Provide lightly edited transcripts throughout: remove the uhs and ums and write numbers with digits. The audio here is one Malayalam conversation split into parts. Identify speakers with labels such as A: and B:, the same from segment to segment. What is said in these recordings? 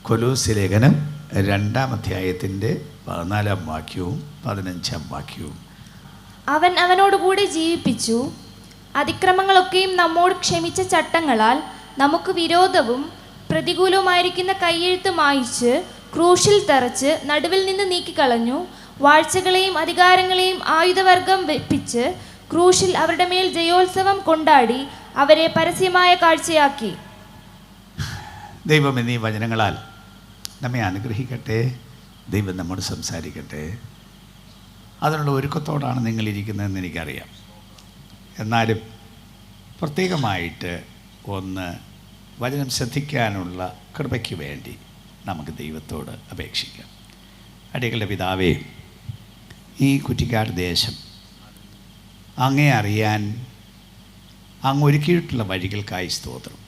A: കൊലോസ്യ ലേഖനം 2-ാം അധ്യായത്തിൻ്റെ 14-ാം വാക്യവും 15-ാം വാക്യവും.
B: അവൻ അവനോടുകൂടി ജീവിപ്പിച്ചു, അതിക്രമങ്ങളൊക്കെയും നമ്മോട് ക്ഷമിച്ച ചട്ടങ്ങളാൽ നമുക്ക് വിരോധവും പ്രതികൂലവുമായിരിക്കുന്ന കയ്യെഴുത്ത് മായിച്ച് ക്രൂശിൽ തറച്ച് നടുവിൽ നിന്ന് നീക്കിക്കളഞ്ഞു. വാഴ്ചകളെയും അധികാരങ്ങളെയും ആയുധവർഗം വെപ്പിച്ച് ക്രൂശിൽ അവരുടെ മേൽ ജയോത്സവം കൊണ്ടാടി അവരെ പരസ്യമായ കാഴ്ചയാക്കി.
A: ദൈവം എന്നീ വചനങ്ങളാൽ നമ്മെ അനുഗ്രഹിക്കട്ടെ. ദൈവം നമ്മോട് സംസാരിക്കട്ടെ. അതിനുള്ള ഒരുക്കത്തോടാണ് നിങ്ങളിരിക്കുന്നതെന്ന് എനിക്കറിയാം. എന്നാലും പ്രത്യേകമായിട്ട് ഒന്ന് വചനം ശ്രദ്ധിക്കാനുള്ള കൃപയ്ക്ക് വേണ്ടി നമുക്ക് ദൈവത്തോട് അപേക്ഷിക്കാം. അടികളുടെ പിതാവേ, ഈ കുറ്റിക്കാട് ദേശം അങ്ങേ അറിയാൻ അങ്ങ് ഒരുക്കിയിട്ടുള്ള വഴികൾക്കായി സ്തോത്രം.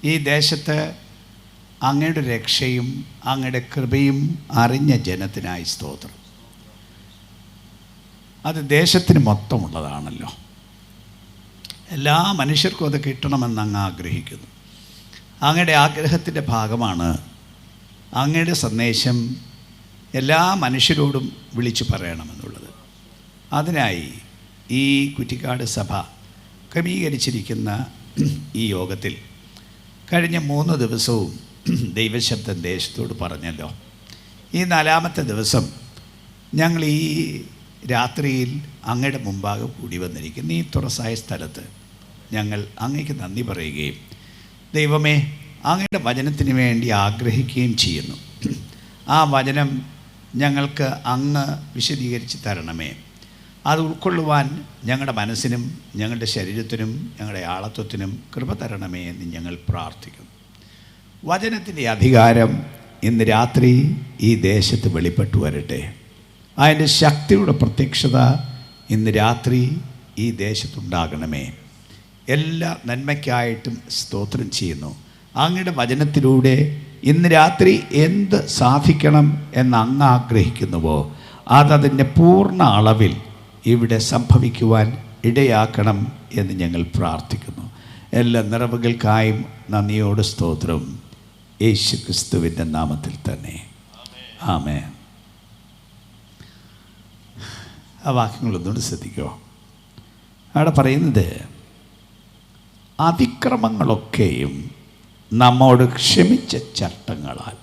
A: ഈ ദേശത്ത് അങ്ങയുടെ രക്ഷയും അങ്ങയുടെ കൃപയും അറിഞ്ഞ ജനത്തിനായി സ്തോത്രം. അത് ദേശത്തിന് മൊത്തമുള്ളതാണല്ലോ. എല്ലാ മനുഷ്യർക്കും അത് കിട്ടണമെന്ന് അങ്ങ് ആഗ്രഹിക്കുന്നു. അങ്ങയുടെ ആഗ്രഹത്തിൻ്റെ ഭാഗമാണ് അങ്ങയുടെ സന്ദേശം എല്ലാ മനുഷ്യരോടും വിളിച്ചു പറയണമെന്നുള്ളത്. അതിനായി ഈ കുറ്റിക്കാട് സഭ ക്രമീകരിച്ചിരിക്കുന്ന ഈ യോഗത്തിൽ കഴിഞ്ഞ 3 ദിവസവും ദൈവശബ്ദം ദേശത്തോട് പറഞ്ഞല്ലോ. ഈ 4-ാമത്തെ ദിവസം ഞങ്ങൾ ഈ രാത്രിയിൽ അങ്ങയുടെ മുമ്പാകെ കൂടി വന്നിരിക്കുന്ന ഈ തുറസായ സ്ഥലത്ത് ഞങ്ങൾ അങ്ങയ്ക്ക് നന്ദി പറയുകയും ദൈവമേ അങ്ങയുടെ വചനത്തിന് വേണ്ടി ആഗ്രഹിക്കുകയും ചെയ്യുന്നു. ആ വചനം ഞങ്ങൾക്ക് അങ്ങ് വിശദീകരിച്ച് തരണമേ. അത് ഉൾക്കൊള്ളുവാൻ ഞങ്ങളുടെ മനസ്സിനും ഞങ്ങളുടെ ശരീരത്തിനും ഞങ്ങളുടെ ആളത്വത്തിനും കൃപ തരണമേ എന്ന് ഞങ്ങൾ പ്രാർത്ഥിക്കുന്നു. വചനത്തിൻ്റെ അധികാരം ഇന്ന് രാത്രി ഈ ദേശത്ത് വെളിപ്പെട്ടു വരട്ടെ. അതിൻ്റെ ശക്തിയുടെ പ്രത്യക്ഷത ഇന്ന് രാത്രി ഈ ദേശത്തുണ്ടാകണമേ. എല്ലാ നന്മയ്ക്കായിട്ടും സ്തോത്രം ചെയ്യുന്നു. അങ്ങയുടെ വചനത്തിലൂടെ ഇന്ന് രാത്രി എന്ത് സാധിക്കണം എന്ന് അങ്ങ് ആഗ്രഹിക്കുന്നുവോ അതതിൻ്റെ പൂർണ്ണ അളവിൽ ഇവിടെ സംഭവിക്കുവാൻ ഇടയാക്കണം എന്ന് ഞങ്ങൾ പ്രാർത്ഥിക്കുന്നു. എല്ലാ നിറവുകൾക്കായും നന്ദിയോട് സ്തോത്രം. യേശു ക്രിസ്തുവിൻ്റെ നാമത്തിൽ തന്നെ ആമേൻ. ആ വാക്യങ്ങളൊന്നുകൂടി ശ്രദ്ധിക്കുമോ? അവിടെ പറയുന്നത്, അതിക്രമങ്ങളൊക്കെയും നമ്മോട് ക്ഷമിച്ച ചട്ടങ്ങളാൽ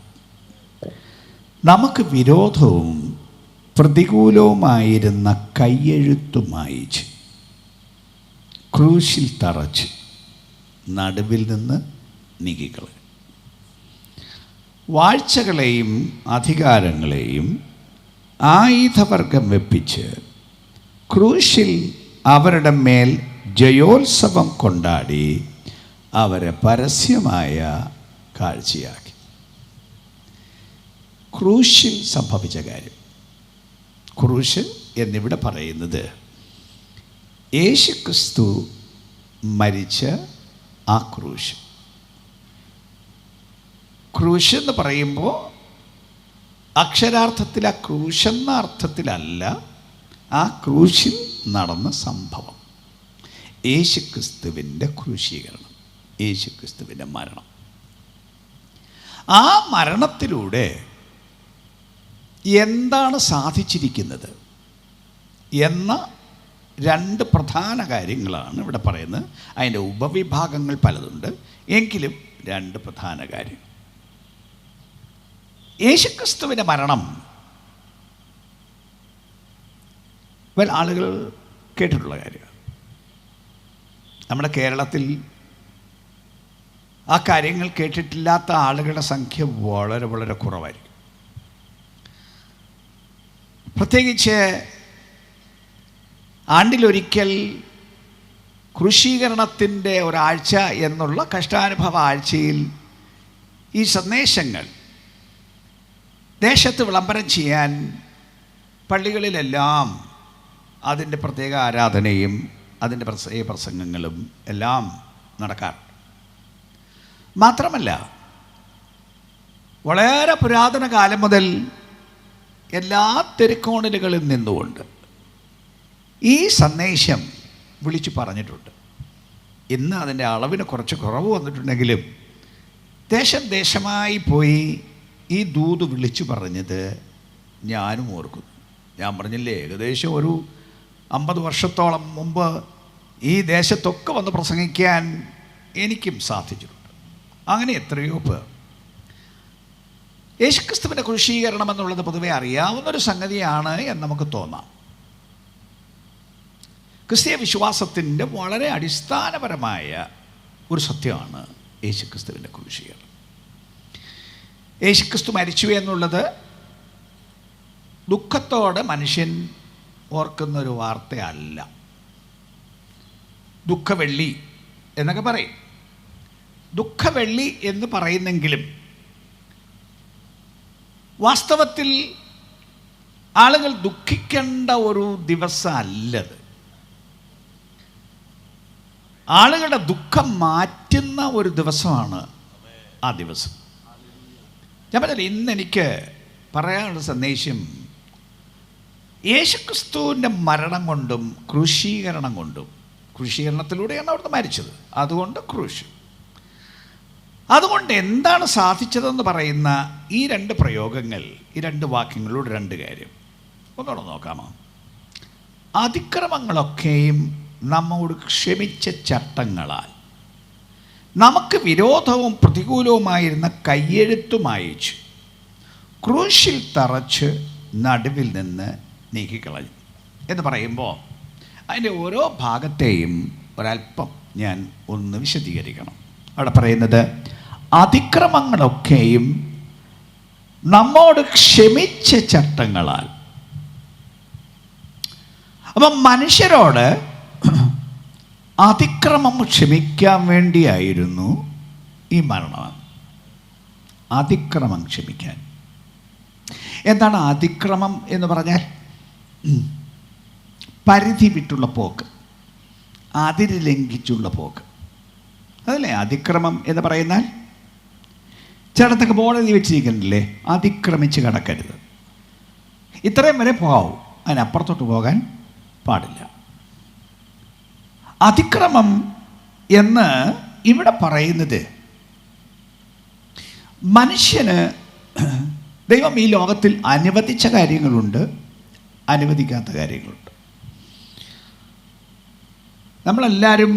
A: നമുക്ക് വിരോധവും പ്രതികൂലവുമായിരുന്ന കയ്യെഴുത്തു മായിച്ച് ക്രൂശിൽ തറച്ച് നടുവിൽ നിന്ന് നീക്കിക്കളഞ്ഞു. വാഴ്ചകളെയും അധികാരങ്ങളെയും ആയുധവർഗം വെപ്പിച്ച് ക്രൂശിൽ അവരുടെ മേൽ ജയോത്സവം കൊണ്ടാടി അവരെ പരസ്യമായ കാഴ്ചയാക്കി. ക്രൂശിൽ സംഭവിച്ച കാര്യം, ക്രൂശ് എന്നിവിടെ പറയുന്നത് യേശുക്രിസ്തു മരിച്ച ആ ക്രൂശ്. ക്രൂശ് എന്ന് പറയുമ്പോൾ അക്ഷരാർത്ഥത്തിൽ ആ ക്രൂശെന്ന അർത്ഥത്തിലല്ല, ആ ക്രൂശിൽ നടന്ന സംഭവം, യേശുക്രിസ്തുവിൻ്റെ ക്രൂശീകരണം, യേശുക്രിസ്തുവിൻ്റെ മരണം. ആ മരണത്തിലൂടെ എന്താണ് സാധിച്ചിരിക്കുന്നത് എന്ന 2 പ്രധാന കാര്യങ്ങളാണ് ഇവിടെ പറയുന്നത്. അതിൻ്റെ ഉപവിഭാഗങ്ങൾ പലതുണ്ട്, എങ്കിലും 2 പ്രധാന കാര്യങ്ങൾ. യേശുക്രിസ്തുവിൻ്റെ മരണം ആളുകൾ കേട്ടിട്ടുള്ള കാര്യമാണ്. നമ്മുടെ കേരളത്തിൽ ആ കാര്യങ്ങൾ കേട്ടിട്ടില്ലാത്ത ആളുകളുടെ സംഖ്യ വളരെ വളരെ കുറവായിരിക്കും. പ്രത്യേകിച്ച് ആണ്ടിലൊരിക്കൽ ക്രൂശീകരണത്തിൻ്റെ ഒരാഴ്ച എന്നുള്ള കഷ്ടാനുഭവ ആഴ്ചയിൽ ഈ സന്ദേശങ്ങൾ ദേശത്ത് വിളംബരം ചെയ്യാൻ പള്ളികളിലെല്ലാം അതിൻ്റെ പ്രത്യേക ആരാധനയും അതിൻ്റെ പ്രത്യേക പ്രസംഗങ്ങളും എല്ലാം നടക്കാറുണ്ട്. മാത്രമല്ല, വളരെ പുരാതന കാലം മുതൽ എല്ലാ തെരുക്കോണലുകളിൽ നിന്നുകൊണ്ട് ഈ സന്ദേശം വിളിച്ചു പറഞ്ഞിട്ടുണ്ട്. ഇന്ന് അതിൻ്റെ അളവിന് കുറച്ച് കുറവ് വന്നിട്ടുണ്ടെങ്കിലും ദേശം ദേശമായി പോയി ഈ ദൂത് വിളിച്ചു പറഞ്ഞത് ഞാനും ഓർക്കുന്നു. ഞാൻ പറഞ്ഞില്ലേ, ഏകദേശം ഒരു 50 വർഷത്തോളം മുമ്പ് ഈ ദേശത്തൊക്കെ വന്ന് പ്രസംഗിക്കാൻ എനിക്കും സാധിച്ചിട്ടുണ്ട്. അങ്ങനെ എത്രയോ പേർ. യേശുക്രിസ്തുവിൻ്റെ ക്രൂശീകരണം എന്നുള്ളത് പൊതുവെ അറിയാവുന്നൊരു സംഗതിയാണ് എന്ന് നമുക്ക് തോന്നാം. ക്രിസ്തീയ വിശ്വാസത്തിൻ്റെ വളരെ അടിസ്ഥാനപരമായ ഒരു സത്യമാണ് യേശുക്രിസ്തുവിൻ്റെ ക്രൂശീകരണം. യേശുക്രിസ്തു മരിച്ചു എന്നുള്ളത് ദുഃഖത്തോടെ മനുഷ്യൻ ഓർക്കുന്നൊരു വാർത്തയല്ല. ദുഃഖവെള്ളി എന്നൊക്കെ പറയും. ദുഃഖവെള്ളി എന്ന് പറയുന്നെങ്കിലും വാസ്തവത്തിൽ ആളുകൾ ദുഃഖിക്കേണ്ട ഒരു ദിവസമല്ലത്. ആളുകളുടെ ദുഃഖം മാറ്റുന്ന ഒരു ദിവസമാണ് ആ ദിവസം. ഞാൻ പറഞ്ഞില്ല, ഇന്നെനിക്ക് പറയാനുള്ള സന്ദേശം യേശുക്രിസ്തുവിൻ്റെ മരണം കൊണ്ടും ക്രൂശീകരണം കൊണ്ടും, ക്രൂശീകരണത്തിലൂടെയാണ് അവിടുന്ന് മരിച്ചത്, അതുകൊണ്ട് ക്രൂശ്, അതുകൊണ്ട് എന്താണ് സാധിച്ചതെന്ന് പറയുന്ന ഈ 2 പ്രയോഗങ്ങൾ, ഈ 2 വാക്യങ്ങളോട് 2 കാര്യം ഒന്നുകൂടെ നോക്കാമോ? അതിക്രമങ്ങളൊക്കെയും നമ്മോട് ക്ഷമിച്ച ചട്ടങ്ങളാൽ നമുക്ക് വിരോധവും പ്രതികൂലവുമായിരുന്ന കയ്യെഴുത്തും അയച്ചു ക്രൂശിൽ തറച്ച് നടുവിൽ നിന്ന് നീക്കിക്കളഞ്ഞു എന്ന് പറയുമ്പോൾ അതിൻ്റെ ഓരോ ഭാഗത്തെയും ഒരല്പം ഞാൻ ഒന്ന് വിശദീകരിക്കണം. അവിടെ പറയുന്നത് അതിക്രമങ്ങളൊക്കെയും നമ്മോട് ക്ഷമിച്ച ചട്ടങ്ങളാൽ. അപ്പം മനുഷ്യരോട് അതിക്രമം ക്ഷമിക്കാൻ വേണ്ടിയായിരുന്നു ഈ മരണം. അതിക്രമം ക്ഷമിക്കാൻ. എന്താണ് അതിക്രമം എന്ന് പറഞ്ഞാൽ? പരിധി വിട്ടുള്ള പോക്ക്, അതിര് ലംഘിച്ചുള്ള പോക്ക്, അതല്ലേ അതിക്രമം എന്ന് പറയുന്നാൽ? ചിലടത്തൊക്കെ ബോർഡ് വെച്ചിരിക്കുന്നില്ലേ, അതിക്രമിച്ച് കടക്കരുത്, ഇത്രയും വരെ പോകാവൂ, അതിനപ്പുറത്തോട്ട് പോകാൻ പാടില്ല. അതിക്രമം എന്ന് ഇവിടെ പറയുന്നത് മനുഷ്യന് ദൈവം ഈ ലോകത്തിൽ അനുവദിച്ച കാര്യങ്ങളുണ്ട്, അനുവദിക്കാത്ത കാര്യങ്ങളുണ്ട്. നമ്മളെല്ലാവരും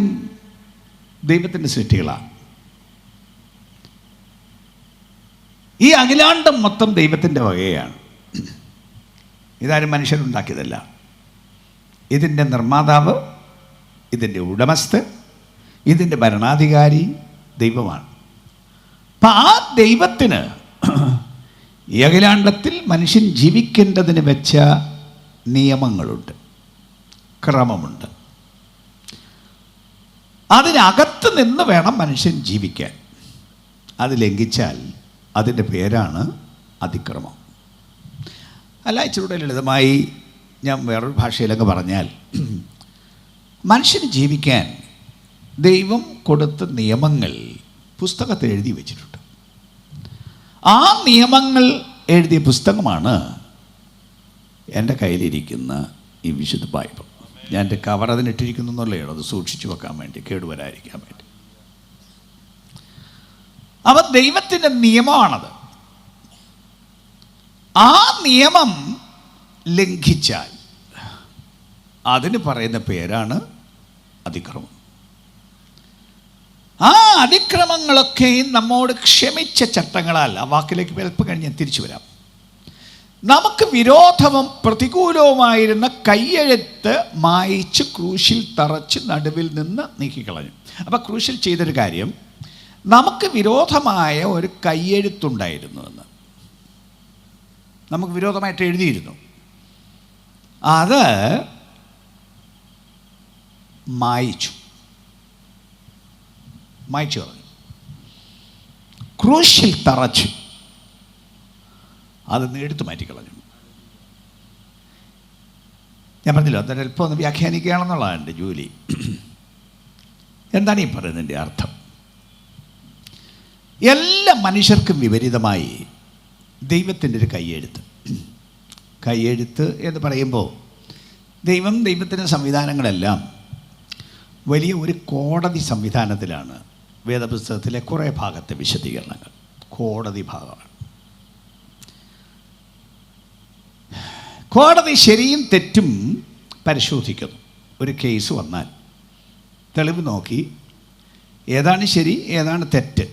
A: ദൈവത്തിൻ്റെ സൃഷ്ടികളാണ്. ഈ അഖിലാണ്ടം മൊത്തം ദൈവത്തിൻ്റെ വകയാണ്. ഇതാരും മനുഷ്യരുണ്ടാക്കിയതല്ല. ഇതിൻ്റെ നിർമ്മാതാവ്, ഇതിൻ്റെ ഉടമസ്ഥൻ, ഇതിൻ്റെ ഭരണാധികാരി ദൈവമാണ്. അപ്പം ആ ദൈവത്തിന് ഈ അഖിലാണ്ടത്തിൽ മനുഷ്യൻ ജീവിക്കേണ്ടതിന് വെച്ച നിയമങ്ങളുണ്ട്, ക്രമമുണ്ട്. അതിനകത്ത് നിന്ന് വേണം മനുഷ്യൻ ജീവിക്കാൻ. അത് ലംഘിച്ചാൽ അതിൻ്റെ പേരാണ് അതിക്രമം. അല്ല, ഇച്ചിരൂടെ ലളിതമായി ഞാൻ വേറൊരു ഭാഷയിലൊക്കെ പറഞ്ഞാൽ, മനുഷ്യന് ജീവിക്കാൻ ദൈവം കൊടുത്ത നിയമങ്ങൾ പുസ്തകത്തിൽ എഴുതി വച്ചിട്ടുണ്ട്. ആ നിയമങ്ങൾ എഴുതിയ പുസ്തകമാണ് എൻ്റെ കയ്യിലിരിക്കുന്ന ഈ വിശുദ്ധ ബൈബിൾ. ഞാൻ എൻ്റെ കവർ അതിനിട്ടിരിക്കുന്നു എന്നുള്ളതാണ്, അത് സൂക്ഷിച്ചു വെക്കാൻ വേണ്ടി, കേടുവരാതിരിക്കാൻ വേണ്ടി. അവ ദൈവത്തിൻ്റെ നിയമമാണത്. ആ നിയമം ലംഘിച്ചാൽ അതിന് പറയുന്ന പേരാണ് അതിക്രമം. ആ അതിക്രമങ്ങളൊക്കെയും നമ്മോട് ക്ഷമിച്ച ചട്ടങ്ങളാൽ, ആ വാക്കിലേക്ക് എളുപ്പം കഴിഞ്ഞ് തിരിച്ചു വരാം, നമുക്ക് വിരോധവും പ്രതികൂലവുമായിരുന്ന കയ്യെഴുത്ത് മായിച്ച് ക്രൂശിൽ തറച്ച് നടുവിൽ നിന്ന് നീക്കിക്കളഞ്ഞു. അപ്പം ക്രൂശിൽ ചെയ്തൊരു കാര്യം, നമുക്ക് വിരോധമായ ഒരു കയ്യെഴുത്തുണ്ടായിരുന്നു എന്ന്, നമുക്ക് വിരോധമായിട്ട് എഴുതിയിരുന്നു, അത് മായിച്ചു കളഞ്ഞു. ക്രൂശിൽ തറച്ചു, അതൊന്ന് എടുത്തു മാറ്റിക്കളഞ്ഞു. ഞാൻ പറഞ്ഞില്ല, അതൊരു അല്പം ഒന്ന് വ്യാഖ്യാനിക്കുകയാണെന്നുള്ളതാണ് എൻ്റെ ജോലി. എന്താണ് ഈ പറയുന്നതിൻ്റെ അർത്ഥം? എല്ലാ മനുഷ്യർക്കും വിപരീതമായി ദൈവത്തിൻ്റെ ഒരു കയ്യെഴുത്ത് എന്ന് പറയുമ്പോൾ ദൈവത്തിൻ്റെ സംവിധാനങ്ങളെല്ലാം വലിയ ഒരു കോടതി സംവിധാനത്തിലാണ് വേദപുസ്തകത്തിലെ കുറേ ഭാഗത്തെ വിശദീകരണങ്ങൾ. കോടതി ഭാഗമാണ്. കോടതി ശരിയും തെറ്റും പരിശോധിക്കുന്നു. ഒരു കേസ് വന്നാൽ തെളിവ് നോക്കി ഏതാണ് ശരി ഏതാണ് തെറ്റ്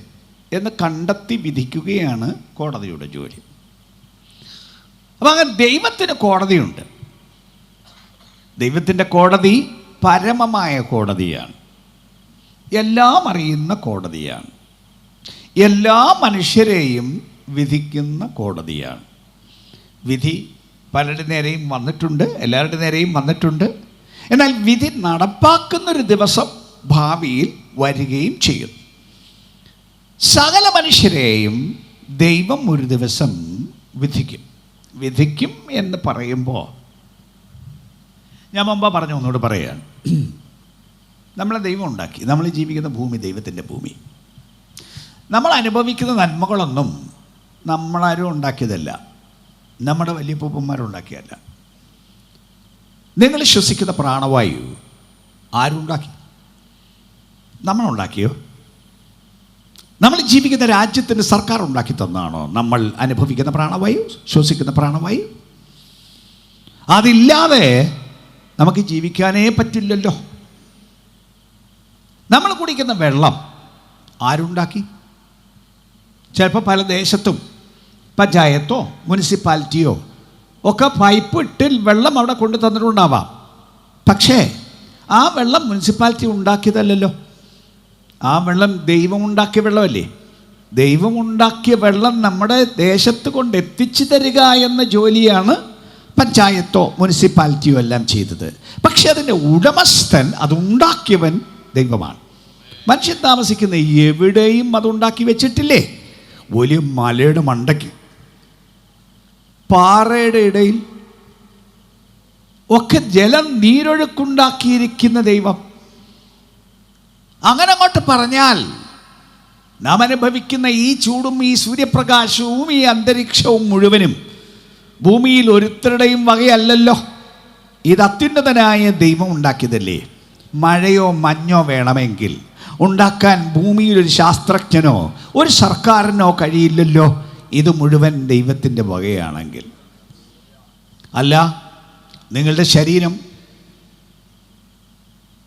A: എന്ന് കണ്ടെത്തി വിധിക്കുകയാണ് കോടതിയുടെ ജോലി. അപ്പം അങ്ങനെ ദൈവത്തിന് കോടതിയുണ്ട്. ദൈവത്തിൻ്റെ കോടതി പരമമായ കോടതിയാണ്. എല്ലാം അറിയുന്ന കോടതിയാണ്. എല്ലാ മനുഷ്യരെയും വിധിക്കുന്ന കോടതിയാണ്. വിധി പലരുടെ നേരെയും വന്നിട്ടുണ്ട്, എല്ലാവരുടെ നേരെയും വന്നിട്ടുണ്ട്. എന്നാൽ വിധി നടപ്പാക്കുന്നൊരു ദിവസം ഭാവിയിൽ വരികയും ചെയ്യുന്നു. സകല മനുഷ്യരെയും ദൈവം ഒരു ദിവസം വിധിക്കും എന്ന് പറയുമ്പോൾ ഞാൻ മുമ്പ് പറഞ്ഞു, ഒന്നുകൂടെ പറയുകയാണ്. നമ്മളെ ദൈവം ഉണ്ടാക്കി. നമ്മൾ ജീവിക്കുന്ന ഭൂമി ദൈവത്തിൻ്റെ ഭൂമി. നമ്മൾ അനുഭവിക്കുന്ന നന്മകളൊന്നും നമ്മളാരും ഉണ്ടാക്കിയതല്ല, നമ്മുടെ വലിയ പൂപ്പന്മാരുണ്ടാക്കിയല്ല. നിങ്ങൾ ശ്വസിക്കുന്ന പ്രാണവായു ആരുണ്ടാക്കി? നമ്മളുണ്ടാക്കിയോ? നമ്മൾ ജീവിക്കുന്ന രാജ്യത്തിൻ്റെ സർക്കാർ ഉണ്ടാക്കി തന്നാണോ നമ്മൾ അനുഭവിക്കുന്ന പ്രാണവായു, ശ്വസിക്കുന്ന പ്രാണവായു? അതില്ലാതെ നമുക്ക് ജീവിക്കാനേ പറ്റില്ലല്ലോ. നമ്മൾ കുടിക്കുന്ന വെള്ളം ആരുണ്ടാക്കി? ചിലപ്പോൾ പല ദേശത്തും പഞ്ചായത്തോ മുനിസിപ്പാലിറ്റിയോ ഒക്കെ പൈപ്പ് ഇട്ട് വെള്ളം അവിടെ കൊണ്ടു തന്നിട്ടുണ്ടാവാം. പക്ഷേ ആ വെള്ളം മുനിസിപ്പാലിറ്റി ഉണ്ടാക്കിയതല്ലല്ലോ. ആ വെള്ളം ദൈവം ഉണ്ടാക്കിയ വെള്ളമല്ലേ. ദൈവം ഉണ്ടാക്കിയ വെള്ളം നമ്മുടെ ദേശത്ത് കൊണ്ട് എത്തിച്ചു തരിക എന്ന ജോലിയാണ് പഞ്ചായത്തോ മുനിസിപ്പാലിറ്റിയോ എല്ലാം ചെയ്തത്. പക്ഷെ അതിൻ്റെ ഉടമസ്ഥൻ, അതുണ്ടാക്കിയവൻ ദൈവമാണ്. മനുഷ്യൻ താമസിക്കുന്ന എവിടെയും അതുണ്ടാക്കി വെച്ചിട്ടില്ലേ. വലിയ മലയുടെ മണ്ടയ്ക്ക്, പാറയുടെ ഇടയിൽ ഒക്കെ ജലം നീരൊഴുക്കുണ്ടാക്കിയിരിക്കുന്ന ദൈവം. അങ്ങനെ അങ്ങോട്ട് പറഞ്ഞാൽ നാം അനുഭവിക്കുന്ന ഈ ചൂടും ഈ സൂര്യപ്രകാശവും ഈ അന്തരീക്ഷവും മുഴുവനും ഭൂമിയിൽ ഒരുത്തരുടെയും വകയല്ലല്ലോ. ഇത് അത്യുന്നതനായ ദൈവം ഉണ്ടാക്കിയതല്ലേ. മഴയോ മഞ്ഞോ വേണമെങ്കിൽ ഉണ്ടാക്കാൻ ഭൂമിയിൽ ഒരു ശാസ്ത്രജ്ഞനോ ഒരു സർക്കാരിനോ കഴിയില്ലല്ലോ. ഇത് മുഴുവൻ ദൈവത്തിൻ്റെ വകയാണെങ്കിൽ. അല്ല, നിങ്ങളുടെ ശരീരം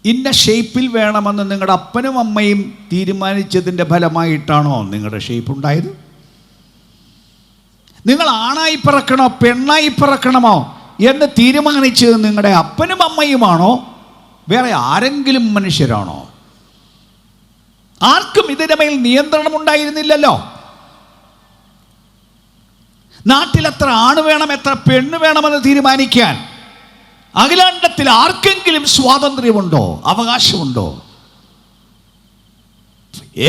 A: ഇന്ന ഷേപ്പിൽ വേണമെന്ന് നിങ്ങളുടെ അപ്പനും അമ്മയും തീരുമാനിച്ചതിൻ്റെ ഫലമായിട്ടാണോ നിങ്ങളുടെ ഷേപ്പ് ഉണ്ടായത്? നിങ്ങൾ ആണായി പിറക്കണോ പെണ്ണായി പിറക്കണമോ എന്ന് തീരുമാനിച്ചത് നിങ്ങളുടെ അപ്പനും അമ്മയുമാണോ വേറെ ആരെങ്കിലും മനുഷ്യരാണോ? ആർക്കും ഇതിൻ്റെ മേൽ നിയന്ത്രണം ഉണ്ടായിരുന്നില്ലല്ലോ. നാട്ടിൽ എത്ര ആണ് വേണം എത്ര പെണ്ണ് വേണമെന്ന് തീരുമാനിക്കാൻ അഖിലാണ്ടത്തിൽ ആർക്കെങ്കിലും സ്വാതന്ത്ര്യമുണ്ടോ, അവകാശമുണ്ടോ?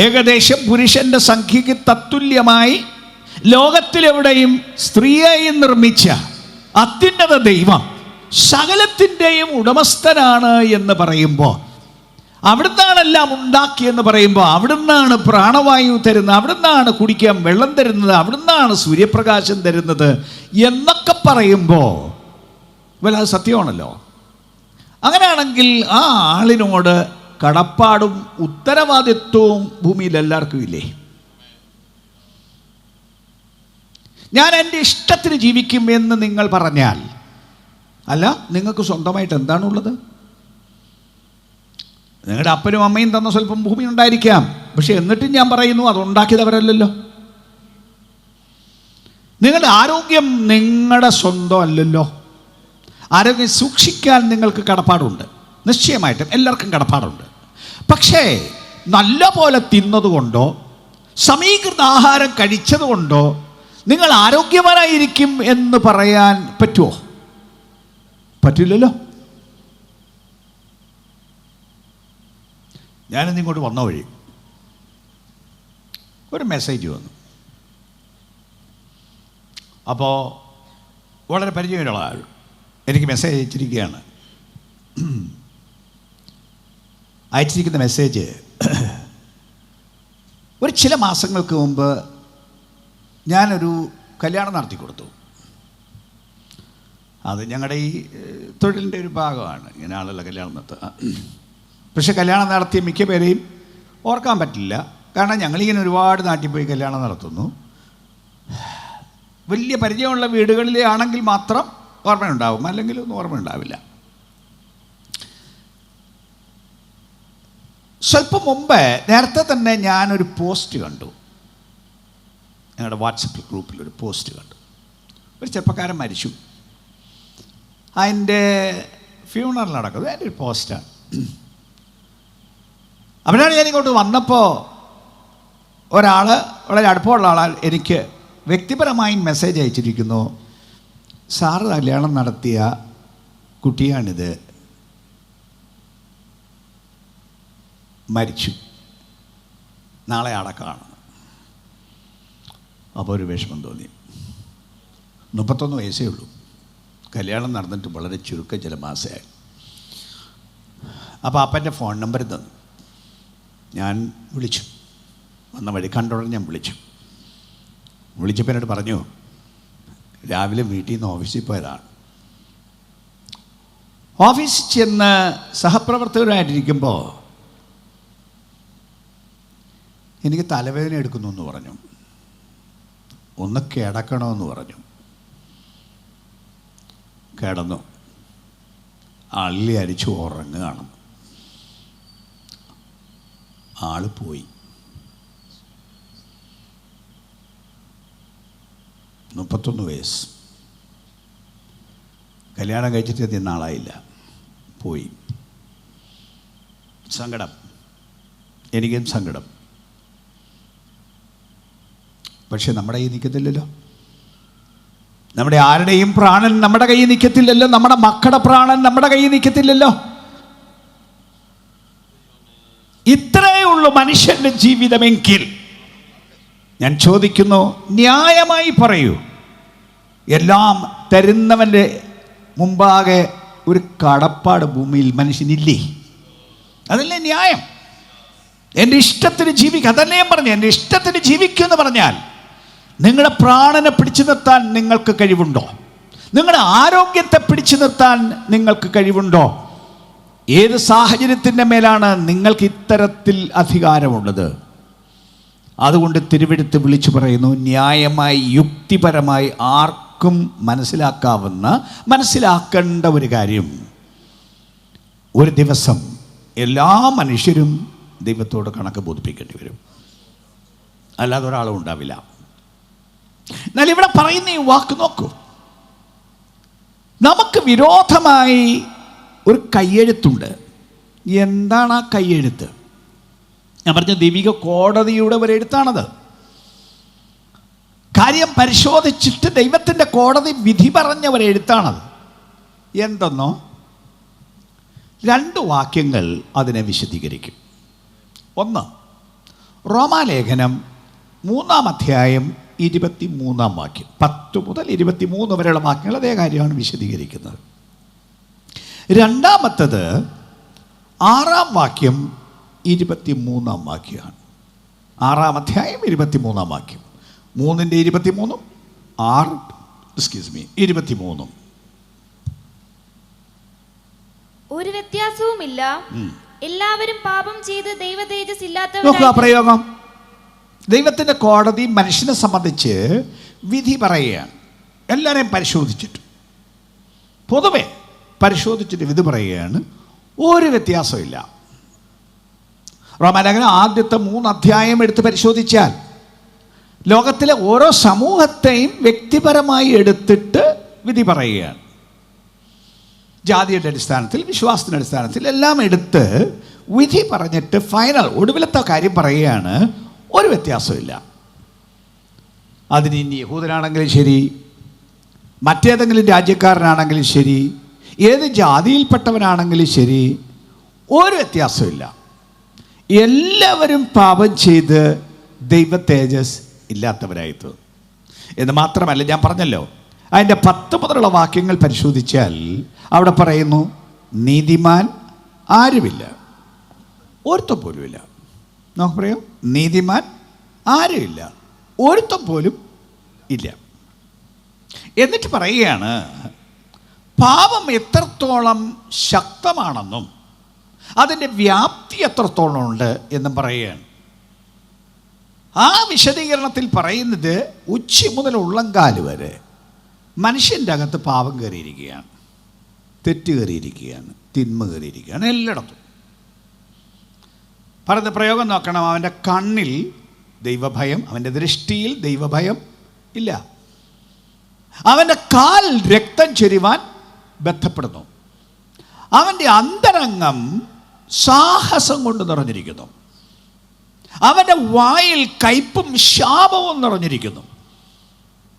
A: ഏകദേശം പുരുഷന്റെ സംഖ്യയ്ക്ക് തത്തുല്യമായി ലോകത്തിലെവിടെയും സ്ത്രീയെയും നിർമ്മിച്ച അത്യുന്നത ദൈവം സകലത്തിൻ്റെയും ഉടമസ്ഥനാണ് എന്ന് പറയുമ്പോൾ, അവിടുന്നാണെല്ലാം ഉണ്ടാക്കിയെന്ന് പറയുമ്പോൾ, അവിടുന്നാണ് പ്രാണവായു തരുന്നത്, അവിടുന്നാണ് കുടിക്കാൻ വെള്ളം തരുന്നത്, അവിടുന്നാണ് സൂര്യപ്രകാശം തരുന്നത് എന്നൊക്കെ പറയുമ്പോൾ അത് സത്യമാണല്ലോ. അങ്ങനെയാണെങ്കിൽ ആ ആളിനോട് കടപ്പാടും ഉത്തരവാദിത്വവും ഭൂമിയിൽ എല്ലാവർക്കും ഇല്ലേ? ഞാൻ എൻ്റെ ഇഷ്ടത്തിന് ജീവിക്കും എന്ന് നിങ്ങൾ പറഞ്ഞാൽ, അല്ല, നിങ്ങൾക്ക് സ്വന്തമായിട്ട് എന്താണുള്ളത്? നിങ്ങളുടെ അപ്പനും അമ്മയും തന്ന സ്വല്പം ഭൂമി ഉണ്ടായിരിക്കാം. പക്ഷെ എന്നിട്ടും ഞാൻ പറയുന്നു, അതുണ്ടാക്കിയതവരല്ലല്ലോ. നിങ്ങളുടെ ആരോഗ്യം നിങ്ങളുടെ സ്വന്തം അല്ലല്ലോ. ആരോഗ്യം സൂക്ഷിക്കാൻ നിങ്ങൾക്ക് കടപ്പാടുണ്ട്, നിശ്ചയമായിട്ടും എല്ലാവർക്കും കടപ്പാടുണ്ട്. പക്ഷേ നല്ല പോലെ തിന്നതുകൊണ്ടോ സമീകൃത ആഹാരം കഴിച്ചതുകൊണ്ടോ നിങ്ങൾ ആരോഗ്യവാനായിരിക്കും എന്ന് പറയാൻ പറ്റുമോ? പറ്റില്ലല്ലോ. ഞാനിന്നിങ്ങോട്ട് വന്ന വഴി ഒരു മെസ്സേജ് വന്നു. അപ്പോൾ വളരെ പരിചയമുള്ള ആൾ എനിക്ക് മെസ്സേജ് അയച്ചിരിക്കുകയാണ്. അയച്ചിരിക്കുന്ന മെസ്സേജ്, ഒരു ചില മാസങ്ങൾക്ക് മുമ്പ് ഞാനൊരു കല്യാണം നടത്തി കൊടുത്തു. അത് ഞങ്ങളുടെ ഈ തൊഴിലിൻ്റെ ഒരു ഭാഗമാണ്, ഇങ്ങനെ ആളുള്ള കല്യാണം നടത്തുക. പക്ഷെ കല്യാണം നടത്തിയ മിക്ക പേരെയും ഓർക്കാൻ പറ്റില്ല. കാരണം ഞങ്ങളിങ്ങനെ ഒരുപാട് നാട്ടിൽ പോയി കല്യാണം നടത്തുന്നു. വലിയ പരിചയമുള്ള വീടുകളിലെ ആണെങ്കിൽ മാത്രം ഓർമ്മയുണ്ടാവും, അല്ലെങ്കിൽ ഒന്നും ഓർമ്മയുണ്ടാവില്ല. സ്വല്പം മുമ്പ് നേരത്തെ തന്നെ ഞാനൊരു പോസ്റ്റ് കണ്ടു. ഞങ്ങളുടെ വാട്സപ്പ് ഗ്രൂപ്പിൽ ഒരു പോസ്റ്റ് കണ്ടു. ഒരു ചെറുപ്പക്കാരൻ മരിച്ചു. അതിൻ്റെ ഫ്യൂണറൽ നടക്കുന്നത് അതിൻ്റെ ഒരു പോസ്റ്റാണ്. അവിടെയാണ് ഞാനിങ്ങോട്ട് വന്നപ്പോൾ ഒരാൾ, വളരെ അടുപ്പമുള്ള ആൾ എനിക്ക് വ്യക്തിപരമായി മെസ്സേജ് അയച്ചിരിക്കുന്നു. സാറ് കല്യാണം നടത്തിയ കുട്ടിയാണിത്, മരിച്ചു, നാളെ അടക്കമാണ്. അപ്പോൾ ഒരു വിഷമം തോന്നി. 31 വയസ്സേ ഉള്ളൂ. കല്യാണം നടന്നിട്ട് വളരെ ചുരുക്കം ചില മാസമായി. അപ്പോൾ അപ്പൻ്റെ ഫോൺ നമ്പർ തന്നു. ഞാൻ വിളിച്ചു. വന്ന വഴി കണ്ടോടെ ഞാൻ വിളിച്ചപ്പോൾ എന്നോട് പറഞ്ഞു, രാവിലെ വീട്ടിൽ നിന്ന് ഓഫീസിൽ പോയതാണ്. ഓഫീസിൽ ചെന്ന് സഹപ്രവർത്തകരായിട്ടിരിക്കുമ്പോൾ എനിക്ക് തലവേദന എടുക്കുന്നു എന്ന് പറഞ്ഞു. ഒന്ന് കിടക്കണമെന്ന് പറഞ്ഞു. കിടന്നു. അള്ളി അരിച്ചു ഉറങ്ങുകയാണ്. ആള് പോയി. 31 വയസ്സ്. കല്യാണം കഴിച്ചിട്ട് അധികം നാളായില്ല, പോയി. സങ്കടം, എനിക്കും സങ്കടം. പക്ഷെ നമ്മുടെ കയ്യിൽ നിൽക്കത്തില്ലല്ലോ. നമ്മുടെ ആരുടെയും പ്രാണൻ നമ്മുടെ കയ്യിൽ നിൽക്കത്തില്ലല്ലോ. നമ്മുടെ മക്കളുടെ പ്രാണൻ നമ്മുടെ കയ്യിൽ നിൽക്കത്തില്ലല്ലോ. ഇത്രയേ ഉള്ളൂ മനുഷ്യൻ്റെ ജീവിതമെങ്കിൽ ഞാൻ ചോദിക്കുന്നു, ന്യായമായി പറയൂ, എല്ലാം തരുന്നവൻ്റെ മുമ്പാകെ ഒരു കടപ്പാട് ഭൂമിയിൽ മനുഷ്യനില്ലേ? അതല്ലേ ന്യായം? എൻ്റെ ഇഷ്ടത്തിന് ജീവിക്കുക. അതല്ലേ ഞാൻ പറഞ്ഞു, എൻ്റെ ഇഷ്ടത്തിന് ജീവിക്കുമെന്ന് പറഞ്ഞാൽ നിങ്ങളുടെ പ്രാണനെ പിടിച്ചു നിർത്താൻ നിങ്ങൾക്ക് കഴിവുണ്ടോ? നിങ്ങളുടെ ആരോഗ്യത്തെ പിടിച്ചു നിർത്താൻ നിങ്ങൾക്ക് കഴിവുണ്ടോ? ഏത് സാഹചര്യത്തിൻ്റെ മേലാണ് നിങ്ങൾക്ക് ഇത്തരത്തിൽ അധികാരമുള്ളത്? അതുകൊണ്ട് തിരുവെഴുത്ത് വിളിച്ചു പറയുന്നു, ന്യായമായി യുക്തിപരമായി ആർക്കും മനസ്സിലാക്കേണ്ട ഒരു കാര്യം, ഒരു ദിവസം എല്ലാ മനുഷ്യരും ദൈവത്തോട് കണക്ക് ബോധിപ്പിക്കേണ്ടി വരും. അല്ലാതെ ഒരാളും ഉണ്ടാവില്ല. എന്നാൽ ഇവിടെ പറയുന്ന ഈ വാക്ക് നോക്കൂ. നമുക്ക് വിരോധമായി ഒരു കയ്യെഴുത്തുണ്ട്. എന്താണ് ആ കയ്യെഴുത്ത്? ഞാൻ പറഞ്ഞ ദൈവിക കോടതിയുടെ ഒരു എഴുത്താണത്. കാര്യം പരിശോധിച്ചിട്ട് ദൈവത്തിൻ്റെ കോടതി വിധി പറഞ്ഞ ഒരു എഴുത്താണത്. എന്തെന്നോ 2 വാക്യങ്ങൾ അതിനെ വിശദീകരിക്കും. ഒന്ന്, റോമാലേഖനം 3-ാം അധ്യായം 23-ാം വാക്യം. 10 മുതൽ 23 വരെയുള്ള വാക്യങ്ങൾ അതേ കാര്യമാണ് വിശദീകരിക്കുന്നത്. രണ്ടാമത്തത് 6-ാം വാക്യം 23-ാം വാക്യമാണ്. 6-ാം അധ്യായം 23-ാം വാക്യം. 3-ന്റെ 23-ഉം 23-ഉം.
B: ഒരു വ്യത്യാസവുമില്ല, എല്ലാവരും പാപം ചെയ്ത് ദൈവ തേജസ്
A: നോക്കുക
B: ഇല്ലാത്തവരായി.
A: പ്രയോഗം. ദൈവത്തിൻ്റെ കോടതി മനുഷ്യനെ സംബന്ധിച്ച് വിധി പറയുകയാണ്. എല്ലാവരെയും പരിശോധിച്ചിട്ട്, പൊതുവെ പരിശോധിച്ചിട്ട് വിധി പറയുകയാണ്. ഒരു വ്യത്യാസമില്ല. റോമാലേഖനം ആദ്യത്തെ 3 അധ്യായം എടുത്ത് പരിശോധിച്ചാൽ ലോകത്തിലെ ഓരോ സമൂഹത്തെയും വ്യക്തിപരമായി എടുത്തിട്ട് വിധി പറയുകയാണ്. ജാതിയുടെ അടിസ്ഥാനത്തിൽ, വിശ്വാസത്തിൻ്റെ അടിസ്ഥാനത്തിൽ എല്ലാം എടുത്ത് വിധി പറഞ്ഞിട്ട് ഫൈനൽ ഒടുവിലത്തെ കാര്യം പറയുകയാണ്. ഒരു വ്യത്യാസമില്ല. അതിന് ഇനി യഹൂദനാണെങ്കിലും ശരി, മറ്റേതെങ്കിലും രാജ്യക്കാരനാണെങ്കിലും ശരി, ഏത് ജാതിയിൽപ്പെട്ടവനാണെങ്കിലും ശരി, ഒരു വ്യത്യാസമില്ല. എല്ലാവരും പാപം ചെയ്ത് ദൈവ തേജസ് ഇല്ലാത്തവരായിട്ട്. എന്ന് മാത്രമല്ല, ഞാൻ പറഞ്ഞല്ലോ, അതിൻ്റെ 10 മുതലുള്ള വാക്യങ്ങൾ പരിശോധിച്ചാൽ അവിടെ പറയുന്നു, നീതിമാൻ ആരുമില്ല, ഒരുത്തം പോലുമില്ല. നമുക്ക് പറയാം, നീതിമാൻ ആരുമില്ല, ഒരുത്തം പോലും ഇല്ല. എന്നിട്ട് പറയുകയാണ്, പാപം എത്രത്തോളം ശക്തമാണെന്നും അതിൻ്റെ വ്യാപ്തി എത്രത്തോളം ഉണ്ട് എന്നും പറയുകയാണ്. ആ വിശദീകരണത്തിൽ പറയുന്നത് ഉച്ച മുതൽ ഉള്ളംകാല് വരെ മനുഷ്യൻ്റെ അകത്ത് പാപം കയറിയിരിക്കുകയാണ്, തെറ്റ് കയറിയിരിക്കുകയാണ്, തിന്മ കയറിയിരിക്കുകയാണ് എല്ലായിടത്തും. പറഞ്ഞ പ്രയോഗം നോക്കണം. അവൻ്റെ കണ്ണിൽ ദൈവഭയം, അവൻ്റെ ദൃഷ്ടിയിൽ ദൈവഭയം ഇല്ല. അവൻ്റെ കാൽ രക്തം ചൊരിവാൻ ബന്ധപ്പെടുന്നു. അവൻ്റെ അന്തരംഗം സാഹസം കൊണ്ട് നിറഞ്ഞിരിക്കുന്നു. അവൻ്റെ വായിൽ കയ്പും ശാപവും നിറഞ്ഞിരിക്കുന്നു.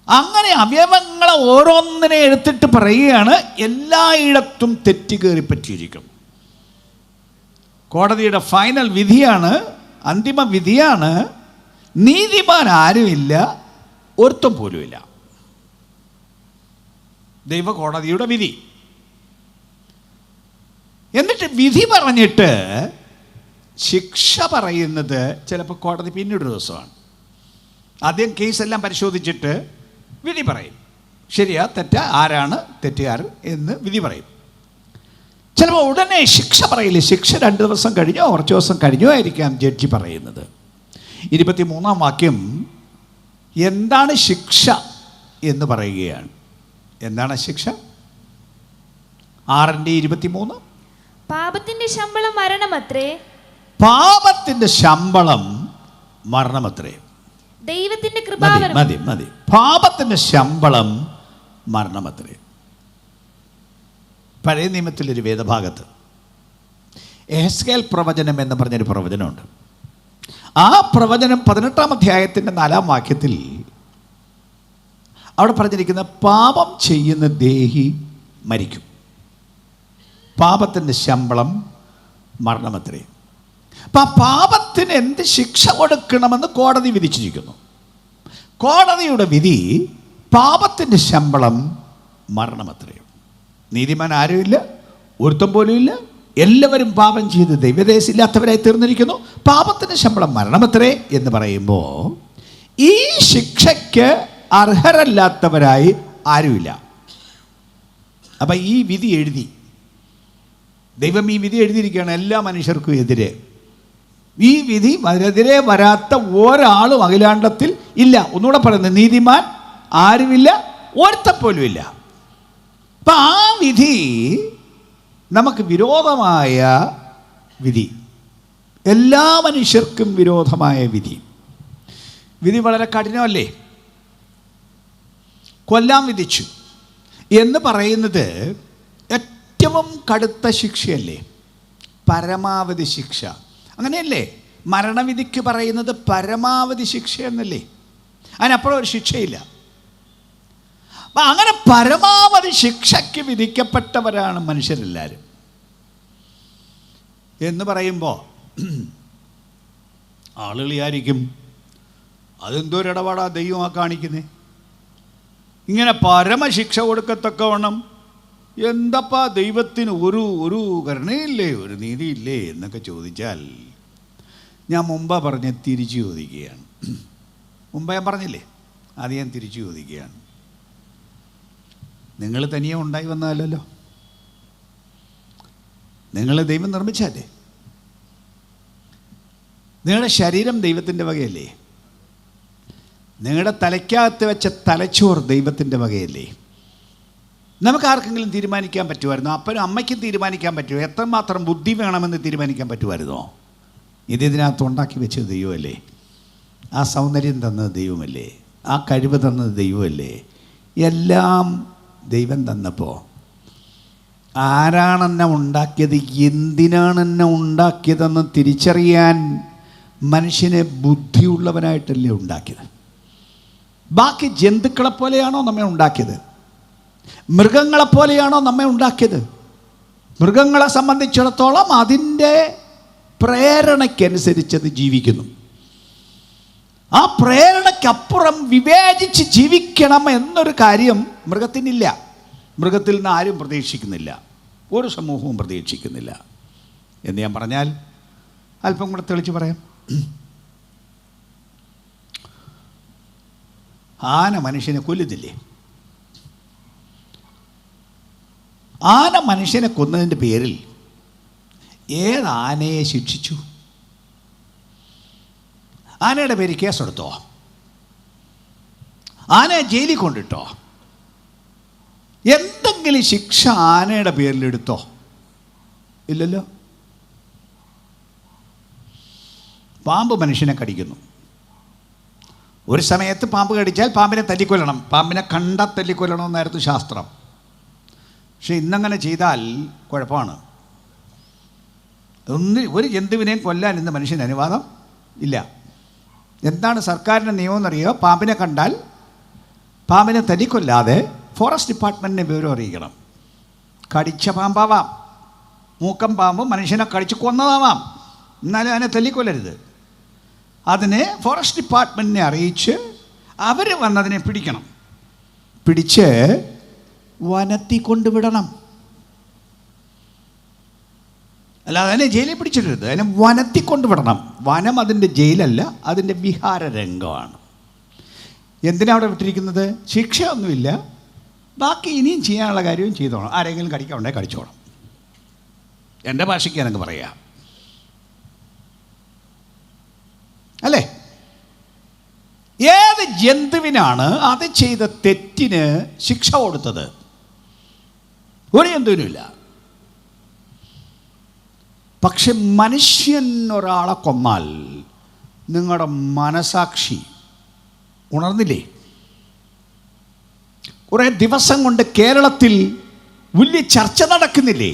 A: അങ്ങനെ അവയവങ്ങളെ ഓരോന്നിനെ എടുത്തിട്ട് പറയുകയാണ്, എല്ലായിടത്തും തെറ്റ് കയറി പറ്റിയിരിക്കുന്നു. കോടതിയുടെ ഫൈനൽ വിധിയാണ്, അന്തിമ വിധിയാണ്, നീതിമാൻ ആരുമില്ല, ഒരുത്തം പോലുമില്ല. ദൈവകോടതിയുടെ വിധി. എന്നിട്ട് വിധി പറഞ്ഞിട്ട് ശിക്ഷ പറയുന്നത് ചിലപ്പോൾ കോടതി പിന്നീടൊരു ദിവസമാണ്. ആദ്യം കേസെല്ലാം പരിശോധിച്ചിട്ട് വിധി പറയും. ശരിയാ തെറ്റാ, ആരാണ് തെറ്റുകാരൻ എന്ന് വിധി പറയും. ചിലപ്പോൾ ഉടനെ ശിക്ഷ പറയില്ല. ശിക്ഷ 2 ദിവസം കഴിഞ്ഞോ കുറച്ച് ദിവസം കഴിഞ്ഞോ ആയിരിക്കാം ജഡ്ജി പറയുന്നത്. 23-ാം വാക്യം എന്താണ് ശിക്ഷ എന്ന് പറയുകയാണ്. എന്താണ് ശിക്ഷ? 6:23.
B: പാപത്തിന്റെ ശമ്പളം മരണമത്രേ.
A: പാപത്തിന്റെ ശമ്പളം മരണമത്രേ.
B: ദൈവത്തിന്റെ കൃപാവരം.
A: മതി. പാപത്തിന്റെ ശമ്പളം മരണമത്രേ. പഴയ നിയമത്തിലൊരു വേദഭാഗത്ത് എഹെസ്കേൽ പ്രവചനം എന്ന് പറഞ്ഞൊരു പ്രവചനമുണ്ട്. ആ പ്രവചനം 18-ാം അധ്യായത്തിൻ്റെ 4-ാം വാക്യത്തിൽ അവിടെ പറഞ്ഞിരിക്കുന്ന പാപം ചെയ്യുന്ന ദേഹി മരിക്കും, പാപത്തിൻ്റെ ശമ്പളം മരണമത്രേ. അപ്പം ആ പാപത്തിന് എന്ത് ശിക്ഷ കൊടുക്കണമെന്ന് കോടതി വിധിച്ചിരിക്കുന്നു. കോടതിയുടെ വിധി പാപത്തിൻ്റെ ശമ്പളം മരണമത്രേ. നീതിമാൻ ആരുമില്ല, ഒരുത്തം പോലും ഇല്ല, എല്ലാവരും പാപം ചെയ്ത് ദൈവദേശമില്ലാത്തവരായി തീർന്നിരിക്കുന്നു, പാപത്തിൻ്റെ ശമ്പളം മരണമത്രേ എന്ന് പറയുമ്പോൾ ഈ ശിക്ഷയ്ക്ക് അർഹരല്ലാത്തവരായി ആരുമില്ല. അപ്പം ഈ വിധി എഴുതി, ദൈവം ഈ വിധി എഴുതിയിരിക്കുകയാണ് എല്ലാ മനുഷ്യർക്കും എതിരെ. ഈ വിധി എതിരെ വരാത്ത ഒരാളും അഖിലാണ്ടത്തിൽ ഇല്ല. ഒന്നുകൂടെ പറയുന്നത്, നീതിമാൻ ആരുമില്ല, ഒരുത്തപ്പോലും ഇല്ല. അപ്പം ആ വിധി നമുക്ക് വിരോധമായ വിധി, എല്ലാ മനുഷ്യർക്കും വിരോധമായ വിധി. വിധി വളരെ കഠിനമല്ലേ? കൊല്ലാൻ വിധിച്ചു എന്ന് പറയുന്നത് ഏറ്റവും കടുത്ത ശിക്ഷയല്ലേ? പരമാവധി ശിക്ഷ അങ്ങനെയല്ലേ? മരണവിധിക്ക് പറയുന്നത് പരമാവധി ശിക്ഷ എന്നല്ലേ? അതിനപ്പുറം ഒരു ശിക്ഷയില്ല. അപ്പം അങ്ങനെ പരമാവധി ശിക്ഷയ്ക്ക് വിധിക്കപ്പെട്ടവരാണ് മനുഷ്യരെല്ലാവരും എന്ന് പറയുമ്പോൾ ആളുകൾ വിചാരിക്കും, അതെന്തോരു ഇടപാടാ ദൈവമാ കാണിക്കുന്നത്, ഇങ്ങനെ പരമശിക്ഷ കൊടുക്കത്തക്കവണ്ണം എന്തപ്പാ ദൈവത്തിന് ഒരു കരുണയില്ലേ, ഒരു നീതിയില്ലേ എന്നൊക്കെ ചോദിച്ചാൽ ഞാൻ മുമ്പ് പറഞ്ഞ് തിരിച്ചു ചോദിക്കുകയാണ്. മുമ്പ് ഞാൻ പറഞ്ഞില്ലേ, അത് ഞാൻ തിരിച്ചു ചോദിക്കുകയാണ്. നിങ്ങൾ തനിയെ ഉണ്ടായി വന്നതല്ലോ, നിങ്ങൾ ദൈവം നിർമ്മിച്ചല്ലേ? നിങ്ങളുടെ ശരീരം ദൈവത്തിൻ്റെ വകയല്ലേ? നിങ്ങളുടെ തലയ്ക്കകത്ത് വെച്ച തലച്ചോറ് ദൈവത്തിൻ്റെ വകയല്ലേ? നമുക്ക് ആർക്കെങ്കിലും തീരുമാനിക്കാൻ പറ്റുമായിരുന്നോ? അപ്പനും അമ്മയ്ക്കും തീരുമാനിക്കാൻ പറ്റുമോ എത്രമാത്രം ബുദ്ധി വേണമെന്ന് തീരുമാനിക്കാൻ പറ്റുമായിരുന്നോ? ഇതിനകത്ത് ഉണ്ടാക്കി വെച്ചത് ദൈവമല്ലേ? ആ സൗന്ദര്യം തന്നത് ദൈവമല്ലേ? ആ കഴിവ് തന്നത് ദൈവമല്ലേ? എല്ലാം ദൈവം തന്നപ്പോൾ ആരാണെന്നെ ഉണ്ടാക്കിയത്, എന്തിനാണെന്നെ ഉണ്ടാക്കിയതെന്ന് തിരിച്ചറിയാൻ മനുഷ്യനെ ബുദ്ധിയുള്ളവനായിട്ടല്ലേ ഉണ്ടാക്കിയത്? ബാക്കി ജന്തുക്കളെ പോലെയാണോ നമ്മെ ഉണ്ടാക്കിയത്? മൃഗങ്ങളെപ്പോലെയാണോ നമ്മെ ഉണ്ടാക്കിയത്? മൃഗങ്ങളെ സംബന്ധിച്ചിടത്തോളം അതിൻ്റെ പ്രേരണയ്ക്കനുസരിച്ചത് ജീവിക്കുന്നു. ആ പ്രേരണയ്ക്കപ്പുറം വിവേചിച്ച് ജീവിക്കണം എന്നൊരു കാര്യം മൃഗത്തിനില്ല. മൃഗത്തിൽ നിന്ന് ആരും പ്രതീക്ഷിക്കുന്നില്ല, ഒരു സമൂഹവും പ്രതീക്ഷിക്കുന്നില്ല എന്ന് ഞാൻ പറഞ്ഞാൽ അല്പം കൂടെ തെളിച്ച് പറയാം. ആന മനുഷ്യനെ കൊല്ലുന്നില്ലേ? ആന മനുഷ്യനെ കൊന്നതിൻ്റെ പേരിൽ ഏത് ആനയെ ശിക്ഷിച്ചു? ആനയുടെ പേര് കേസെടുത്തോ? ആനയെ ജയിലിൽ കൊണ്ടിട്ടോ? എന്തെങ്കിലും ശിക്ഷ ആനയുടെ പേരിലെടുത്തോ? ഇല്ലല്ലോ. പാമ്പ് മനുഷ്യനെ കടിക്കുന്നു. ഒരു സമയത്ത് പാമ്പ് കടിച്ചാൽ പാമ്പിനെ തല്ലിക്കൊല്ലണം, പാമ്പിനെ കണ്ടാൽ തല്ലിക്കൊല്ലണമെന്നായിരുന്നു ശാസ്ത്രം. പക്ഷെ ഇന്നങ്ങനെ ചെയ്താൽ കുഴപ്പമാണ്. ഒരു ജന്തുവിനെയും കൊല്ലാൻ ഇന്ന് മനുഷ്യന് അനുവാദം ഇല്ല. എന്താണ് സർക്കാരിൻ്റെ നിയമം എന്നറിയോ? പാമ്പിനെ കണ്ടാൽ പാമ്പിനെ തല്ലിക്കൊല്ലാതെ ഫോറസ്റ്റ് ഡിപ്പാർട്ട്മെൻറ്റിനെ വിവരം അറിയിക്കണം. കടിച്ച പാമ്പാവാം, മൂക്കം പാമ്പ് മനുഷ്യനെ കടിച്ച് കൊന്നതാവാം, എന്നാലും അതിനെ തല്ലിക്കൊല്ലരുത്. അതിനെ ഫോറസ്റ്റ് ഡിപ്പാർട്ട്മെൻറ്റിനെ അറിയിച്ച് അവർ വന്നതിനെ പിടിക്കണം. പിടിച്ച് വനത്തിൽ കൊണ്ടുവിടണം. അല്ലാതെ അതിനെ ജയിലിൽ പിടിച്ചിടരുത്, അതിനെ വനത്തിൽ കൊണ്ടുവിടണം. വനം അതിൻ്റെ ജയിലല്ല, അതിൻ്റെ വിഹാരരംഗമാണ്. എന്തിനാണ് അവിടെ വിട്ടിരിക്കുന്നത്? ശിക്ഷയൊന്നുമില്ല, ബാക്കി ഇനിയും ചെയ്യാനുള്ള കാര്യവും ചെയ്തോണം. ആരെങ്കിലും കടിക്കാനുണ്ടെങ്കിൽ കടിച്ചോണം. എൻ്റെ ഭാഷയ്ക്ക് എനിക്ക് പറയാം, അല്ലേ? ഏത് ജന്തുവിനാണ് അത് ചെയ്ത തെറ്റിന് ശിക്ഷ കൊടുത്തത്? ഒരു ജന്തുവിനുമില്ല. പക്ഷെ മനുഷ്യൻ ഒരാളെ കൊന്നാൽ നിങ്ങളുടെ മനസാക്ഷി ഉണർന്നില്ലേ? കുറേ ദിവസം കൊണ്ട് കേരളത്തിൽ വലിയ ചർച്ച നടക്കുന്നില്ലേ?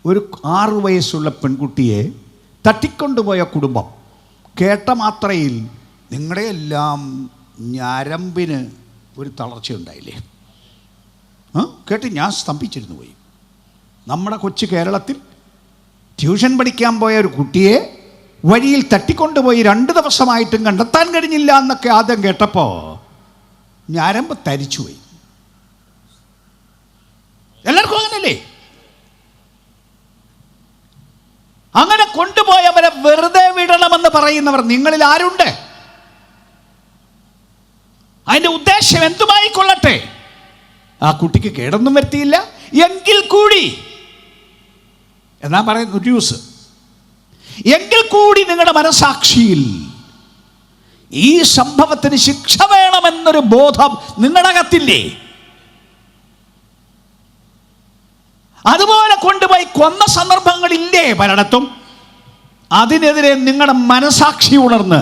A: ഒരു 6 വയസ്സുള്ള പെൺകുട്ടിയെ തട്ടിക്കൊണ്ടുപോയ കുടുംബം. കേട്ട മാത്രയിൽ നിങ്ങളുടെ എല്ലാം ഞരമ്പിന് ഒരു തളർച്ചയുണ്ടായില്ലേ? കേട്ട് ഞാൻ സ്തംഭിച്ചിരുന്നു പോയി. നമ്മുടെ കൊച്ചു കേരളത്തിൽ ട്യൂഷൻ പഠിക്കാൻ പോയ ഒരു കുട്ടിയെ വഴിയിൽ തട്ടിക്കൊണ്ടുപോയി 2 ദിവസമായിട്ടും കണ്ടെത്താൻ കഴിഞ്ഞില്ല എന്നൊക്കെ ആദ്യം കേട്ടപ്പോൾ ഞരമ്പ് തരിച്ചുപോയി. എല്ലാവർക്കും അങ്ങനല്ലേ? അങ്ങനെ കൊണ്ടുപോയവരെ വെറുതെ വിടണമെന്ന് പറയുന്നവർ നിങ്ങളിൽ ആരുണ്ട്? അതിൻ്റെ ഉദ്ദേശം എന്തുമായി കൊള്ളട്ടെ, ആ കുട്ടിക്ക് കേടൊന്നും വരുത്തിയില്ല എങ്കിൽ കൂടി, എന്നാ പറയുന്നു ന്യൂസ്, എങ്കിൽ കൂടി നിങ്ങളുടെ മനസാക്ഷിയിൽ ഈ സംഭവത്തിന് ശിക്ഷ വേണമെന്നൊരു ബോധം നിങ്ങളുടെ അകത്തില്ലേ? അതുപോലെ കൊണ്ടുപോയി കൊന്ന സന്ദർഭങ്ങളില്ലേ പലയിടത്തും? അതിനെതിരെ നിങ്ങളുടെ മനസാക്ഷി ഉണർന്ന്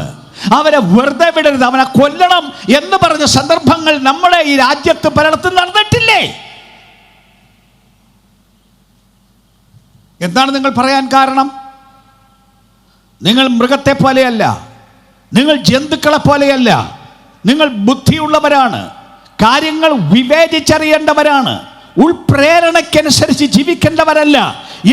A: അവരെ വെറുതെ വിടരുത്, അവനെ കൊല്ലണം എന്ന് പറഞ്ഞ സന്ദർഭങ്ങൾ നമ്മുടെ ഈ രാജ്യത്ത് പലയിടത്തും നടന്നിട്ടില്ലേ? എന്താണ് നിങ്ങൾ പറയാൻ കാരണം? നിങ്ങൾ മൃഗത്തെ പോലെയല്ല, നിങ്ങൾ ജന്തുക്കളെ പോലെയല്ല, നിങ്ങൾ ബുദ്ധിയുള്ളവരാണ്, കാര്യങ്ങൾ വിവേചിച്ചറിയേണ്ടവരാണ്, ഉൾപ്രേരണയ്ക്കനുസരിച്ച് ജീവിക്കേണ്ടവരല്ല.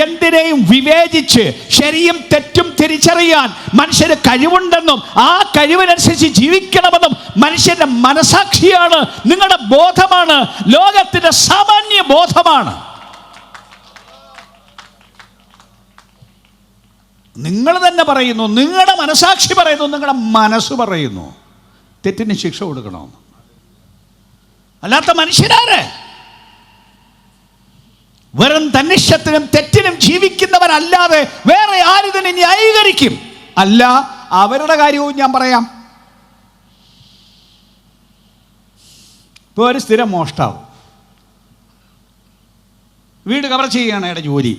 A: എന്തിനേയും വിവേചിച്ച് ശരിയും തെറ്റും തിരിച്ചറിയാൻ മനുഷ്യന് കഴിവുണ്ടെന്നും ആ കഴിവിനനുസരിച്ച് ജീവിക്കണമെന്നും മനുഷ്യന്റെ മനസാക്ഷിയാണ്, നിങ്ങളുടെ ബോധമാണ്, ലോകത്തിന്റെ സാമാന്യ ബോധമാണ്. നിങ്ങൾ തന്നെ പറയുന്നു, നിങ്ങളുടെ മനസാക്ഷി പറയുന്നു, നിങ്ങളുടെ മനസ്സ് പറയുന്നു തെറ്റിന് ശിക്ഷ കൊടുക്കണമെന്ന്. അല്ലാത്ത മനുഷ്യരാര്? വെറും തന്നിഷ്ടത്തിനും തെറ്റിനും ജീവിക്കുന്നവരല്ലാതെ വേറെ ആരിതിനെ ന്യായീകരിക്കും? അല്ല, അവരുടെ കാര്യവും ഞാൻ പറയാം. ഇപ്പോൾ ഒരു സ്ഥിരം മോഷ്ടാവ് വീട് കവർ ചെയ്യുകയാണ് അയാളുടെ ജോലി,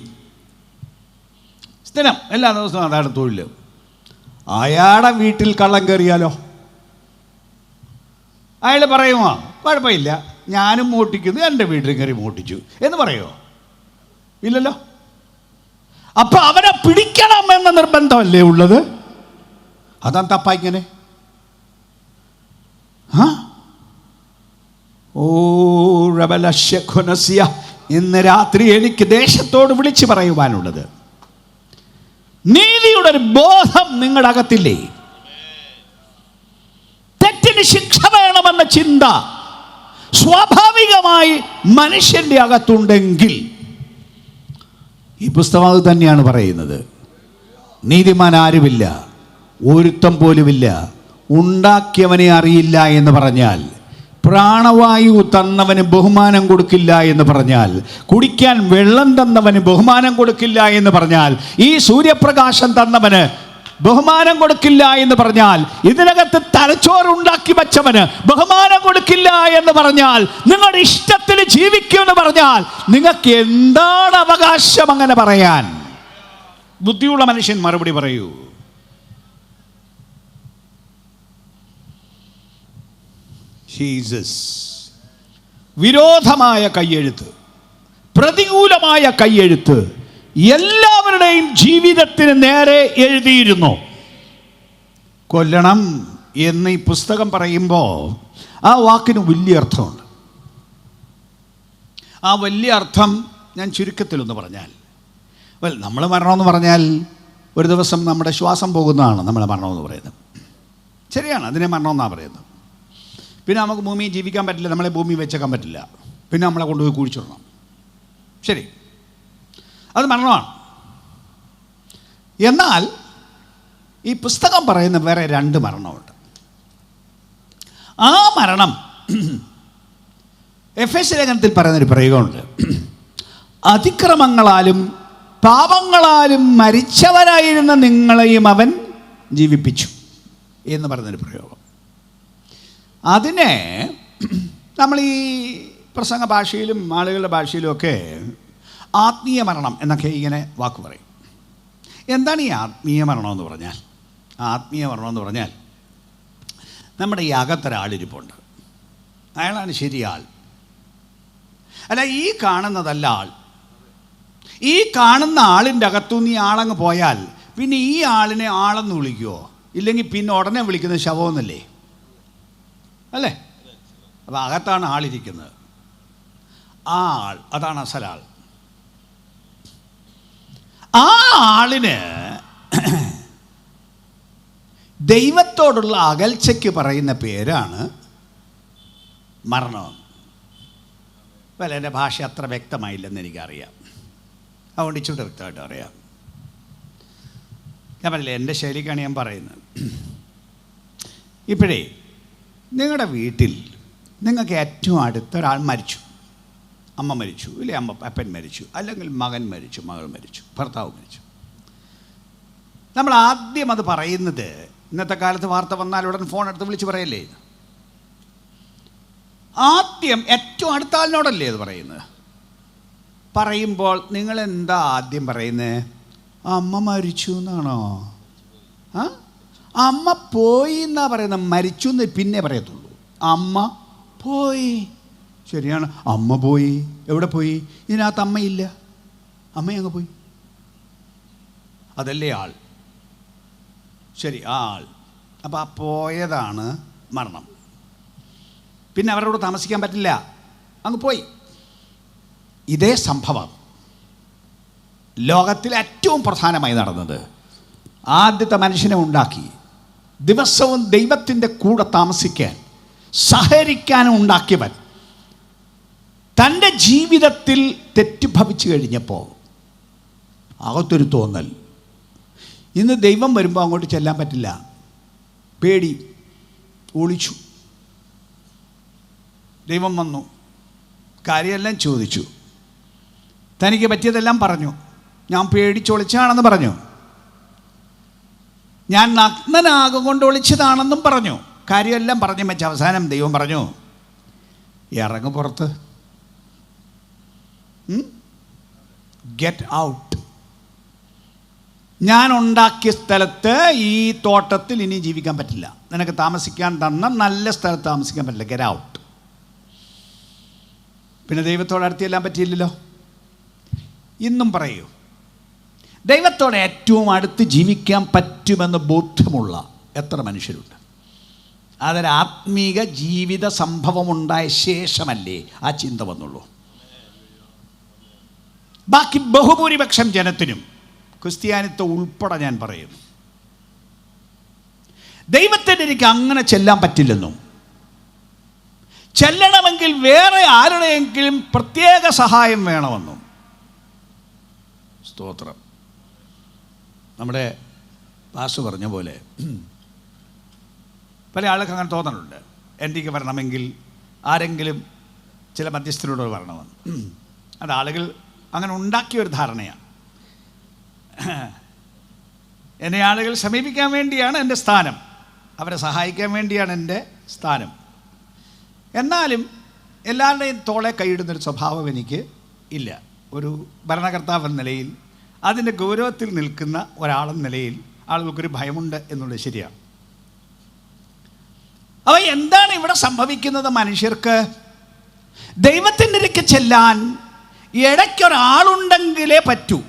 A: സ്ഥിരം എല്ലാ ദിവസവും അതാണ് തൊഴിൽ. അയാളുടെ വീട്ടിൽ കള്ളം കയറിയാലോ? അയാൾ പറയുമോ കുഴപ്പമില്ല, ഞാനും മോട്ടിക്കുന്നു, എൻ്റെ വീട്ടിൽ കയറി മോട്ടിച്ചു എന്ന് പറയുമോ? ഇല്ലല്ലോ. അപ്പൊ അവനെ പിടിക്കണം എന്ന നിർബന്ധമല്ലേ ഉള്ളത്? അതാ തപ്പ ഇങ്ങനെ. ഓ റബലശ്യ, ഇന്ന് രാത്രി എനിക്ക് ദേശത്തോട് വിളിച്ചു പറയുവാനുള്ളത്, നീതിയുടെ ഒരു ബോധം നിങ്ങളുടെ അകത്തില്ലേ? തെറ്റിന് ശിക്ഷ വേണമെന്ന ചിന്ത സ്വാഭാവികമായി മനുഷ്യന്റെ അകത്തുണ്ടെങ്കിൽ, ഈ പുസ്തകം അത് തന്നെയാണ് പറയുന്നത്, നീതിമാൻ ആരുമില്ല, ഒരുത്തം പോലുമില്ല, ഉണ്ടാക്കിയവനെ അറിയില്ല എന്ന് പറഞ്ഞാൽ പ്രാണവായു തന്നവന് ബഹുമാനം കൊടുക്കില്ല എന്ന് പറഞ്ഞാൽ, കുടിക്കാൻ വെള്ളം തന്നവന് ബഹുമാനം കൊടുക്കില്ല എന്ന് പറഞ്ഞാൽ, ഈ സൂര്യപ്രകാശം തന്നവന് ബഹുമാനം കൊടുക്കില്ല എന്ന് പറഞ്ഞാൽ, ഇതിനകത്ത് തലച്ചോറുണ്ടാക്കി വച്ചവന് ബഹുമാനം കൊടുക്കില്ല എന്ന് പറഞ്ഞാൽ, നിങ്ങളുടെ ഇഷ്ടത്തിൽ ജീവിക്കുമെന്ന് പറഞ്ഞാൽ നിങ്ങൾക്ക് എന്താണ് അവകാശം അങ്ങനെ പറയാൻ? ബുദ്ധിയുള്ള മനുഷ്യൻ മറുപടി പറയൂ. ജീസസ് വിരോധമായ കയ്യെഴുത്ത്, പ്രതികൂലമായ കയ്യെഴുത്ത് എല്ലാവരുടെയും ജീവിതത്തിന് നേരെ എഴുതിയിരുന്നു. കൊല്ലണം എന്ന് ഈ പുസ്തകം പറയുമ്പോൾ ആ വാക്കിന് വലിയ അർത്ഥമുണ്ട്. ആ വലിയ അർത്ഥം ഞാൻ ചുരുക്കത്തിലൊന്ന് പറഞ്ഞാൽ, നമ്മൾ മരണമെന്ന് പറഞ്ഞാൽ ഒരു ദിവസം നമ്മുടെ ശ്വാസം പോകുന്നതാണ് നമ്മൾ മരണമെന്ന് പറയുന്നത്. ശരിയാണ്, അതിനെ മരണമെന്നാണ് പറയുന്നത്. പിന്നെ നമുക്ക് ഭൂമിയിൽ ജീവിക്കാൻ പറ്റില്ല, നമ്മളെ ഭൂമി വെച്ചേക്കാൻ പറ്റില്ല, പിന്നെ നമ്മളെ കൊണ്ടുപോയി കുഴിച്ചിടണം. ശരി, അത് മരണമാണ്. എന്നാൽ ഈ പുസ്തകം പറയുന്ന വേറെ 2 മരണമുണ്ട്. ആ മരണം എഫേസ്യ ലേഖനത്തിൽ പറയുന്നൊരു പ്രയോഗമുണ്ട്. അതിക്രമങ്ങളാലും പാപങ്ങളാലും മരിച്ചവരായിരുന്ന നിങ്ങളെയും അവൻ ജീവിപ്പിച്ചു എന്ന് പറയുന്നൊരു പ്രയോഗം. അതിനെ നമ്മൾ ഈ പ്രസംഗ ഭാഷയിലും ആളുകളുടെ ഭാഷയിലും ഒക്കെ ആത്മീയ മരണം എന്നൊക്കെ ഇങ്ങനെ വാക്ക് പറയും. എന്താണ് ഈ ആത്മീയ മരണം എന്ന് പറഞ്ഞാൽ? ആത്മീയ മരണം എന്ന് പറഞ്ഞാൽ, നമ്മുടെ ഈ അകത്തൊരാളിരിപ്പുണ്ട്, അയാളാണ് ശരിയാൾ. അല്ല, ഈ കാണുന്നതല്ല ആൾ. ഈ കാണുന്ന ആളിൻ്റെ അകത്തുനിന്ന് ഈ ആളങ്ങ് പോയാൽ പിന്നെ ഈ ആളിനെ ആളെന്ന് വിളിക്കുമോ? ഇല്ലെങ്കിൽ പിന്നെ ഉടനെ വിളിക്കുന്നത് ശവമെന്നല്ലേ? അല്ലേ? അപ്പോൾ അകത്താണ് ആളിരിക്കുന്നത്. ആ ആൾ, അതാണ് അസലാൾ. ആ ആളിന് ദൈവത്തോടുള്ള അകൽച്ചയ്ക്ക് പറയുന്ന പേരാണ് മരണം. well, എൻ്റെ ഭാഷ അത്ര വ്യക്തമായില്ലെന്ന് എനിക്കറിയാം, അതുകൊണ്ട് ഇച്ചിരി വ്യക്തമായിട്ട് അറിയാം. ഞാൻ പറഞ്ഞില്ലേ, എൻ്റെ ശൈലിക്കാണ് ഞാൻ പറയുന്നത്. ഇപ്പോഴേ നിങ്ങളുടെ വീട്ടിൽ നിങ്ങൾക്ക് ഏറ്റവും അടുത്തൊരാൾ മരിച്ചു. അമ്മ മരിച്ചു, ഇല്ലേ അപ്പൻ മരിച്ചു, അല്ലെങ്കിൽ മകൻ മരിച്ചു, മകൾ മരിച്ചു, ഭർത്താവ് മരിച്ചു. നമ്മൾ ആദ്യം അത് പറയുന്നത്, ഇന്നത്തെ കാലത്ത് വാർത്ത വന്നാൽ ഉടൻ ഫോൺ എടുത്ത് വിളിച്ച് പറയല്ലേ, ആദ്യം ഏറ്റവും അടുത്ത ആളിനോടല്ലേ അത് പറയുന്നത്. പറയുമ്പോൾ നിങ്ങളെന്താ ആദ്യം പറയുന്നത്? അമ്മ മരിച്ചു എന്നാണോ? അമ്മ പോയി എന്നാ പറയുന്നത്, മരിച്ചു എന്ന് പിന്നെ പറയത്തുള്ളൂ. അമ്മ പോയി, ശരിയാണ്, അമ്മ പോയി. എവിടെ പോയി? ഇതിനകത്ത് അമ്മയില്ല, അമ്മയങ്ങ് പോയി. അതല്ലേ ആൾ. ശരി, ആ ആൾ. അപ്പോൾ ആ പോയതാണ് മരണം. പിന്നെ അവരോട് താമസിക്കാൻ പറ്റില്ല, അങ്ങ് പോയി. ഇതേ സംഭവം ലോകത്തിൽ ഏറ്റവും പ്രധാനമായി നടന്നത്, ആദ്യത്തെ മനുഷ്യനെ ഉണ്ടാക്കി ദിവസവും ദൈവത്തിൻ്റെ കൂടെ താമസിക്കാൻ സഹകരിക്കാനും ഉണ്ടാക്കിയവൻ തൻ്റെ ജീവിതത്തിൽ തെറ്റുഭവിച്ചു കഴിഞ്ഞപ്പോൾ അകത്തൊരു തോന്നൽ, ഇന്ന് ദൈവം വരുമ്പോൾ അങ്ങോട്ട് ചെല്ലാൻ പറ്റില്ല, പേടി, ഒളിച്ചു. ദൈവം വന്നു, കാര്യമെല്ലാം ചോദിച്ചു, തനിക്ക് പറ്റിയതെല്ലാം പറഞ്ഞു. ഞാൻ പേടിച്ചൊളിച്ചാണെന്ന് പറഞ്ഞു, ഞാൻ നഗ്നനാകും കൊണ്ട് ഒളിച്ചതാണെന്നും പറഞ്ഞു. കാര്യമെല്ലാം പറഞ്ഞു വെച്ച അവസാനം ദൈവം പറഞ്ഞു, ഇറങ്ങ് പുറത്ത്, ഗെറ്റ് ഔട്ട്. ഞാൻ ഉണ്ടാക്കിയ സ്ഥലത്ത്, ഈ തോട്ടത്തിൽ ഇനി ജീവിക്കാൻ പറ്റില്ല, നിനക്ക് താമസിക്കാൻ തന്ന നല്ല സ്ഥലത്ത് താമസിക്കാൻ പറ്റില്ല, ഗെറ്റ് ഔട്ട്. പിന്നെ ദൈവത്തോട് അടുത്തെല്ലാം പറ്റിയില്ലല്ലോ. ഇന്നും പറയൂ, ദൈവത്തോടെ ഏറ്റവും അടുത്ത് ജീവിക്കാൻ പറ്റുമെന്ന് ബോധ്യമുള്ള എത്ര മനുഷ്യരുണ്ട്? അതൊരു ആത്മീക ജീവിത സംഭവമുണ്ടായ ശേഷമല്ലേ ആ ചിന്ത വന്നുള്ളൂ. ബാക്കി ബഹുഭൂരിപക്ഷം ജനത്തിനും, ക്രിസ്ത്യാനിത്വം ഉൾപ്പെടെ ഞാൻ പറയുന്നു, ദൈവത്തിന് എനിക്ക് അങ്ങനെ ചെല്ലാൻ പറ്റില്ലെന്നും, ചെല്ലണമെങ്കിൽ വേറെ ആരുടെയെങ്കിലും പ്രത്യേക സഹായം വേണമെന്നും. സ്തോത്രം. നമ്മുടെ പാസ് പറഞ്ഞ പോലെ പല ആൾക്ക് അങ്ങനെ തോന്നലുണ്ട്, എനിക്ക് വരണമെങ്കിൽ ആരെങ്കിലും ചില മധ്യസ്ഥരോട് വരണമെന്ന്. അത് ആളുകൾ അങ്ങനെ ഉണ്ടാക്കിയൊരു ധാരണയാണ്. എന്നെ ആളുകൾ സമീപിക്കാൻ വേണ്ടിയാണ് എൻ്റെ സ്ഥാനം, അവരെ സഹായിക്കാൻ വേണ്ടിയാണ് എൻ്റെ സ്ഥാനം. എന്നാലും എല്ലാവരുടെയും തോളെ കൈയിടുന്നൊരു സ്വഭാവം എനിക്ക് ഇല്ല. ഒരു ഭരണകർത്താവ് എന്ന നിലയിൽ, അതിൻ്റെ ഗൗരവത്തിൽ നിൽക്കുന്ന ഒരാളെന്ന നിലയിൽ ആളുകൾക്കൊരു ഭയമുണ്ട് എന്നുള്ളത് ശരിയാണ്. അപ്പോൾ എന്താണ് ഇവിടെ സംഭവിക്കുന്നത്? മനുഷ്യർക്ക് ദൈവത്തിൻ്റെ അടുക്കൽ ചെല്ലാൻ ഇടയ്ക്കൊരാളുണ്ടെങ്കിലേ പറ്റൂ.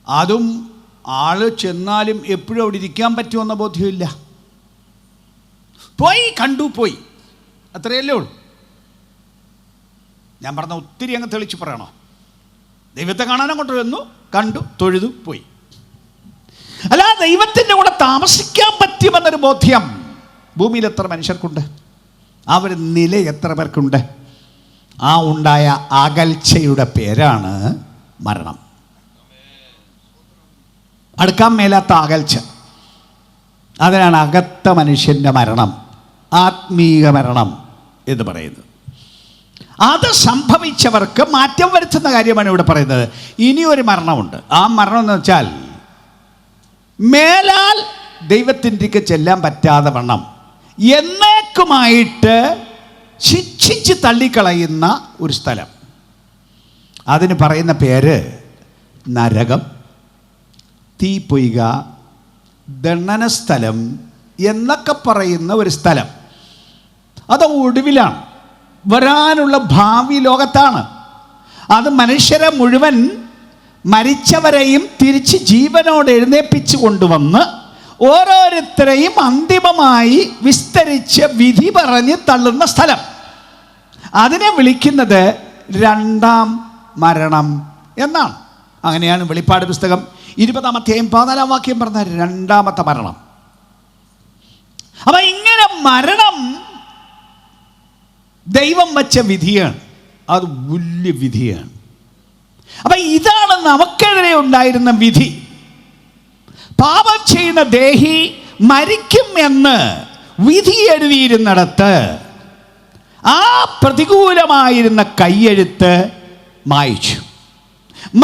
A: അതും ആള് ചെന്നാലും എപ്പോഴും അവിടെ ഇരിക്കാൻ പറ്റുമെന്ന ബോധ്യമില്ല. പോയി കണ്ടു, പോയി, അത്രയല്ലേ ഉള്ളൂ. ഞാൻ പറഞ്ഞ ഒത്തിരി അങ്ങ് തെളിച്ച് പറയണോ? ദൈവത്തെ കാണാൻ അങ്ങോട്ട് വന്നു, കണ്ടു, തൊഴുതു, പോയി. അല്ല, ദൈവത്തിൻ്റെ കൂടെ താമസിക്കാൻ പറ്റുമെന്നൊരു ബോധ്യം ഭൂമിയിൽ എത്ര മനുഷ്യർക്കുണ്ട്? ആ ഒരു നില എത്ര പേർക്കുണ്ട്? ആ ഉണ്ടായ അകൽച്ചയുടെ പേരാണ് മരണം. അടുക്കാൻ മേലാത്ത അകൽച്ച, അതിനാണ് അകത്ത മനുഷ്യൻ്റെ മരണം, ആത്മീയ മരണം എന്ന് പറയുന്നത്. അത് സംഭവിച്ചവർക്ക് മാറ്റം വരുത്തുന്ന കാര്യമാണ് ഇവിടെ പറയുന്നത്. ഇനിയൊരു മരണമുണ്ട്. ആ മരണം എന്ന് വെച്ചാൽ മേലാൽ ദൈവത്തിൻ്റെ ചെല്ലാൻ പറ്റാതെ വണ്ണം എന്നേക്കുമായിട്ട് ശിക്ഷിച്ച് തള്ളിക്കളയുന്ന ഒരു സ്ഥലം. അതിന് പറയുന്ന പേര് നരകം, തീപ്പൊയ്ക, ദണ്ഡന സ്ഥലം എന്നൊക്കെ പറയുന്ന ഒരു സ്ഥലം. അത് ഒടുവിലാണ്, വരാനുള്ള ഭാവി ലോകത്താണ്. അത് മനുഷ്യരെ മുഴുവൻ, മരിച്ചവരെയും തിരിച്ച് ജീവനോട് എഴുന്നേൽപ്പിച്ചു കൊണ്ടുവന്ന് ഓരോരുത്തരെയും അന്തിമമായി വിസ്തരിച്ച് വിധി പറഞ്ഞ് തള്ളുന്ന സ്ഥലം. അതിനെ വിളിക്കുന്നത് രണ്ടാം മരണം എന്നാണ്. അങ്ങനെയാണ് വെളിപ്പാട് പുസ്തകം 20-ാം അധ്യായം 14-ാം വാക്യം പറഞ്ഞ രണ്ടാമത്തെ മരണം. അപ്പം ഇങ്ങനെ മരണം ദൈവം വച്ച വിധിയാണ്. അത് വലിയ വിധിയാണ്. അപ്പം ഇതാണ് നമുക്കെതിരെ ഉണ്ടായിരുന്ന വിധി. പാപം ചെയ്യുന്ന ദേഹി മരിക്കും എന്ന് വിധി എഴുതിയിരുന്നിടത്ത് ആ പ്രതികൂലമായിരുന്ന കയ്യെഴുത്ത് മായ്ച്ചു.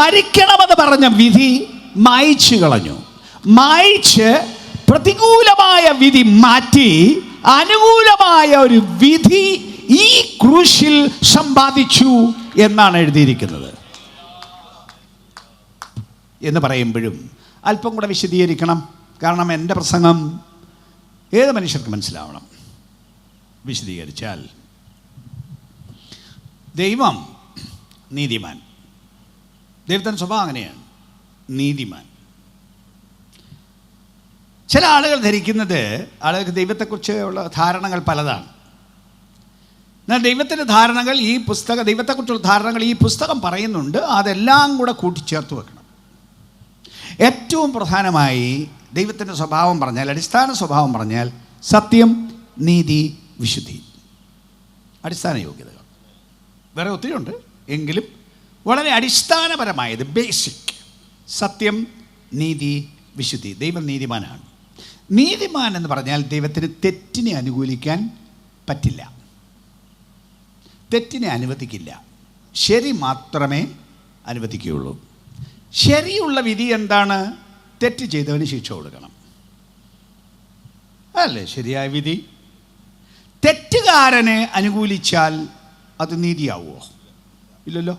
A: മരിക്കണമെന്ന് പറഞ്ഞ വിധി മായ്ച്ചു കളഞ്ഞു. മായ്ച്ച് പ്രതികൂലമായ വിധി മാറ്റി അനുകൂലമായ ഒരു വിധി ഈ ക്രൂശിൽ സമ്പാദിച്ചു എന്നാണ് എഴുതിയിരിക്കുന്നത്. എന്ന് പറയുമ്പോഴും അല്പം കൂടെ വിശദീകരിക്കണം. കാരണം എൻ്റെ പ്രസംഗം ഏത് മനുഷ്യർക്ക് മനസ്സിലാവണം. വിശദീകരിച്ചാൽ, ദൈവം നീതിമാൻ. ദൈവത്തിൻ്റെ സ്വഭാവം അങ്ങനെയാണ്, നീതിമാൻ. ചില ആളുകൾ ധരിക്കുന്നത്, ആളുകൾക്ക് ദൈവത്തെക്കുറിച്ച് ഉള്ള ധാരണകൾ പലതാണ്. എന്നാൽ ദൈവത്തിൻ്റെ ധാരണകൾ ഈ പുസ്തകം, ദൈവത്തെക്കുറിച്ചുള്ള ധാരണകൾ ഈ പുസ്തകം പറയുന്നുണ്ട്. അതെല്ലാം കൂടെ കൂട്ടിച്ചേർത്ത് വെക്കണം. ഏറ്റവും പ്രധാനമായി ദൈവത്തിൻ്റെ സ്വഭാവം പറഞ്ഞാൽ, അടിസ്ഥാന സ്വഭാവം പറഞ്ഞാൽ സത്യം, നീതി, വിശുദ്ധി. അടിസ്ഥാന യോഗ്യതകൾ വേറെ ഒത്തിരി ഉണ്ട്, എങ്കിലും വളരെ അടിസ്ഥാനപരമായത്, ബേസിക് സത്യം, നീതി, വിശുദ്ധി. ദൈവം നീതിമാനാണ്. നീതിമാൻ എന്ന് പറഞ്ഞാൽ ദൈവത്തിന് തെറ്റിനെ അനുകൂലിക്കാൻ പറ്റില്ല, തെറ്റിനെ അനുവദിക്കില്ല, ശരി മാത്രമേ അനുവദിക്കുകയുള്ളൂ. ശരിയുള്ള വിധി എന്താണ്? തെറ്റ് ചെയ്തവന് ശിക്ഷ കൊടുക്കണം, അല്ലേ ശരിയായ വിധി? തെറ്റുകാരനെ അനുകൂലിച്ചാൽ അത് നീതിയാവുമോ? ഇല്ലല്ലോ,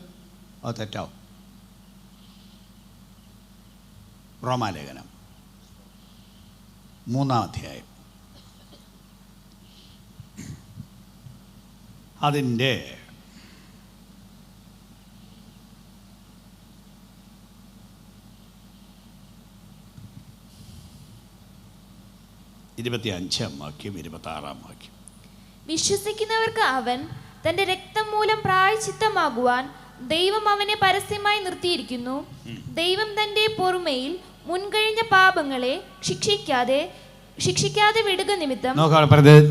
A: അത് തെറ്റാവും. റോമാലേഖനം 3-ാം അധ്യായം അതിൻ്റെ 25-ാം വാക്യം 26-ാം വാക്യം.
B: വിശ്വസിക്കുന്നവർക്ക് അവൻ തന്റെ രക്തം മൂലം പ്രായശ്ചിത്തമാകുവാൻ ദൈവം അവനെ പരസ്യമായി നിർത്തിയിരിക്കുന്നു. ദൈവം തന്റെ പൊറുമയിൽ മുൻകഴിഞ്ഞ പാപങ്ങളെ ശിക്ഷിക്കാതെ വിടുക നിമിത്തം.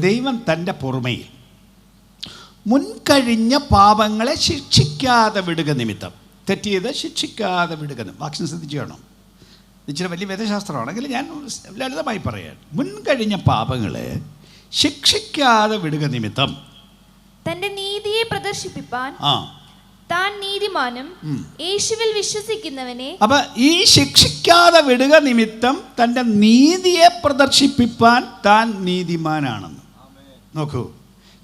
A: ദൈവം തൻ്റെ പൊറുമയിൽ മുൻകഴിഞ്ഞ പാപങ്ങളെ ശിക്ഷിക്കാതെ വിടുക നിമിത്തം. തെറ്റിയത് ശിക്ഷിക്കാതെ വിടുക. വാക്യം ശ്രദ്ധിച്ചു വേണം. ഇച്ചിരി വലിയ വേദശാസ്ത്രമാണെങ്കിൽ ഞാൻ ലളിതമായി പറയാൻ, മുൻകഴിഞ്ഞ പാപങ്ങളെ ശിക്ഷിക്കാതെ വിടുക നിമിത്തം
B: തന്റെ നീതിയെ പ്രദർശിപ്പിപ്പാൻ
A: ആ
B: താൻ നീതിമാനും യേശുവിൽ വിശ്വസിക്കുന്നവനെ
A: അപ്പൊ ഈ ശിക്ഷിക്കാതെ വിടുക നിമിത്തം തൻ്റെ നീതിയെ പ്രദർശിപ്പിപ്പാൻ താൻ നീതിമാനാണെന്ന്. നോക്കൂ,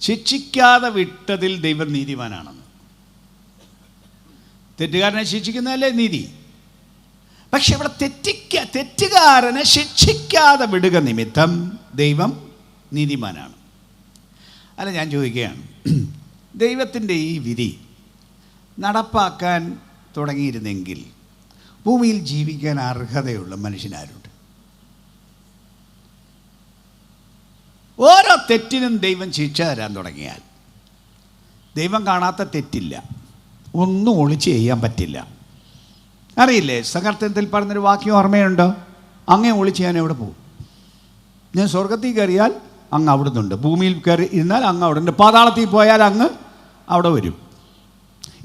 A: ശിക്ഷിക്കാതെ വിട്ടതിൽ ദൈവം നീതിമാനാണെന്ന്. തെറ്റുകാരനെ ശിക്ഷിക്കുന്നതല്ലേ നീതി. പക്ഷെ ഇവിടെ തെറ്റുകാരനെ ശിക്ഷിക്കാതെ വിടുക നിമിത്തം ദൈവം നീതിമാനാണ്. അല്ല, ഞാൻ ചോദിക്കുകയാണ്, ദൈവത്തിൻ്റെ ഈ വിധി നടപ്പാക്കാൻ തുടങ്ങിയിരുന്നെങ്കിൽ ഭൂമിയിൽ ജീവിക്കാൻ അർഹതയുള്ള മനുഷ്യനാരുണ്ട്? ഓരോ തെറ്റിനും ദൈവം ശിക്ഷ തരാൻ തുടങ്ങിയാൽ ദൈവം കാണാത്ത തെറ്റില്ല, ഒന്നും ഒളിച്ച് ചെയ്യാൻ പറ്റില്ല. അറിയില്ലേ, സങ്കീർത്തനത്തിൽ പറഞ്ഞൊരു വാക്യം ഓർമ്മയുണ്ടോ? അങ്ങേ ഒളിച്ച് ഞാൻ എവിടെ പോകും? ഞാൻ സ്വർഗത്തിൽ കയറിയാൽ അങ്ങ് അവിടുന്നുണ്ട്, ഭൂമിയിൽ കയറി ഇരുന്നാൽ അങ്ങ് അവിടെ ഉണ്ട്, പാതാളത്തിൽ പോയാൽ അങ്ങ് അവിടെ വരും.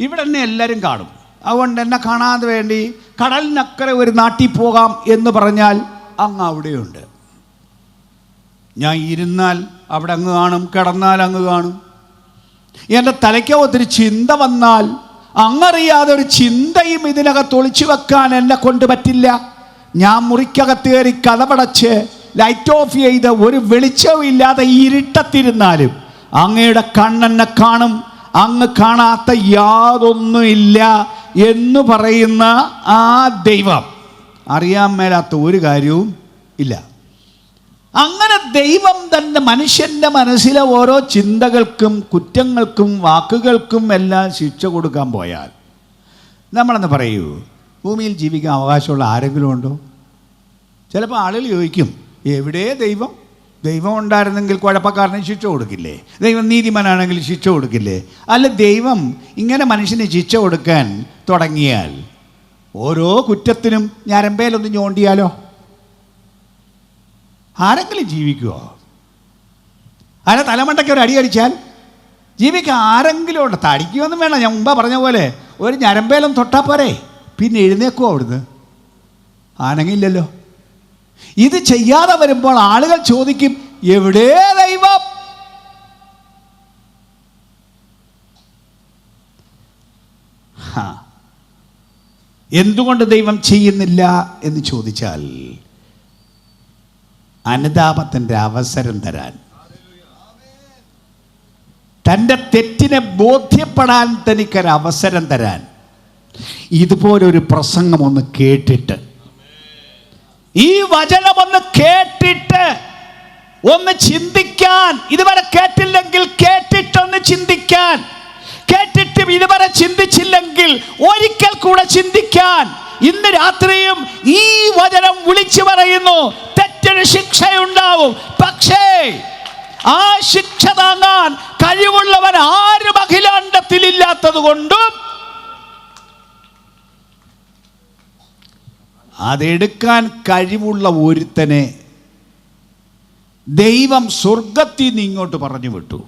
A: ഇവിടെ എന്നെ എല്ലാവരും കാണും, അതുകൊണ്ട് എന്നെ കാണാതെ വേണ്ടി കടലിനക്കരെ ഒരു നാട്ടിൽ പോകാം എന്ന് പറഞ്ഞാൽ അങ്ങ് അവിടെയുണ്ട്. ഞാൻ ഇരുന്നാൽ അവിടെ അങ്ങ് കാണും, കിടന്നാൽ അങ്ങ് കാണും. എൻ്റെ തലയ്ക്ക് ഒത്തിരി ചിന്ത വന്നാൽ അങ്ങറിയാതെ ഒരു ചിന്തയും ഇതിനകത്ത് ഒളിച്ചു വെക്കാൻ എന്നെ കൊണ്ട് പറ്റില്ല. ഞാൻ മുറിക്കകത്ത് കയറി കതപടച്ച് ലൈറ്റ് ഓഫ് ചെയ്ത് ഒരു വെളിച്ചവും ഇല്ലാതെ ഇരുട്ടത്തിരുന്നാലും അങ്ങയുടെ കണ്ണെന്നെ കാണും, അങ്ങ് കാണാത്ത യാതൊന്നുമില്ല എന്ന് പറയുന്ന ആ ദൈവം അറിയാൻ മേലാത്ത ഒരു കാര്യവും ഇല്ല. അങ്ങനെ ദൈവം തന്നെ മനുഷ്യൻ്റെ മനസ്സിലെ ഓരോ ചിന്തകൾക്കും കുറ്റങ്ങൾക്കും വാക്കുകൾക്കും എല്ലാം ശിക്ഷ കൊടുക്കാൻ പോയാൽ നമ്മളെന്ന് പറയൂ, ഭൂമിയിൽ ജീവിക്കാൻ അവകാശമുള്ള ആരെങ്കിലും ഉണ്ടോ? ചിലപ്പോൾ ആളുകൾ ചോദിക്കും, എവിടെ ദൈവം? ദൈവം ഉണ്ടായിരുന്നെങ്കിൽ കുഴപ്പക്കാരനെ ശിക്ഷ കൊടുക്കില്ലേ? ദൈവം നീതിമാനാണെങ്കിൽ ശിക്ഷ കൊടുക്കില്ലേ? അല്ല, ദൈവം ഇങ്ങനെ മനുഷ്യന് ശിക്ഷ കൊടുക്കാൻ തുടങ്ങിയാൽ ഓരോ കുറ്റത്തിനും ഞരമ്പേലൊന്ന് ഞോണ്ടിയാലോ ആരെങ്കിലും ജീവിക്കുമോ? അതിനെ തലമണ്ടയ്ക്ക് ഒരു അടി അടിച്ചാൽ ജീവിക്കാൻ ആരെങ്കിലും ഉണ്ട്? തടിക്കുകയൊന്നും വേണം. ഞാൻ മുമ്പ് പറഞ്ഞ പോലെ ഒരു ഞരമ്പേലും തൊട്ടാൽ പോരെ, പിന്നെ എഴുന്നേക്കുമോ അവിടുന്ന്? ആനങ്ങില്ലല്ലോ. ഇത് ചെയ്യാതെ വരുമ്പോൾ ആളുകൾ ചോദിക്കും, എവിടെ ദൈവം? എന്തുകൊണ്ട് ദൈവം ചെയ്യുന്നില്ല എന്ന് ചോദിച്ചാൽ അനുതാപത്തിൻ്റെ അവസരം തരാൻ, തൻ്റെ തെറ്റിനെ ബോധ്യപ്പെടാൻ തനിക്കൊരു അവസരം തരാൻ. ഇതുപോലൊരു പ്രസംഗം ഒന്ന് കേട്ടിട്ട്, ഈ വചനമൊന്ന് കേട്ടിട്ട് ഒന്ന് ചിന്തിക്കാൻ, ഇതുവരെ കേട്ടില്ലെങ്കിൽ കേട്ടിട്ടൊന്ന് ചിന്തിക്കാൻ, കേട്ടിട്ട് ഇതുവരെ ചിന്തിച്ചില്ലെങ്കിൽ ഒരിക്കൽ കൂടെ ചിന്തിക്കാൻ ഇന്ന് രാത്രിയും ഈ വചനം വിളിച്ചു പറയുന്നു. തെറ്റിന് ശിക്ഷയുണ്ടാവും, പക്ഷേ ആ ശിക്ഷ താങ്ങാൻ കഴിവുള്ളവൻ ആരും അഖിലാണ്ടത്തിൽ ഇല്ലാത്തത് കൊണ്ടും അതെടുക്കാൻ കഴിവുള്ള ഒരുത്തനെ ദൈവം സ്വർഗത്തിൽ നിന്ന് ഇങ്ങോട്ട് പറഞ്ഞു വിട്ടു.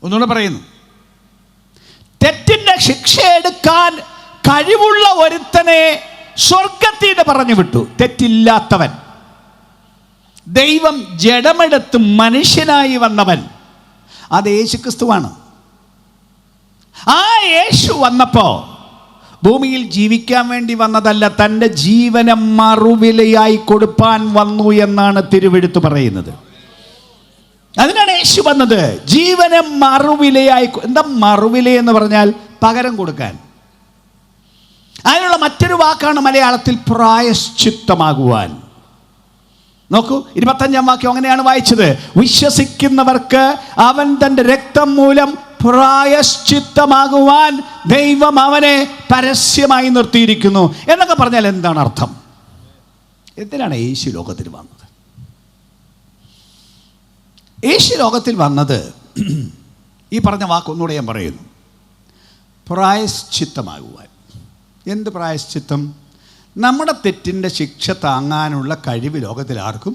A: ഒന്നുകൂടെ പറയുന്നു, തെറ്റിന്റെ ശിക്ഷ എടുക്കാൻ കഴിവുള്ള ഒരുത്തനെ സ്വർഗത്തിൽ നിന്ന് പറഞ്ഞു വിട്ടു. തെറ്റില്ലാത്തവൻ, ദൈവം ജഡമെടുത്ത് മനുഷ്യനായി വന്നവൻ, അത് യേശുക്രിസ്തുവാണ്. ആ യേശു വന്നപ്പോ ഭൂമിയിൽ ജീവിക്കാൻ വേണ്ടി വന്നതല്ല, തൻ്റെ ജീവനെ മറുവിലയായി കൊടുപ്പാൻ വന്നു എന്നാണ് തിരുവെഴുത്ത് പറയുന്നത്. അതിനാണ് യേശു വന്നത്, ജീവനെ മറുവിലയായി. എന്താ മറുവില എന്ന് പറഞ്ഞാൽ? പകരം കൊടുക്കാൻ. അതിനുള്ള മറ്റൊരു വാക്കാണ് മലയാളത്തിൽ പ്രായശ്ചിത്തമാകുവാൻ. നോക്കൂ, 25-ാം വാക്യം അങ്ങനെയാണ് വായിച്ചത്. വിശ്വസിക്കുന്നവർക്ക് അവൻ തൻ്റെ രക്തം മൂലം പ്രായശ്ചിത്തമാകുവാൻ ദൈവം അവനെ പരസ്യമായി നിർത്തിയിരിക്കുന്നു എന്നൊക്കെ പറഞ്ഞാൽ എന്താണ് അർത്ഥം? എന്തിനാണ് യേശു ലോകത്തിൽ വന്നത്? യേശു ലോകത്തിൽ വന്നത്, ഈ പറഞ്ഞ വാക്കൊന്നുകൂടെ ഞാൻ പറയുന്നു, പ്രായശ്ചിത്തമാകുവാൻ. എന്ത് പ്രായശ്ചിത്തം? നമ്മുടെ തെറ്റിൻ്റെ ശിക്ഷ താങ്ങാനുള്ള കഴിവ് ലോകത്തിൽ ആർക്കും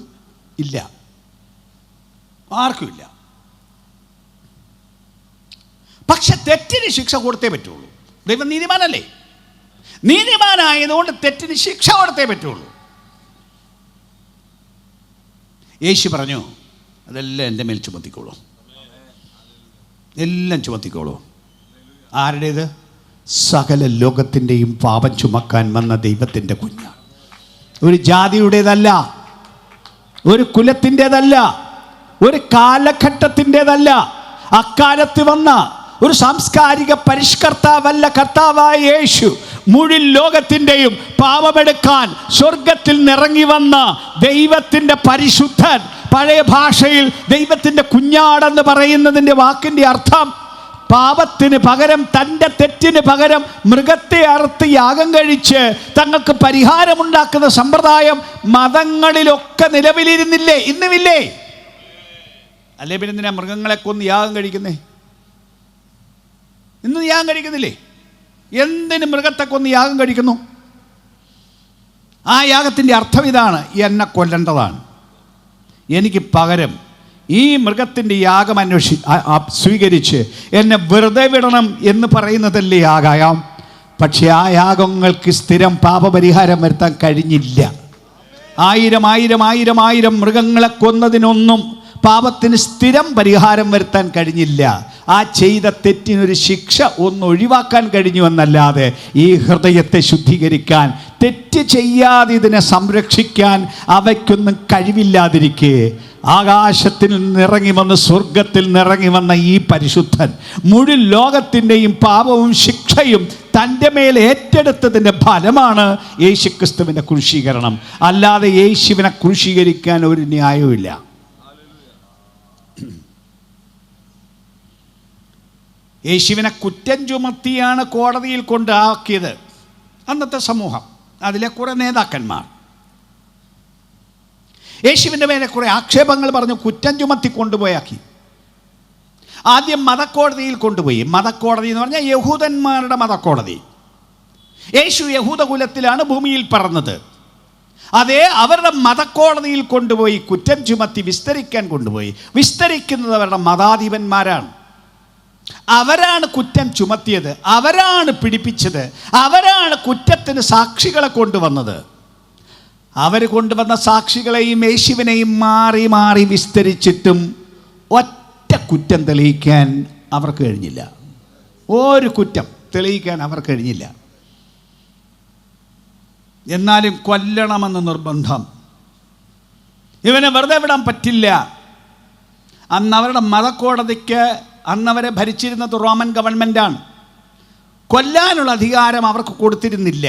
A: ഇല്ല, ആർക്കും ഇല്ല. പക്ഷെ തെറ്റിന് ശിക്ഷ കൊടുത്തേ പറ്റുള്ളൂ. ദൈവം നീതിമാനല്ലേ? നീതിമാനായതുകൊണ്ട് തെറ്റിന് ശിക്ഷ കൊടുത്തേ പറ്റുള്ളൂ. യേശു പറഞ്ഞു, അതെല്ലാം എൻ്റെ മേൽ ചുമത്തിക്കോളൂ. എല്ലാം ചുമത്തിക്കോളൂ. ആരുടേത്? സകല ലോകത്തിൻ്റെയും പാപം ചുമക്കാൻ വന്ന ദൈവത്തിൻ്റെ കുഞ്ഞ്. ഒരു ജാതിയുടേതല്ല, ഒരു കുലത്തിൻ്റേതല്ല, ഒരു കാലഘട്ടത്തിൻ്റേതല്ല. അക്കാലത്ത് വന്ന ഒരു സാംസ്കാരിക പരിഷ്കർത്താവല്ല കർത്താവായ യേശു. മുഴുവൻ ലോകത്തിൻ്റെയും പാപമെടുക്കാൻ സ്വർഗത്തിൽ നിറങ്ങി വന്ന ദൈവത്തിൻ്റെ പരിശുദ്ധൻ. പഴയ ഭാഷയിൽ ദൈവത്തിൻ്റെ കുഞ്ഞാടെന്ന് പറയുന്നതിൻ്റെ വാക്കിൻ്റെ അർത്ഥം പാപത്തിന് പകരം, തൻ്റെ തെറ്റിന് പകരം മൃഗത്തെ അറുത്ത് യാഗം കഴിച്ച് തങ്ങൾക്ക് പരിഹാരമുണ്ടാക്കുന്ന സമ്പ്രദായം മതങ്ങളിലൊക്കെ നിലവിലിരുന്നില്ലേ? ഇന്നുമില്ലേ? അല്ലേ പിന്നെ എന്തിനാ മൃഗങ്ങളെ കൊന്ന് യാഗം കഴിക്കുന്നേ? ഇന്ന് യാഗം കഴിക്കുന്നില്ലേ? എന്തിന് മൃഗത്തെ കൊന്ന് യാഗം കഴിക്കുന്നു? ആ യാഗത്തിൻ്റെ അർത്ഥം ഇതാണ്: എന്നെ കൊല്ലേണ്ടതാണ്, എനിക്ക് പകരം ഈ മൃഗത്തിൻ്റെ യാഗം സ്വീകരിച്ച് എന്നെ വെറുതെ വിടണം എന്ന് പറയുന്നതല്ലേ യാഗം. പക്ഷെ ആ യാഗങ്ങൾക്ക് സ്ഥിരം പാപപരിഹാരം വരുത്താൻ കഴിഞ്ഞില്ല. ആയിരം മൃഗങ്ങളെ കൊന്നതിനൊന്നും പാപത്തിന് സ്ഥിരം പരിഹാരം വരുത്താൻ കഴിഞ്ഞില്ല. ആ ചെയ്ത തെറ്റിനൊരു ശിക്ഷ ഒന്ന് ഒഴിവാക്കാൻ കഴിഞ്ഞു എന്നല്ലാതെ ഈ ഹൃദയത്തെ ശുദ്ധീകരിക്കാൻ, തെറ്റ് ചെയ്യാതെ ഇതിനെ സംരക്ഷിക്കാൻ അവയ്ക്കൊന്നും കഴിവില്ലാതിരിക്കെ ആകാശത്തിൽ നിന്നിറങ്ങി വന്ന്, സ്വർഗത്തിൽ നിന്നിറങ്ങി വന്ന ഈ പരിശുദ്ധൻ മുഴുവൻ ലോകത്തിൻ്റെയും പാപവും ശിക്ഷയും തൻ്റെ മേൽ ഏറ്റെടുത്തതിൻ്റെ ഫലമാണ് യേശുക്രിസ്തുവിൻ്റെ ക്രൂശീകരണം. അല്ലാതെ യേശുവിനെ ക്രൂശീകരിക്കാൻ ഒരു ന്യായവുമില്ല. യേശുവിനെ കുറ്റം ചുമത്തിയാണ് കോടതിയിൽ കൊണ്ടാക്കിയത് അന്നത്തെ സമൂഹം, അതിലെ കുറേ നേതാക്കന്മാർ. യേശുവിൻ്റെ മേലെ കുറേ ആക്ഷേപങ്ങൾ പറഞ്ഞു കുറ്റം ചുമത്തി കൊണ്ടുപോയാക്കി. ആദ്യം മതക്കോടതിയിൽ കൊണ്ടുപോയി. മതക്കോടതി എന്ന് പറഞ്ഞാൽ യഹൂദന്മാരുടെ മതക്കോടതി. യേശു യഹൂദ കുലത്തിലാണ് ഭൂമിയിൽ പറന്നത്. അതേ അവരുടെ മതക്കോടതിയിൽ കൊണ്ടുപോയി കുറ്റം ചുമത്തി വിസ്തരിക്കാൻ കൊണ്ടുപോയി. വിസ്തരിക്കുന്നത് അവരുടെ മതാധിപന്മാരാണ്. അവരാണ് കുറ്റം ചുമത്തിയത്, അവരാണ് പിടിപ്പിച്ചത്, അവരാണ് കുറ്റത്തിന് സാക്ഷികളെ കൊണ്ടുവന്നത്. അവർ കൊണ്ടുവന്ന സാക്ഷികളെയും യേശുവിനെയും മാറി മാറി വിസ്തരിച്ചിട്ടും ഒറ്റ കുറ്റം തെളിയിക്കാൻ അവർക്ക് കഴിഞ്ഞില്ല. ഒരു കുറ്റം തെളിയിക്കാൻ അവർക്ക് കഴിഞ്ഞില്ല. എന്നാലും കൊല്ലണമെന്ന് നിർബന്ധം. ഇവനെ വെറുതെ വിടാൻ പറ്റില്ല. അന്ന് അവരുടെ മതക്കോടതിക്ക്, അന്നവരെ ഭരിച്ചിരുന്നത് റോമൻ ഗവൺമെൻറ്റാണ്. കൊല്ലാനുള്ള അധികാരം അവർക്ക് കൊടുത്തിരുന്നില്ല.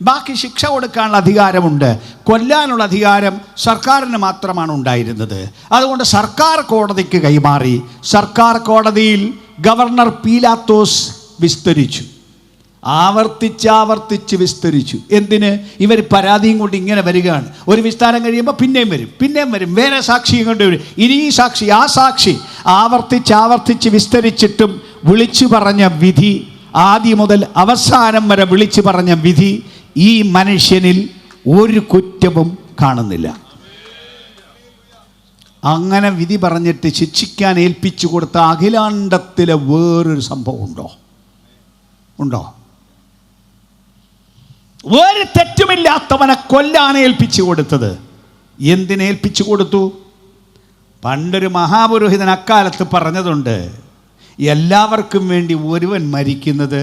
A: ബാക്കി ശിക്ഷ കൊടുക്കാനുള്ള അധികാരമുണ്ട്. കൊല്ലാനുള്ള അധികാരം സർക്കാരിന് മാത്രമാണ് ഉണ്ടായിരുന്നത്. അതുകൊണ്ട് സർക്കാർ കോടതിക്ക് കൈമാറി. സർക്കാർ കോടതിയിൽ ഗവർണർ പീലാത്തോസ് വിസ്തരിച്ചു. ആവർത്തിച്ച് വിസ്തരിച്ചു. എന്തിന്? ഇവർ പരാതിയും കൊണ്ട് ഇങ്ങനെ വരികയാണ്. ഒരു വിസ്താരം കഴിയുമ്പോൾ പിന്നെയും വരും, വേറെ സാക്ഷിയും കൊണ്ട് വരും, ഇനി ഈ സാക്ഷി, ആ സാക്ഷി. ആവർത്തിച്ച് വിസ്തരിച്ചിട്ടും വിളിച്ചു പറഞ്ഞ വിധി, ആദ്യം മുതൽ അവസാനം വരെ വിളിച്ചു പറഞ്ഞ വിധി, ഈ മനുഷ്യനിൽ ഒരു കുറ്റവും കാണുന്നില്ല. അങ്ങനെ വിധി പറഞ്ഞിട്ട് ശിക്ഷിക്കാൻ ഏൽപ്പിച്ചു കൊടുത്ത അഖിലാണ്ടത്തിലെ വേറൊരു സംഭവം ഉണ്ടോ? ഒരു തെറ്റുമില്ലാത്തവനെ കൊല്ലാൻ ഏൽപ്പിച്ചു കൊടുത്തത്. എന്തിനേൽപ്പിച്ചു കൊടുത്തു? പണ്ടൊരു മഹാപുരോഹിതൻ അക്കാലത്ത് പറഞ്ഞതുണ്ട്, എല്ലാവർക്കും വേണ്ടി ഒരുവൻ മരിക്കുന്നത്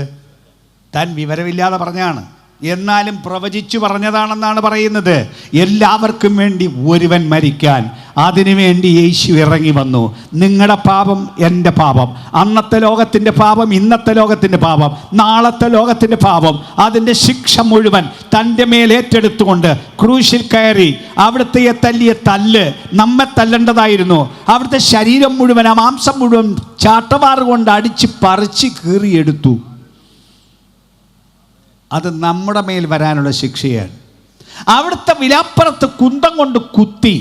A: താൻ വിവരമില്ലാതെ പറഞ്ഞാണ്, എന്നാലും പ്രവചിച്ചു പറഞ്ഞതാണെന്നാണ് പറയുന്നത്. എല്ലാവർക്കും വേണ്ടി ഒരുവൻ മരിക്കാൻ, അതിനുവേണ്ടി യേശു ഇറങ്ങി വന്നു. നിങ്ങളുടെ പാപം എൻ്റെ പാപം, അന്നത്തെ ലോകത്തിൻ്റെ പാപം, ഇന്നത്തെ ലോകത്തിൻ്റെ പാപം, നാളത്തെ ലോകത്തിൻ്റെ പാപം, അതിൻ്റെ ശിക്ഷ മുഴുവൻ തൻ്റെ മേൽ ഏറ്റെടുത്തുകൊണ്ട് ക്രൂശിൽ കയറി. അവിടുത്തെ തല്ലിയ തല്ല് നമ്മെ തല്ലേണ്ടതായിരുന്നു. അവിടുത്തെ ശരീരം മുഴുവൻ, ആ മാംസം മുഴുവൻ ചാട്ടവാറ് കൊണ്ട് അടിച്ച് പറിച്ച് കീറിയെടുത്തു. അത് നമ്മുടെ മേൽ വരാനുള്ള ശിക്ഷയാണ്. അവിടുത്തെ വിലാപ്പുറത്ത് കുന്തം കൊണ്ട് കുത്തി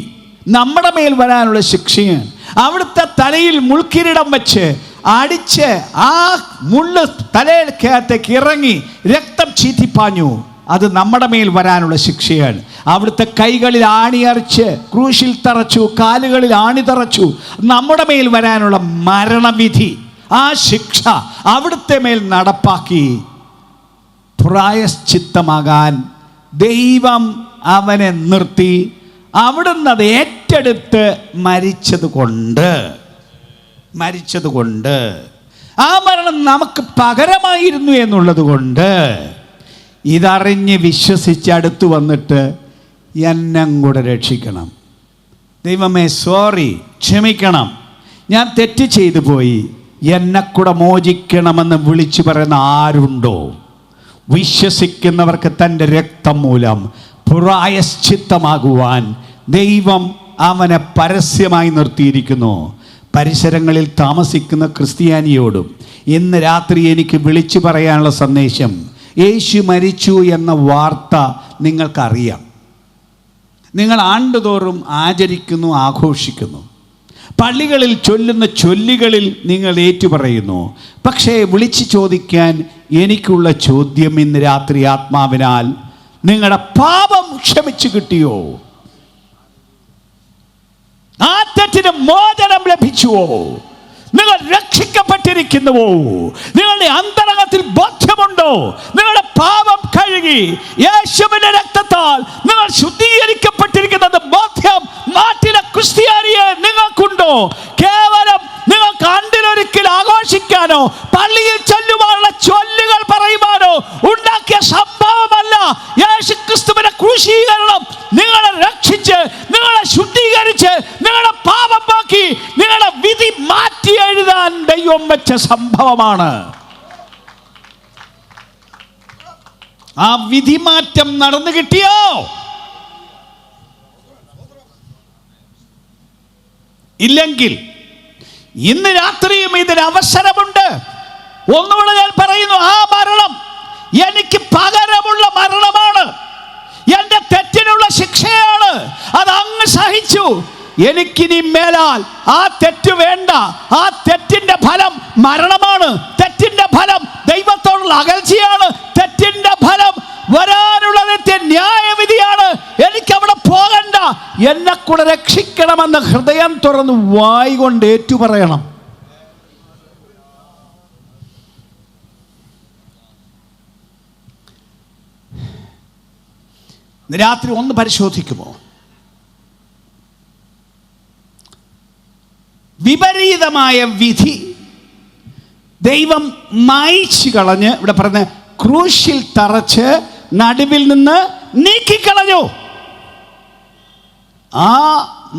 A: നമ്മുടെ മേൽ വരാനുള്ള ശിക്ഷയാണ്. അവിടുത്തെ തലയിൽ മുൾക്കിരീടം വെച്ച് അടിച്ച് ആ മുള്ള് തലയിലേക്കകത്തേക്ക് ഇറങ്ങി രക്തം ചീറ്റിപ്പാഞ്ഞു. അത് നമ്മുടെ മേൽ വരാനുള്ള ശിക്ഷയാണ്. അവിടുത്തെ കൈകളിൽ ആണിയറിച്ച് ക്രൂശിൽ തറച്ചു, കാലുകളിൽ ആണി തറച്ചു. നമ്മുടെ മേൽ വരാനുള്ള മരണവിധി, ആ ശിക്ഷ അവിടുത്തെ മേൽ നടപ്പാക്കി. പ്രായശ്ചിത്തമാകാൻ ദൈവം അവനെ നിർത്തി. അവിടുന്ന് അത് ഏറ്റെടുത്ത് മരിച്ചത് കൊണ്ട് മരിച്ചതുകൊണ്ട്, ആ മരണം നമുക്ക് പകരമായിരുന്നു എന്നുള്ളത് കൊണ്ട് ഇതറിഞ്ഞ് വിശ്വസിച്ച് അടുത്ത് വന്നിട്ട് എന്നും കൂടെ രക്ഷിക്കണം, ദൈവമേ സോറി, ക്ഷമിക്കണം, ഞാൻ തെറ്റ് ചെയ്തു പോയി, എന്നെ കൂടെ മോചിക്കണമെന്ന് വിളിച്ചു പറയുന്ന ആരുണ്ടോ? വിശ്വസിക്കുന്നവർക്ക് തൻ്റെ രക്തം മൂലം പ്രായശ്ചിത്തമാകുവാൻ ദൈവം അവനെ പരസ്യമായി നിർത്തിയിരിക്കുന്നു. പരിസരങ്ങളിൽ താമസിക്കുന്ന ക്രിസ്ത്യാനിയോടും ഇന്ന് രാത്രി എനിക്ക് വിളിച്ചു പറയാനുള്ള സന്ദേശം, യേശു മരിച്ചു എന്ന വാർത്ത നിങ്ങൾക്കറിയാം. നിങ്ങൾ ആണ്ടുതോറും ആചരിക്കുന്നു, ആഘോഷിക്കുന്നു, പള്ളികളിൽ ചൊല്ലുന്ന ചൊല്ലുകളിൽ നിങ്ങൾ ഏറ്റുപറയുന്നു. പക്ഷേ വിളിച്ചു ചോദിക്കാൻ എനിക്കുള്ള ചോദ്യം ഇന്ന് രാത്രി ആത്മാവിനാൽ, നിങ്ങളുടെ പാപം ക്ഷമിച്ചു കിട്ടിയോ? ആ തെറ്റിന് മോചനം ലഭിച്ചുവോ? നിങ്ങൾ രക്ഷിക്കപ്പെട്ടിരിക്കുന്നുവോ? നിങ്ങളുടെ അന്തരംഗത്തിൽ ബോധ്യമുണ്ടോ? നിങ്ങളുടെ പാപം കഴുകി യേശുവിന്റെ രക്തത്താൽ നിങ്ങൾ ശുദ്ധീകരിക്കപ്പെട്ടിരിക്കുന്നത് ബോധ്യം നാട്ടിലെ ക്രിസ്ത്യാനിയെ നിങ്ങൾക്കുണ്ടോ? കേവലം നിങ്ങൾക്ക് ആണ്ടിലൊരിക്കൽ ആഘോഷിക്കാനോ പള്ളിയിൽ ചൊല്ലുവാനുള്ള ചൊല്ലുകൾ പറയുവാനോ ഉണ്ടാക്കിയ സംഭവമല്ല യേശുക്രിസ്തുവിന്റെ ക്രൂശീകരണം. നിങ്ങളെ രക്ഷിച്ച്, നിങ്ങളെ ശുദ്ധീകരിച്ച്, നിങ്ങളുടെ പാപം പോക്കി, നിങ്ങളുടെ വിധി മാറ്റി എഴുതാൻ ദൈവം വെച്ച സംഭവമാണ്. ആ വിധിമാറ്റം നടന്നു കിട്ടിയോ? ഇല്ലെങ്കിൽ ഇന്ന് രാത്രിയും ഇതിന് അവസരമുണ്ട്. ഒന്നുകൂടെ ഞാൻ പറയുന്നു, ആ മരണം എനിക്ക് പകരമുള്ള മരണമാണ്, എൻ്റെ തെറ്റിനുള്ള ശിക്ഷയാണ്. അത് അങ്ങ് സഹിച്ചു. എനിക്കിനി മേലാൽ ആ തെറ്റ് വേണ്ട. ആ തെറ്റിന്റെ ഫലം മരണമാണ്. തെറ്റിന്റെ ഫലം ദൈവത്തോടുള്ള അകൽച്ചയാണ്. തെറ്റിന്റെ ഫലം വരാനുള്ള ന്യായവിധിയാണ്. എനിക്ക് അവിടെ പോകണ്ട, എന്നെ കൂടെ രക്ഷിക്കണമെന്ന് ഹൃദയം തുറന്ന് വായ് കൊണ്ട് ഏറ്റുപറയണം. രാത്രി ഒന്ന് പരിശോധിക്കുമോ? വിപരീതമായ വിധി ദൈവം മായ്ച്ചു കളഞ്ഞ്, ഇവിടെ പറഞ്ഞ ക്രൂശിൽ തറച്ച് നടുവിൽ നിന്ന് നീക്കിക്കളഞ്ഞു. ആ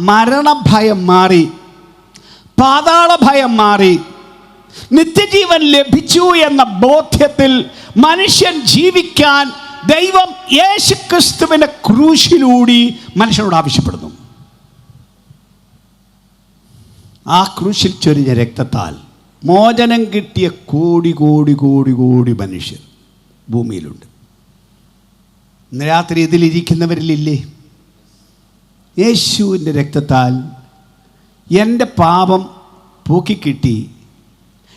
A: മരണഭയം മാറി, പാതാള ഭയം മാറി, നിത്യജീവൻ ലഭിച്ചു എന്ന ബോധ്യത്തിൽ മനുഷ്യൻ ജീവിക്കാൻ ദൈവം യേശുക്രിസ്തുവിന്റെ ക്രൂശിലൂടെ മനുഷ്യനോട് ആവശ്യപ്പെടുന്നു. ആ ക്രൂശിൽ ചൊരിഞ്ഞ രക്തത്താൽ മോചനം കിട്ടിയ കോടി കോടി കോടി കോടി മനുഷ്യർ ഭൂമിയിലുണ്ട്. ഇന്ന് രാത്രി ഇതിലിരിക്കുന്നവരിലില്ലേ? യേശുവിൻ്റെ രക്തത്താൽ എൻ്റെ പാപം പോക്കിക്കിട്ടി,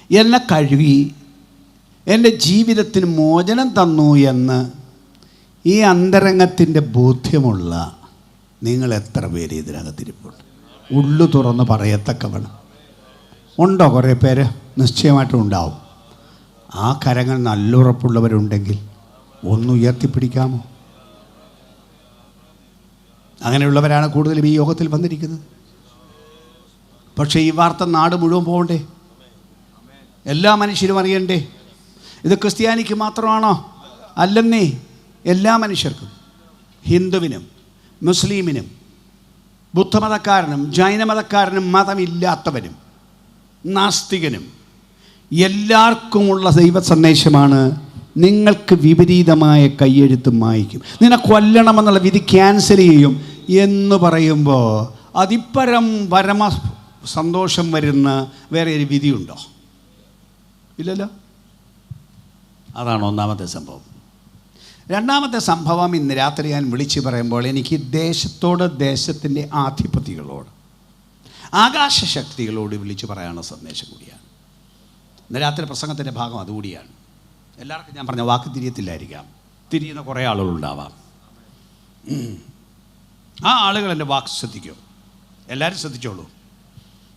A: എന്നെ കഴുകി, എൻ്റെ ജീവിതത്തിന് മോചനം തന്നു എന്ന് ഈ അന്തരംഗത്തിൻ്റെ ബോധ്യമുള്ള നിങ്ങൾ എത്ര പേര് ഇതിനകത്തിരിപ്പുണ്ട്? ഉള്ളു തുറന്ന് പറയത്തക്കവണ്ണം ഉണ്ടോ? കുറേ പേര് നിശ്ചയമായിട്ടും ഉണ്ടാവും. ആ കരങ്ങൾ നല്ല ഉറപ്പുള്ളവരുണ്ടെങ്കിൽ ഒന്ന് ഉയർത്തിപ്പിടിക്കാമോ? അങ്ങനെയുള്ളവരാണ് കൂടുതലും ഈ യോഗത്തിൽ വന്നിരിക്കുന്നത്. പക്ഷേ ഈ വാർത്ത നാട് മുഴുവൻ പോകണ്ടേ? എല്ലാ മനുഷ്യരും അറിയണ്ടേ? ഇത് ക്രിസ്ത്യാനിക്ക് മാത്രമാണോ? അല്ലെന്നേ, എല്ലാ മനുഷ്യർക്കും, ഹിന്ദുവിനും മുസ്ലിമിനും ബുദ്ധമതക്കാരനും ജൈനമതക്കാരനും മതമില്ലാത്തവനും നാസ്തികനും എല്ലാവർക്കുമുള്ള ദൈവ സന്ദേശമാണ്. നിങ്ങൾക്ക് വിപരീതമായ കയ്യെഴുത്തും വായിക്കും, നിന്നെ കൊല്ലണമെന്നുള്ള വിധി ക്യാൻസൽ ചെയ്യും എന്ന് പറയുമ്പോൾ അതിപ്പരം പരമ സന്തോഷം വരുന്ന വേറെ ഒരു വിധിയുണ്ടോ? ഇല്ലല്ലോ. അതാണ് ഒന്നാമത്തെ സംഭവം. രണ്ടാമത്തെ സംഭവം ഇന്ന് രാത്രി ഞാൻ വിളിച്ചു പറയുമ്പോൾ എനിക്ക് ദേശത്തോട്, ദേശത്തിൻ്റെ ആധിപത്യങ്ങളോട്, ആകാശശക്തികളോട് വിളിച്ചു പറയാനുള്ള സന്ദേശം കൂടിയാണ്. ഇന്ന് രാത്രി പ്രസംഗത്തിൻ്റെ ഭാഗം അതുകൂടിയാണ്. എല്ലാവർക്കും ഞാൻ പറഞ്ഞ വാക്ക് തിരിയത്തില്ലായിരിക്കാം, തിരിയുന്ന കുറേ ആളുകളുണ്ടാവാം. ആ ആളുകൾ എൻ്റെ വാക്ക് ശ്രദ്ധിക്കും, എല്ലാവരും ശ്രദ്ധിച്ചോളൂ.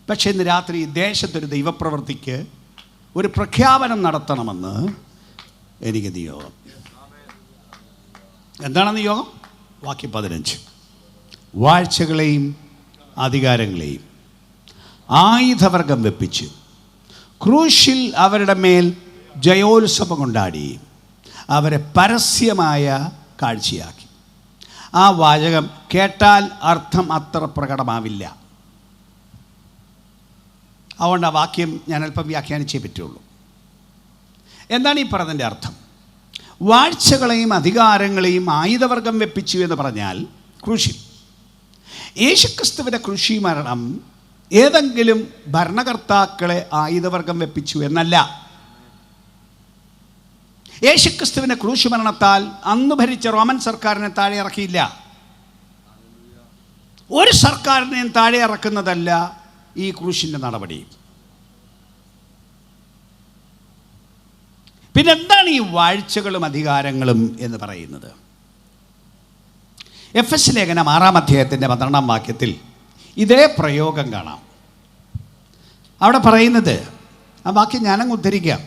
A: പക്ഷേ ഇന്ന് രാത്രി ദേശത്തൊരു ദൈവപ്രവൃത്തിക്ക് ഒരു പ്രഖ്യാപനം നടത്തണമെന്ന് എനിക്ക് നിയോഗം. എന്താണ് നിയോഗം? വാക്യം 15. വാഴ്ചകളെയും അധികാരങ്ങളെയും ആയുധവർഗം വെപ്പിച്ചു, ക്രൂശിൽ അവരുടെ മേൽ ജയോത്സവം കൊണ്ടാടി, അവരെ പരസ്യമായ കാഴ്ചയാക്കി. ആ വാചകം കേട്ടാൽ അർത്ഥം അത്ര പ്രകടമാവില്ല. അതുകൊണ്ട് ആ വാക്യം ഞാൻ അല്പം വ്യാഖ്യാനിച്ചേ പറ്റുള്ളൂ. എന്താണ് ഈ പറഞ്ഞതിൻ്റെ അർത്ഥം? വാഴ്ചകളെയും അധികാരങ്ങളെയും ആയുധവർഗം വെപ്പിച്ചു എന്ന് പറഞ്ഞാൽ ക്രൂശിൽ യേശുക്രിസ്തുവിൻ്റെ ക്രൂശി മരണം ഏതെങ്കിലും ഭരണകർത്താക്കളെ ആയുധവർഗം വെപ്പിച്ചു എന്നല്ല. യേശുക്രിസ്തുവിൻ്റെ ക്രൂശി മരണത്താൽ അന്ന് ഭരിച്ച റോമൻ സർക്കാരിനെ താഴെ ഇറക്കിയില്ല. ഒരു സർക്കാരിനെയും താഴെ ഇറക്കുന്നതല്ല ഈ ക്രൂശിൻ്റെ നടപടി. പിന്നെന്താണ് ഈ വാഴ്ചകളും അധികാരങ്ങളും എന്ന് പറയുന്നത്? എഫെസ്യ ലേഖനം 6-ാം അധ്യായത്തിൻ്റെ 12-ാം വാക്യത്തിൽ ഇതേ പ്രയോഗം കാണാം. അവിടെ പറയുന്നത്, ആ വാക്യം ഞാനങ്ങ് ഉദ്ധരിക്കാം,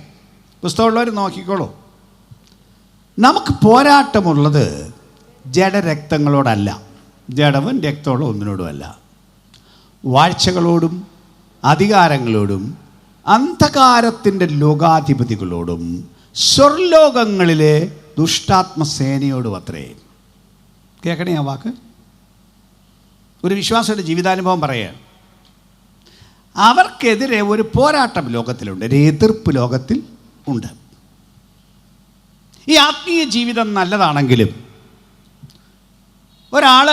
A: പുസ്തകമുള്ളവർ നോക്കിക്കോളൂ. നമുക്ക് പോരാട്ടമുള്ളത് ജഡരക്തങ്ങളോടല്ല, ജഡവും രക്തമുള്ള ഒന്നിനോടുമല്ല, വാഴ്ചകളോടും അധികാരങ്ങളോടും അന്ധകാരത്തിൻ്റെ ലോകാധിപതികളോടും സ്വർലോകങ്ങളിലെ ദുഷ്ടാത്മസേനയോടും അത്രേ. കേൾക്കണേ ആ വാക്ക്. ഒരു വിശ്വാസിയുടെ ജീവിതാനുഭവം പറയുകയാണ്. അവർക്കെതിരെ ഒരു പോരാട്ടം ലോകത്തിലുണ്ട്, ഒരു എതിർപ്പ് ലോകത്തിൽ ഉണ്ട്. ഈ ആത്മീയ ജീവിതം നല്ലതാണെങ്കിലും ഒരാൾ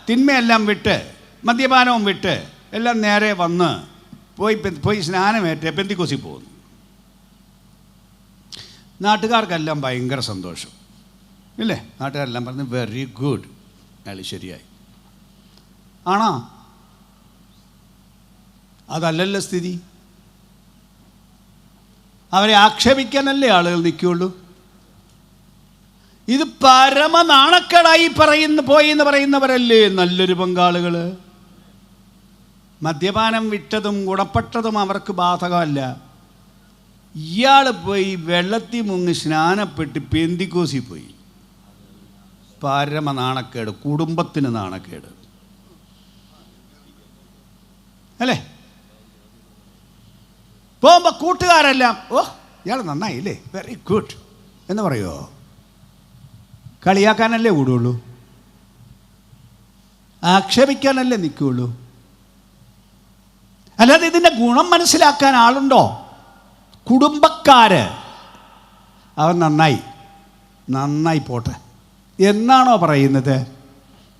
A: തിന്മയെല്ലാം വിട്ട് മദ്യപാനവും വിട്ട് എല്ലാം നേരെ വന്ന് പോയി സ്നാനമേറ്റ് പെന്തിക്കോസിൽ പോകുന്നു. നാട്ടുകാർക്കെല്ലാം ഭയങ്കര സന്തോഷം ഇല്ലേ? നാട്ടുകാരെല്ലാം പറഞ്ഞു വെരി ഗുഡ്, അയാൾ ശരിയായി. ആണോ? അതല്ലല്ലോ സ്ഥിതി. അവരെ ആക്ഷേപിക്കാനല്ലേ ആളുകൾ നിൽക്കുകയുള്ളൂ. ഇത് പരമ നാണക്കേടായി പോയി എന്ന് പറയുന്നവരല്ലേ നല്ലൊരു പങ്കാളുകൾ. മദ്യപാനം വിട്ടതും ഗുണപ്പെട്ടതും അവർക്ക് ബാധകമല്ല. ഇയാൾ പോയി വെള്ളത്തിൽ മുങ്ങി സ്നാനപ്പെട്ട് പെന്തിക്കോസിൽ പോയി. പരമ നാണക്കേട്, കുടുംബത്തിന് നാണക്കേട് അല്ലേ? പോകുമ്പോൾ കൂട്ടുകാരെല്ലാം ഓ ഇയാൾ നന്നായില്ലേ, വെരി ഗുഡ് എന്ന് പറയുമോ? കളിയാക്കാനല്ലേ കൂടുള്ളൂ, ആക്ഷേപിക്കാനല്ലേ നിൽക്കുകയുള്ളൂ. അല്ലാതെ ഇതിൻ്റെ ഗുണം മനസ്സിലാക്കാൻ ആളുണ്ടോ? കുടുംബക്കാര് അവൻ നന്നായി പോട്ടെ എന്നാണോ പറയുന്നത്?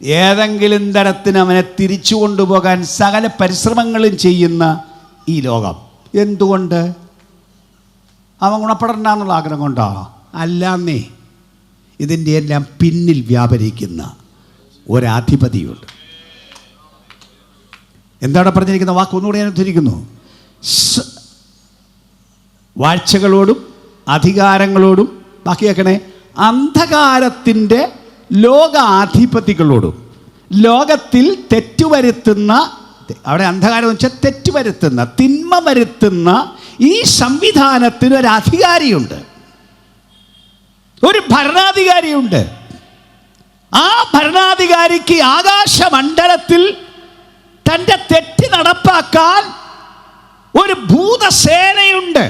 A: ഏതെങ്കിലും തരത്തിന് അവനെ തിരിച്ചു കൊണ്ടുപോകാൻ സകല പരിശ്രമങ്ങളും ചെയ്യുന്ന ഈ ലോകം എന്തുകൊണ്ട്? അവൻ ഗുണപ്പെടണ്ടെന്നുള്ള ആഗ്രഹം കൊണ്ടോ? അല്ലാന്നേ. ഇതിൻ്റെ എല്ലാം പിന്നിൽ വ്യാപരിക്കുന്ന ഒരാധിപതിയുണ്ട്. എന്താണ് പറഞ്ഞിരിക്കുന്ന വാക്ക്? ഒന്നുകൂടെ ഞാൻ ഉദ്ധരിക്കുന്നു. വാഴ്ചകളോടും അധികാരങ്ങളോടും, ബാക്കി കേൾക്കണേ, അന്ധകാരത്തിൻ്റെ ലോകാധിപതികളോടും, ലോകത്തിൽ തെറ്റുവരുത്തുന്ന, അവിടെ അന്ധകാരം എന്ന് വെച്ചാൽ തെറ്റുവരുത്തുന്ന, തിന്മ വരുത്തുന്ന ഈ സംവിധാനത്തിന് ഒരു അധികാരിയുണ്ട്, ഒരു ഭരണാധികാരിയുണ്ട്. ആ ഭരണാധികാരിക്ക് ആകാശമണ്ഡലത്തിൽ തൻ്റെ തെറ്റ് നടപ്പാക്കാൻ ഒരു ഭൂതസേനയുണ്ട്,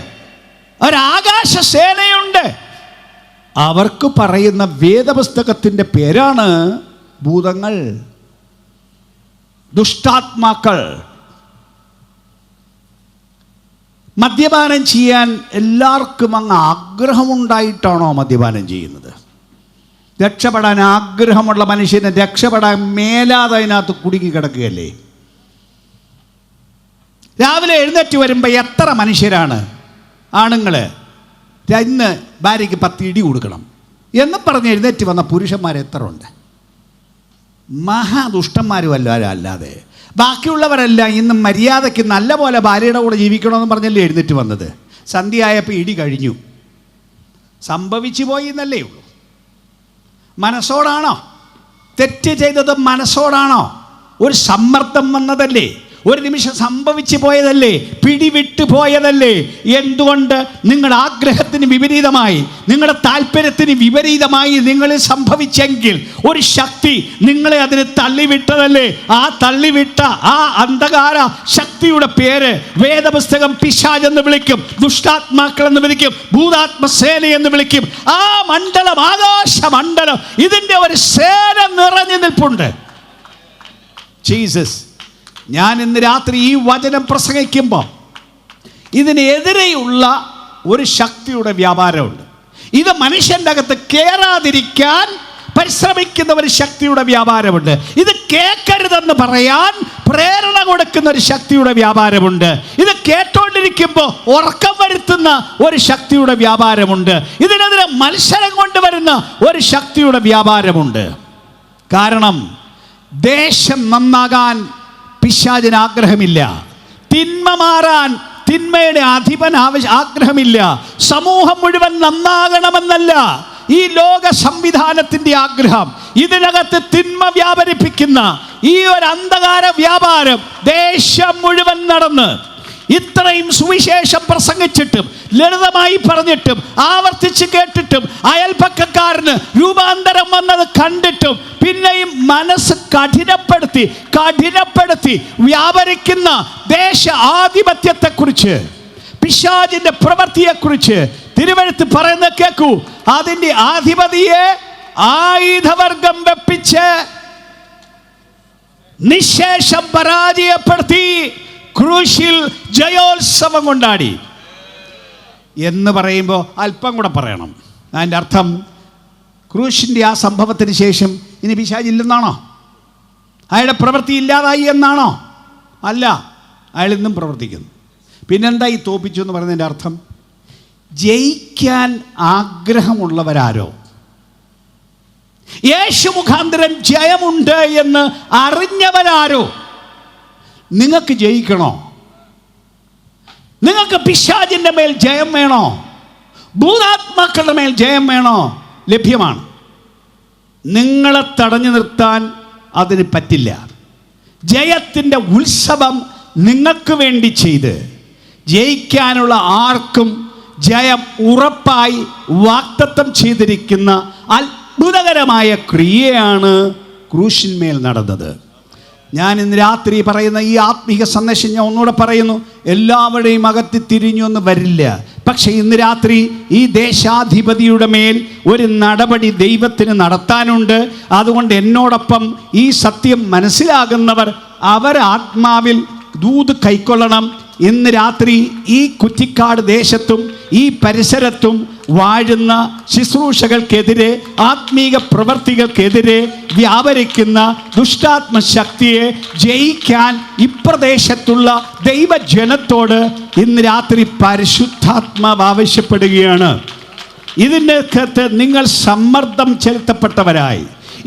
A: ഒരാകാശസേനയുണ്ട്. അവർക്ക് പറയുന്ന വേദപുസ്തകത്തിൻ്റെ പേരാണ് ഭൂതങ്ങൾ, ദുഷ്ടാത്മാക്കൾ. മദ്യപാനം ചെയ്യാൻ എല്ലാവർക്കും അങ്ങ് ആഗ്രഹമുണ്ടായിട്ടാണോ മദ്യപാനം ചെയ്യുന്നത്? രക്ഷപ്പെടാൻ ആഗ്രഹമുള്ള മനുഷ്യന് രക്ഷപ്പെടാൻ മേലാതെ അതിനകത്ത് കുടുങ്ങി കിടക്കുകയല്ലേ? രാവിലെ എഴുന്നേറ്റ് വരുമ്പോൾ എത്ര മനുഷ്യരാണ്, ആണുങ്ങൾ ഇന്ന് ഭാര്യയ്ക്ക് 10 ഇടി കൊടുക്കണം എന്ന് പറഞ്ഞ് എഴുന്നേറ്റ് വന്ന പുരുഷന്മാർ എത്ര ഉണ്ട്? മഹാദുഷ്ടന്മാരും അല്ലാതെ ബാക്കിയുള്ളവരെല്ലാം ഇന്ന് മര്യാദയ്ക്ക് നല്ല പോലെ ഭാര്യയുടെ കൂടെ ജീവിക്കണമെന്ന് പറഞ്ഞല്ലേ എഴുന്നേറ്റ് വന്നത്. സന്ധ്യയായപ്പോൾ ഇടി കഴിഞ്ഞു, സംഭവിച്ചു പോയി എന്നല്ലേ ഉള്ളൂ. മനസ്സോടാണോ തെറ്റ് ചെയ്തത്? മനസ്സോടാണോ? ഒരു സമ്മർദ്ദം വന്നതല്ലേ, ഒരു നിമിഷം സംഭവിച്ചു പോയതല്ലേ, പിടിവിട്ടു പോയതല്ലേ. എന്തുകൊണ്ട്? നിങ്ങളുടെ ആഗ്രഹത്തിന് വിപരീതമായി, നിങ്ങളുടെ താല്പര്യത്തിന് വിപരീതമായി നിങ്ങളിൽ സംഭവിച്ചെങ്കിൽ ഒരു ശക്തി നിങ്ങളെ അതിന് തള്ളിവിട്ടതല്ലേ. ആ തള്ളിവിട്ട ആ അന്ധകാര ശക്തിയുടെ പേര് വേദപുസ്തകം പിശാച് എന്ന് വിളിക്കും, ദുഷ്ടാത്മാക്കൾ എന്ന് വിളിക്കും, ഭൂതാത്മസേന എന്ന് വിളിക്കും. ആ മണ്ഡലം, ആകാശ മണ്ഡലം, ഇതിൻ്റെ ഒരു സേന നിറഞ്ഞു നിൽപ്പുണ്ട്. ജീസസ്, ഞാൻ ഇന്ന് രാത്രി ഈ വചനം പ്രസംഗിക്കുമ്പോൾ ഇതിനെതിരെയുള്ള ഒരു ശക്തിയുടെ വ്യാപാരമുണ്ട്. ഇത് മനുഷ്യൻ്റെ അകത്ത് കയറാതിരിക്കാൻ പരിശ്രമിക്കുന്ന ഒരു ശക്തിയുടെ വ്യാപാരമുണ്ട്. ഇത് കേൾക്കരുതെന്ന് പറയാൻ പ്രേരണ കൊടുക്കുന്ന ഒരു ശക്തിയുടെ വ്യാപാരമുണ്ട്. ഇത് കേട്ടോണ്ടിരിക്കുമ്പോൾ ഉറക്കം വരുത്തുന്ന ഒരു ശക്തിയുടെ വ്യാപാരമുണ്ട്. ഇതിനെതിരെ മത്സരം കൊണ്ടുവരുന്ന ഒരു ശക്തിയുടെ വ്യാപാരമുണ്ട്. കാരണം ദേശം നന്നാകാൻ പിശാചിന് ആഗ്രഹമില്ല, തിന്മ മാറാൻ തിന്മയുടെ അധിപൻ ആഗ്രഹമില്ല, സമൂഹം മുഴുവൻ നന്നാകണമെന്നല്ല ഈ ലോക സംവിധാനത്തിൻ്റെ ആഗ്രഹം. ഇതിനകത്ത് തിന്മ വ്യാപരിപ്പിക്കുന്ന ഈ ഒരു അന്ധകാര വ്യാപാരം ദേശം മുഴുവൻ നടന്ന് ഇത്രയും സുവിശേഷം പ്രസംഗിച്ചിട്ടും ലളിതമായി പറഞ്ഞിട്ടും ആവർത്തിച്ച് കേട്ടിട്ടും അയൽപക്കക്കാരന് രൂപാന്തരം വന്നത് കണ്ടിട്ടും പിന്നെയും മനസ്സ് കഠിനപ്പെടുത്തി വ്യാപരിക്കുന്ന ദേശ ആധിപത്യത്തെക്കുറിച്ച്, പിശാചിന്റെ പ്രവൃത്തിയെക്കുറിച്ച് തിരുവെഴുത്ത് പറയുന്ന കേൾക്കൂ. അതിൻ്റെ അധിപതിയെ ആയുധവർഗം വെപ്പിച്ച് നിശേഷം പരാജയപ്പെടുത്തി ക്രൂശിൽ ജയോത്സവം കൊണ്ടാടി എന്ന് പറയുമ്പോൾ അല്പം കൂടെ പറയണം. അതിൻ്റെ അർത്ഥം ക്രൂശിൻ്റെ ആ സംഭവത്തിന് ശേഷം ഇനി പിശാചില്ലെന്നാണോ? അയാളുടെ പ്രവൃത്തി ഇല്ലാതായി എന്നാണോ? അല്ല, അയാൾ ഇന്നും പ്രവർത്തിക്കുന്നു. പിന്നെന്താ ഈ തോപ്പിച്ചു എന്ന് പറയുന്നതിൻ്റെ അർത്ഥം? ജയിക്കാൻ ആഗ്രഹമുള്ളവരാരോ, യേശു മുഖാന്തരം ജയമുണ്ട് എന്ന് അറിഞ്ഞവരാരോ, നിങ്ങൾക്ക് ജയിക്കണോ? നിങ്ങൾക്ക് പിശാചിൻ്റെ മേൽ ജയം വേണോ? ഭൂതാത്മാക്കളുടെ മേൽ ജയം വേണോ? ലഭ്യമാണ്. നിങ്ങളെ തടഞ്ഞു നിർത്താൻ അതിന് പറ്റില്ല. ജയത്തിൻ്റെ ഉത്സവം നിങ്ങൾക്ക് വേണ്ടി ചെയ്ത് ജയിക്കാനുള്ള ആർക്കും ജയം ഉറപ്പായി വാഗ്ദത്തം ചെയ്തിരിക്കുന്ന അത്ഭുതകരമായ ക്രിയയാണ് ക്രൂശിന്മേൽ നടന്നത്. ഞാൻ ഇന്ന് രാത്രി പറയുന്ന ഈ ആത്മീക സന്ദേശം ഞാൻ ഒന്നുകൂടെ പറയുന്നു. എല്ലാവരുടെയും അകത്ത് തിരിഞ്ഞൊന്നും വരില്ല. പക്ഷേ ഇന്ന് രാത്രി ഈ ദേശാധിപതിയുടെ മേൽ ഒരു നടപടി ദൈവത്തിന് നടത്താനുണ്ട്. അതുകൊണ്ട് എന്നോടൊപ്പം ഈ സത്യം മനസ്സിലാകുന്നവർ അവർ ആത്മാവിൽ ദൂത് കൈക്കൊള്ളണം. ഇന്ന് രാത്രി ഈ കുറ്റിക്കാട് ദേശത്തും ഈ പരിസരത്തും വാഴുന്ന ശുശ്രൂഷകൾക്കെതിരെ, ആത്മീക പ്രവർത്തികൾക്കെതിരെ വ്യാപരിക്കുന്ന ദുഷ്ടാത്മശക്തിയെ ജയിക്കാൻ ഇപ്രദേശത്തുള്ള ദൈവജനത്തോട് ഇന്ന് രാത്രി പരിശുദ്ധാത്മാവ് ആവശ്യപ്പെടുകയാണ്. ഇതിനകത്ത് നിങ്ങൾ സമ്മർദ്ദം ചെലുത്തപ്പെട്ടവരായി,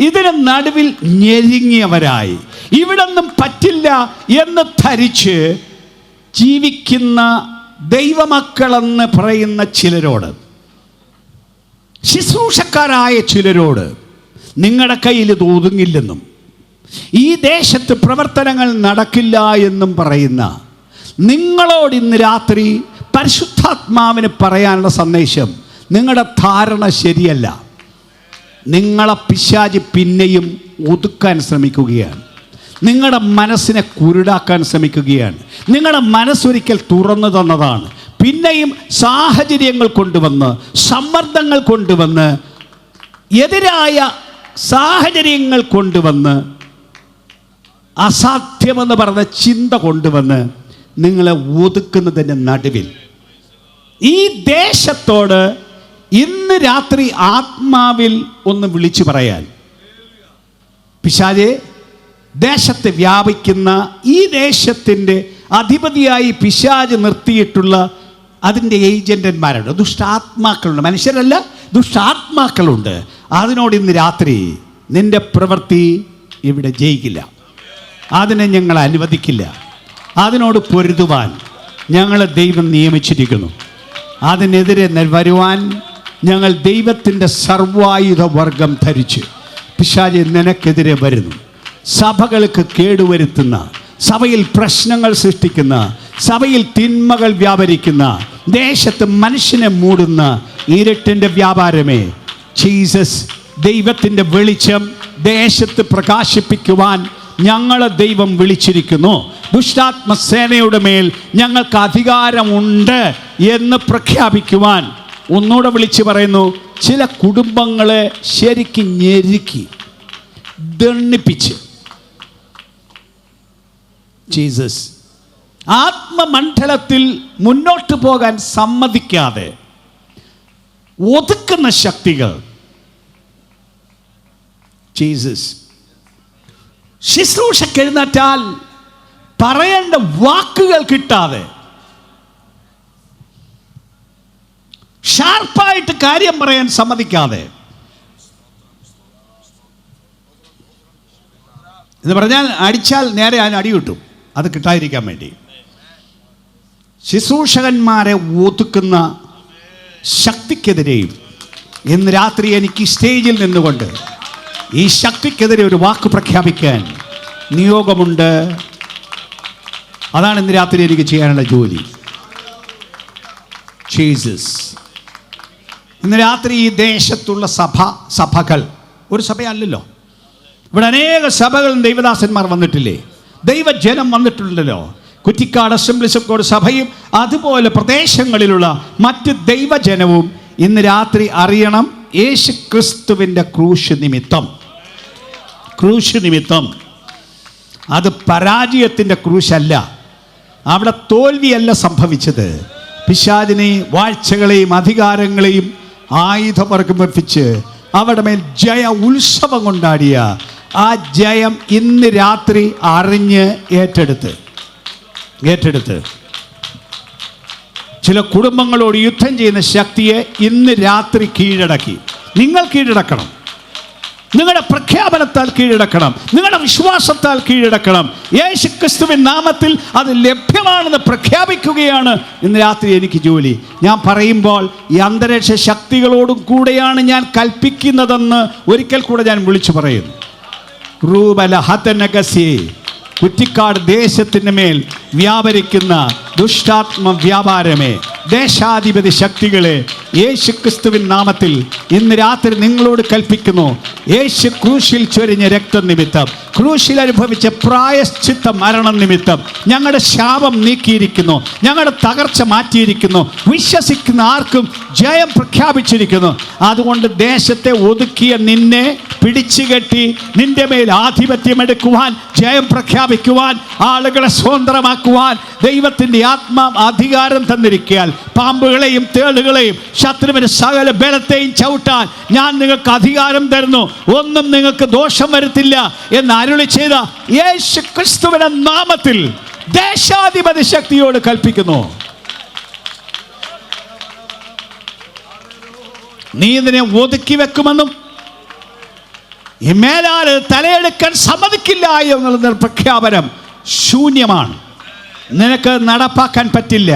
A: ഇതിന് നടുവിൽ ഞെരുങ്ങിയവരായി, ഇവിടൊന്നും പറ്റില്ല എന്ന് ധരിച്ച് ജീവിക്കുന്ന ദൈവമക്കളെന്ന് പറയുന്ന ചിലരോട്, ശുശ്രൂഷക്കാരായ ചിലരോട്, നിങ്ങളുടെ കയ്യിൽ ഇത് ഒതുങ്ങില്ലെന്നും ഈ ദേശത്ത് പ്രവർത്തനങ്ങൾ നടക്കില്ല എന്നും പറയുന്ന നിങ്ങളോട് ഇന്ന് രാത്രി പരിശുദ്ധാത്മാവിന് പറയാനുള്ള സന്ദേശം, നിങ്ങളുടെ ധാരണ ശരിയല്ല. നിങ്ങളെ പിശാച് പിന്നെയും ഒതുക്കാൻ ശ്രമിക്കുകയാണ്. നിങ്ങളുടെ മനസ്സിനെ കുരുടാക്കാൻ ശ്രമിക്കുകയാണ്. നിങ്ങളുടെ മനസ്സൊരിക്കൽ തുറന്നു തന്നതാണ്. പിന്നെയും സാഹചര്യങ്ങൾ കൊണ്ടുവന്ന്, സമ്മർദ്ദങ്ങൾ കൊണ്ടുവന്ന്, എതിരായ സാഹചര്യങ്ങൾ കൊണ്ടുവന്ന്, അസാധ്യമെന്ന് പറഞ്ഞ ചിന്ത കൊണ്ടുവന്ന് നിങ്ങളെ ഒതുക്കുന്നതിൻ്റെ നടുവിൽ ഈ ദേശത്തോട് ഇന്ന് രാത്രി ആത്മാവിൽ ഒന്ന് വിളിച്ചു പറയാൻ, പിശാചേ, ദേശത്ത് വ്യാപിക്കുന്ന ഈ ദേശത്തിൻ്റെ അധിപതിയായി പിശാച് നിർത്തിയിട്ടുള്ള അതിൻ്റെ ഏജന്റന്മാരുണ്ട്, ദുഷ്ടാത്മാക്കളുണ്ട്. മനുഷ്യരല്ല, ദുഷ്ടാത്മാക്കളുണ്ട്. അതിനോട് ഇന്ന് രാത്രി നിന്റെ പ്രവൃത്തി ഇവിടെ ജയിക്കില്ല, അതിനെ ഞങ്ങൾ അനുവദിക്കില്ല. അതിനോട് പൊരുതുവാൻ ഞങ്ങളെ ദൈവം നിയമിച്ചിരിക്കുന്നു. അതിനെതിരെ വരുവാൻ ഞങ്ങൾ ദൈവത്തിൻ്റെ സർവായുധ വർഗം ധരിച്ച് പിശാച് നിനക്കെതിരെ വരുന്നു. സഭകൾക്ക് കേടുവരുത്തുന്ന,
C: സഭയിൽ പ്രശ്നങ്ങൾ സൃഷ്ടിക്കുന്ന, സഭയിൽ തിന്മകൾ വ്യാപരിക്കുന്ന, ദേശത്ത് മനുഷ്യനെ മൂടുന്ന ഇരുട്ടിൻ്റെ വ്യാപാരമേ, ജീസസ് ദൈവത്തിൻ്റെ വെളിച്ചം ദേശത്ത് പ്രകാശിപ്പിക്കുവാൻ ഞങ്ങളെ ദൈവം വിളിച്ചിരിക്കുന്നു. ദുഷ്ടാത്മസേനയുടെ മേൽ ഞങ്ങൾക്ക് അധികാരമുണ്ട് എന്ന് പ്രഖ്യാപിക്കുവാൻ ഒന്നുകൂടെ വിളിച്ചു പറയുന്നു. ചില കുടുംബങ്ങളെ ശരിക്കും ഞെരുക്കി ദണ്ണിപ്പിച്ച് ജീസസ് ആത്മമണ്ഡലത്തിൽ മുന്നോട്ട് പോകാൻ സമ്മതിക്കാതെ ഒതുക്കുന്ന ശക്തികൾ, ജീസസ് ശുശ്രൂഷയ്ക്ക് എഴുന്നേറ്റാൽ പറയേണ്ട വാക്കുകൾ കിട്ടാതെ ഷാർപ്പായിട്ട് കാര്യം പറയാൻ സമ്മതിക്കാതെ എന്ന് പറഞ്ഞാൽ അടിച്ചാൽ നേരെ അതിന് അടി കിട്ടും, അത് കിട്ടാതിരിക്കാൻ വേണ്ടി ശുശ്രൂഷകന്മാരെ ഒതുക്കുന്ന ശക്തിക്കെതിരെയും ഇന്ന് രാത്രി എനിക്ക് സ്റ്റേജിൽ നിന്നുകൊണ്ട് ഈ ശക്തിക്കെതിരെ ഒരു വാക്ക് പ്രഖ്യാപിക്കാൻ നിയോഗമുണ്ട്. അതാണ് ഇന്ന് രാത്രി എനിക്ക് ചെയ്യാനുള്ള ജോലി. ജീസസ് ഇന്ന് രാത്രി ഈ ദേശത്തുള്ള സഭകൾ ഒരു സഭയല്ലല്ലോ. ഇവിടെ അനേക സഭകളും ദൈവദാസന്മാർ വന്നിട്ടില്ലേ, ദൈവജനം വന്നിട്ടുണ്ടല്ലോ. കുറ്റിക്കാട് അസംബ്ലീസ് ഓഫ് ഗോഡ് സഭയും അതുപോലെ പ്രദേശങ്ങളിലുള്ള മറ്റ് ദൈവജനവും ഇന്ന് രാത്രി അറിയണം, യേശു ക്രിസ്തുവിൻ്റെ ക്രൂശ് നിമിത്തം അത് പരാജയത്തിൻ്റെ ക്രൂശല്ല. അവിടെ തോൽവിയല്ല സംഭവിച്ചത്. പിശാചിനെയും വാഴ്ചകളെയും അധികാരങ്ങളെയും ആയുധവർഗം വെപ്പിച്ച് അവിടെ മേൽ ജയ ഉത്സവം കൊണ്ടാടിയ ആ ജയം ഇന്ന് രാത്രി അറിഞ്ഞ് ഏറ്റെടുത്ത് ചില കുടുംബങ്ങളോട് യുദ്ധം ചെയ്യുന്ന ശക്തിയെ ഇന്ന് രാത്രി കീഴടക്കി. നിങ്ങൾ കീഴടക്കണം, നിങ്ങളുടെ പ്രഖ്യാപനത്താൽ കീഴടക്കണം, നിങ്ങളുടെ വിശ്വാസത്താൽ കീഴടക്കണം. യേശു ക്രിസ്തുവിൻ നാമത്തിൽ അത് ലഭ്യമാണെന്ന് പ്രഖ്യാപിക്കുകയാണ് ഇന്ന് രാത്രി എനിക്ക് ജോലി. ഞാൻ പറയുമ്പോൾ ഈ അന്തരീക്ഷ ശക്തികളോടും കൂടെയാണ് ഞാൻ കൽപ്പിക്കുന്നതെന്ന് ഒരിക്കൽ കൂടെ ഞാൻ വിളിച്ചു പറയുന്നു. കുറ്റിക്കാട് ദേശത്തിന് മേൽ വ്യാപരിക്കുന്ന ദുഷ്ടാത്മ വ്യാപാരമേ, ദേശാധിപതി ശക്തികളെ യേശു ക്രിസ്തുവിൻ നാമത്തിൽ ഇന്ന് രാത്രി നിങ്ങളോട് കൽപ്പിക്കുന്നു. യേശു ക്രൂശിൽ ചൊരിഞ്ഞ രക്തം നിമിത്തം, ക്രൂശിൽ അനുഭവിച്ച പ്രായശ്ചിത്ത മരണം നിമിത്തം ഞങ്ങളുടെ ശാപം നീക്കിയിരിക്കുന്നു, ഞങ്ങളുടെ തകർച്ച മാറ്റിയിരിക്കുന്നു. വിശ്വസിക്കുന്ന ആർക്കും ജയം പ്രഖ്യാപിച്ചിരിക്കുന്നു. അതുകൊണ്ട് ദേശത്തെ ഒതുക്കിയ നിന്നെ പിടിച്ചുകെട്ടി നിന്റെ മേൽ ആധിപത്യം എടുക്കുവാൻ, ജയം പ്രഖ്യാപിക്കുവാൻ, ആളുകളെ സ്വതന്ത്രമാക്കുവാൻ ദൈവത്തിൻ്റെ അധികാരം തന്നിരിക്കാൻ, പാമ്പുകളെയും തേളുകളെയും ശത്രുവിന് സകല ബലത്തെയും ചവിട്ടാൻ ഞാൻ നിങ്ങൾക്ക് അധികാരം തരുന്നു, ഒന്നും നിങ്ങൾക്ക് ദോഷം വരുത്തില്ല എന്ന് അരുളി ചെയ്ത യേശു ക്രിസ്തുവിന്റെ നാമത്തിൽ ദേശാധിപതി ശക്തിയോട് കൽപ്പിക്കുന്നു. നീ ഇതിനെ ഒതുക്കി വെക്കുമെന്നും ഈ മേലാൽ തലയെടുക്കാൻ സമ്മതിക്കില്ല എന്നുള്ള പ്രഖ്യാപനം ശൂന്യമാണ്, നിനക്ക് നടപ്പാക്കാൻ പറ്റില്ല.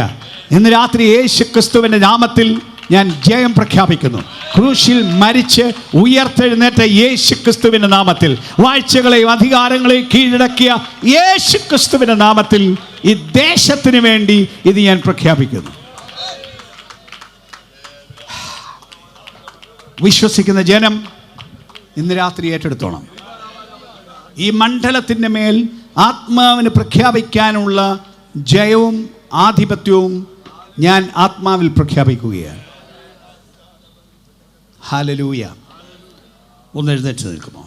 C: ഇന്ന് രാത്രി യേശു ക്രിസ്തുവിൻ്റെ നാമത്തിൽ ഞാൻ ജയം പ്രഖ്യാപിക്കുന്നു. ക്രൂശിൽ മരിച്ച് ഉയർത്തെഴുന്നേറ്റ യേശു ക്രിസ്തുവിൻ്റെ നാമത്തിൽ, വാഴ്ചകളെയും അധികാരങ്ങളെയും കീഴടക്കിയ യേശു ക്രിസ്തുവിൻ്റെ നാമത്തിൽ ഈ ദേശത്തിന് വേണ്ടി ഇത് ഞാൻ പ്രഖ്യാപിക്കുന്നു. വിശ്വസിക്കുന്ന ജനം ഇന്ന് രാത്രി ഏറ്റെടുത്തോണം. ഈ മണ്ഡലത്തിൻ്റെ മേൽ ആത്മാവിന് പ്രഖ്യാപിക്കാനുള്ള ജയവും ആധിപത്യവും ഞാൻ ആത്മാവിൽ പ്രഖ്യാപിക്കുകയാണ്. ഹല്ലേലൂയ. ഒന്ന് എഴുന്നേറ്റ് നിൽക്കുമോ?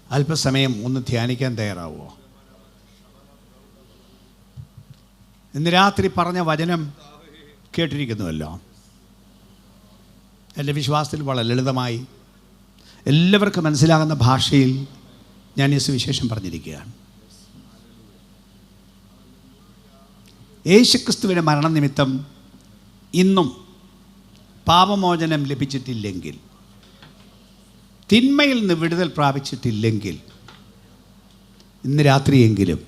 C: അല്പസമയം ഒന്ന് ധ്യാനിക്കാൻ തയ്യാറാവുമോ? ഇന്ന് രാത്രി പറഞ്ഞ വചനം കേട്ടിരിക്കുന്നുവല്ലോ. എൻ്റെ വിശ്വാസത്തിൽ വളരെ ലളിതമായി എല്ലാവർക്കും മനസ്സിലാകുന്ന ഭാഷയിൽ ഞാൻ ഈ സുവിശേഷം പറഞ്ഞിരിക്കുകയാണ്. യേശുക്രിസ്തുവിൻ്റെ മരണനിമിത്തം ഇന്നും പാപമോചനം ലഭിച്ചിട്ടില്ലെങ്കിൽ, തിന്മയിൽ നിന്ന് വിടുതൽ പ്രാപിച്ചിട്ടില്ലെങ്കിൽ, ഇന്ന് രാത്രിയെങ്കിലും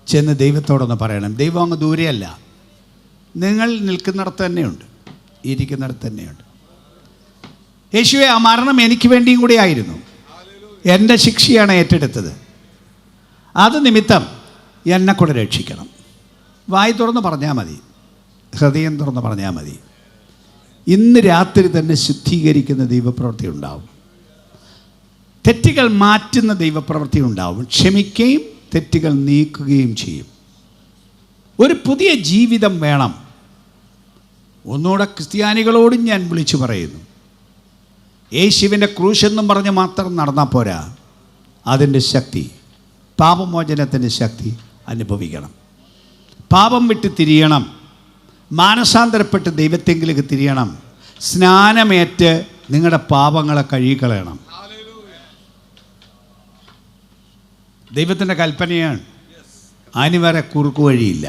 C: ചെന്ന് ദൈവത്തോടൊന്ന് പറയണം. ദൈവം അങ്ങ് ദൂരെയല്ല, നിങ്ങൾ നിൽക്കുന്നിടത്ത് തന്നെയുണ്ട്, ഇരിക്കുന്നിടത്ത് തന്നെയുണ്ട്. യേശുവെ, ആ മരണം എനിക്ക് വേണ്ടിയും കൂടി ആയിരുന്നു. എൻ്റെ ശിക്ഷയാണ് ഏറ്റെടുത്തത്. അത് നിമിത്തം എന്നെ കൂടെ രക്ഷിക്കണം. വായി തുറന്ന് പറഞ്ഞാൽ മതി, ഹൃദയം തുറന്ന് പറഞ്ഞാൽ മതി. ഇന്ന് രാത്രി തന്നെ ശുദ്ധീകരിക്കുന്ന ദൈവപ്രവൃത്തി ഉണ്ടാവും. തെറ്റുകൾ മാറ്റുന്ന ദൈവപ്രവൃത്തി ഉണ്ടാവും. ക്ഷമിക്കുകയും തെറ്റുകൾ നീക്കുകയും ചെയ്യും. ഒരു പുതിയ ജീവിതം വേണം. ഒന്നുകൂടെ ക്രിസ്ത്യാനികളോടും ഞാൻ വിളിച്ചു പറയുന്നു, യേശുവിൻ്റെ ക്രൂശെന്നും പറഞ്ഞ് മാത്രം നടന്നാൽ പോരാ. അതിൻ്റെ ശക്തി, പാപമോചനത്തിൻ്റെ ശക്തി അനുഭവിക്കണം. പാപം വിട്ട് തിരിയണം. മാനസാന്തരപ്പെട്ട് ദൈവത്തെങ്കിലേക്ക് തിരിയണം. സ്നാനമേറ്റ് നിങ്ങളുടെ പാപങ്ങളെ കഴുകിക്കളയണം. ദൈവത്തിൻ്റെ കൽപ്പനയാണ്. അതിന് വരെ കുറുക്കു വഴിയില്ല.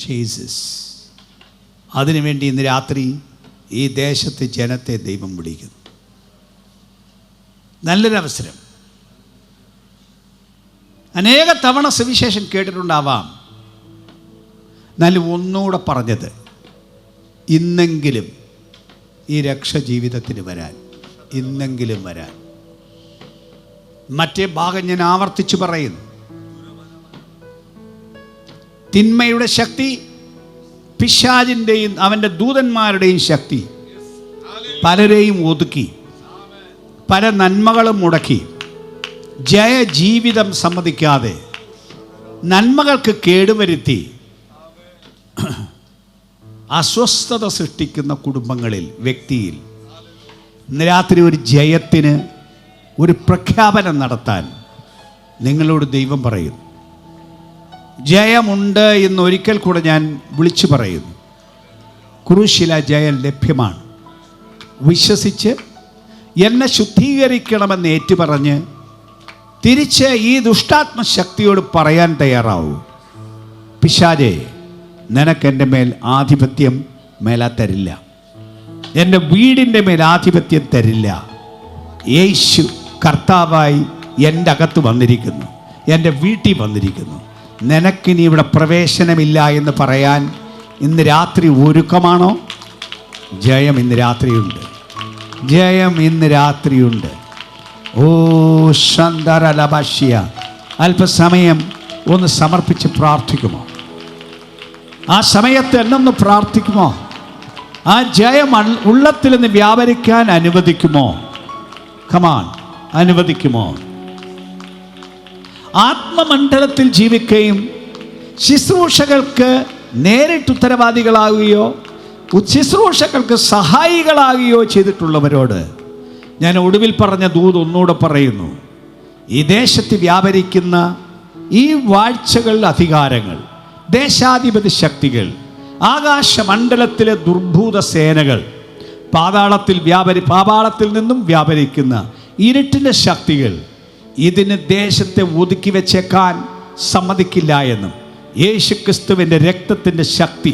C: ജീസസ്. അതിനുവേണ്ടി ഇന്ന് രാത്രി ഈ ദേശത്തെ ജനത്തെ ദൈവം വിളിക്കുന്നു. നല്ലൊരവസരം. അനേക തവണ സുവിശേഷം കേട്ടിട്ടുണ്ടാവാം. എന്നാലും ഒന്നുകൂടെ പറഞ്ഞത്, ഇന്നെങ്കിലും ഈ രക്ഷ ജീവിതത്തിന് വരാൻ, ഇന്നെങ്കിലും വരാൻ. മറ്റേ ഭാഗം ഞാൻ ആവർത്തിച്ചു പറയുന്നു. തിന്മയുടെ ശക്തി, പിശാചിൻ്റെയും അവൻ്റെ ദൂതന്മാരുടെയും ശക്തി പലരെയും ഒതുക്കി, പല നന്മകളും മുടക്കി, ജയജീവിതം സമ്മതിക്കാതെ നന്മകൾക്ക് കേടുവരുത്തി അസ്വസ്ഥത സൃഷ്ടിക്കുന്ന കുടുംബങ്ങളിൽ, വ്യക്തിയിൽ ഇന്ന് രാത്രി ഒരു ജയത്തിന്, ഒരു പ്രഖ്യാപനം നടത്താൻ നിങ്ങളോട് ദൈവം പറയുന്നു. ജയമുണ്ട് എന്നൊരിക്കൽ കൂടെ ഞാൻ വിളിച്ചു പറയുന്നു. ക്രൂശില ജയം ലഭ്യമാണ്. വിശ്വസിച്ച് എന്നെ ശുദ്ധീകരിക്കണമെന്ന് ഏറ്റുപറഞ്ഞ് തിരിച്ച് ഈ ദുഷ്ടാത്മശക്തിയോട് പറയാൻ തയ്യാറാവൂ, പിശാചേ, നിനക്കെൻ്റെ മേൽ ആധിപത്യം തരില്ല. എൻ്റെ വീടിൻ്റെ മേൽ ആധിപത്യം തരില്ല. യേശു കർത്താവായി എൻ്റെ അകത്ത് വന്നിരിക്കുന്നു, എൻ്റെ വീട്ടിൽ വന്നിരിക്കുന്നു. നിനക്കിനി ഇവിടെ പ്രവേശനമില്ല എന്ന് പറയാൻ ഇന്ന് രാത്രി ഒരുക്കമാണോ? ജയം ഇന്ന് രാത്രിയുണ്ട്. ജയം ഇന്ന് രാത്രിയുണ്ട്. ഓ ശന്തരലഭാഷ്യ. അല്പസമയം ഒന്ന് സമർപ്പിച്ച് പ്രാർത്ഥിക്കുമോ? ആ സമയത്ത് എന്നൊന്ന് പ്രാർത്ഥിക്കുമോ? ആ ജയം ഉള്ളത്തിൽ നിന്ന് വ്യാപരിക്കാൻ അനുവദിക്കുമോ? കമാൻ, അനുവദിക്കുമോ? ആത്മമണ്ഡലത്തിൽ ജീവിക്കുകയും ശുശ്രൂഷകൾക്ക് നേരിട്ട് ഉത്തരവാദികളാകുകയോ ശുശ്രൂഷകൾക്ക് സഹായികളാകുകയോ ചെയ്തിട്ടുള്ളവരോട് ഞാൻ ഒടുവിൽ പറഞ്ഞ ദൂത് ഒന്നുകൂടെ പറയുന്നു. ഈ ദേശത്ത് വ്യാപരിക്കുന്ന ഈ വാഴ്ചകൾ, അധികാരങ്ങൾ, ദേശാധിപതി ശക്തികൾ, ആകാശമണ്ഡലത്തിലെ ദുർഭൂത സേനകൾ, പാതാളത്തിൽ നിന്നും വ്യാപരിക്കുന്ന ഇരുട്ടിൻ്റെ ശക്തികൾ ഇതിന് ദേശത്തെ ഒതുക്കി വെച്ചേക്കാൻ സമ്മതിക്കില്ല എന്നും യേശുക്രിസ്തുവിൻ്റെ രക്തത്തിൻ്റെ ശക്തി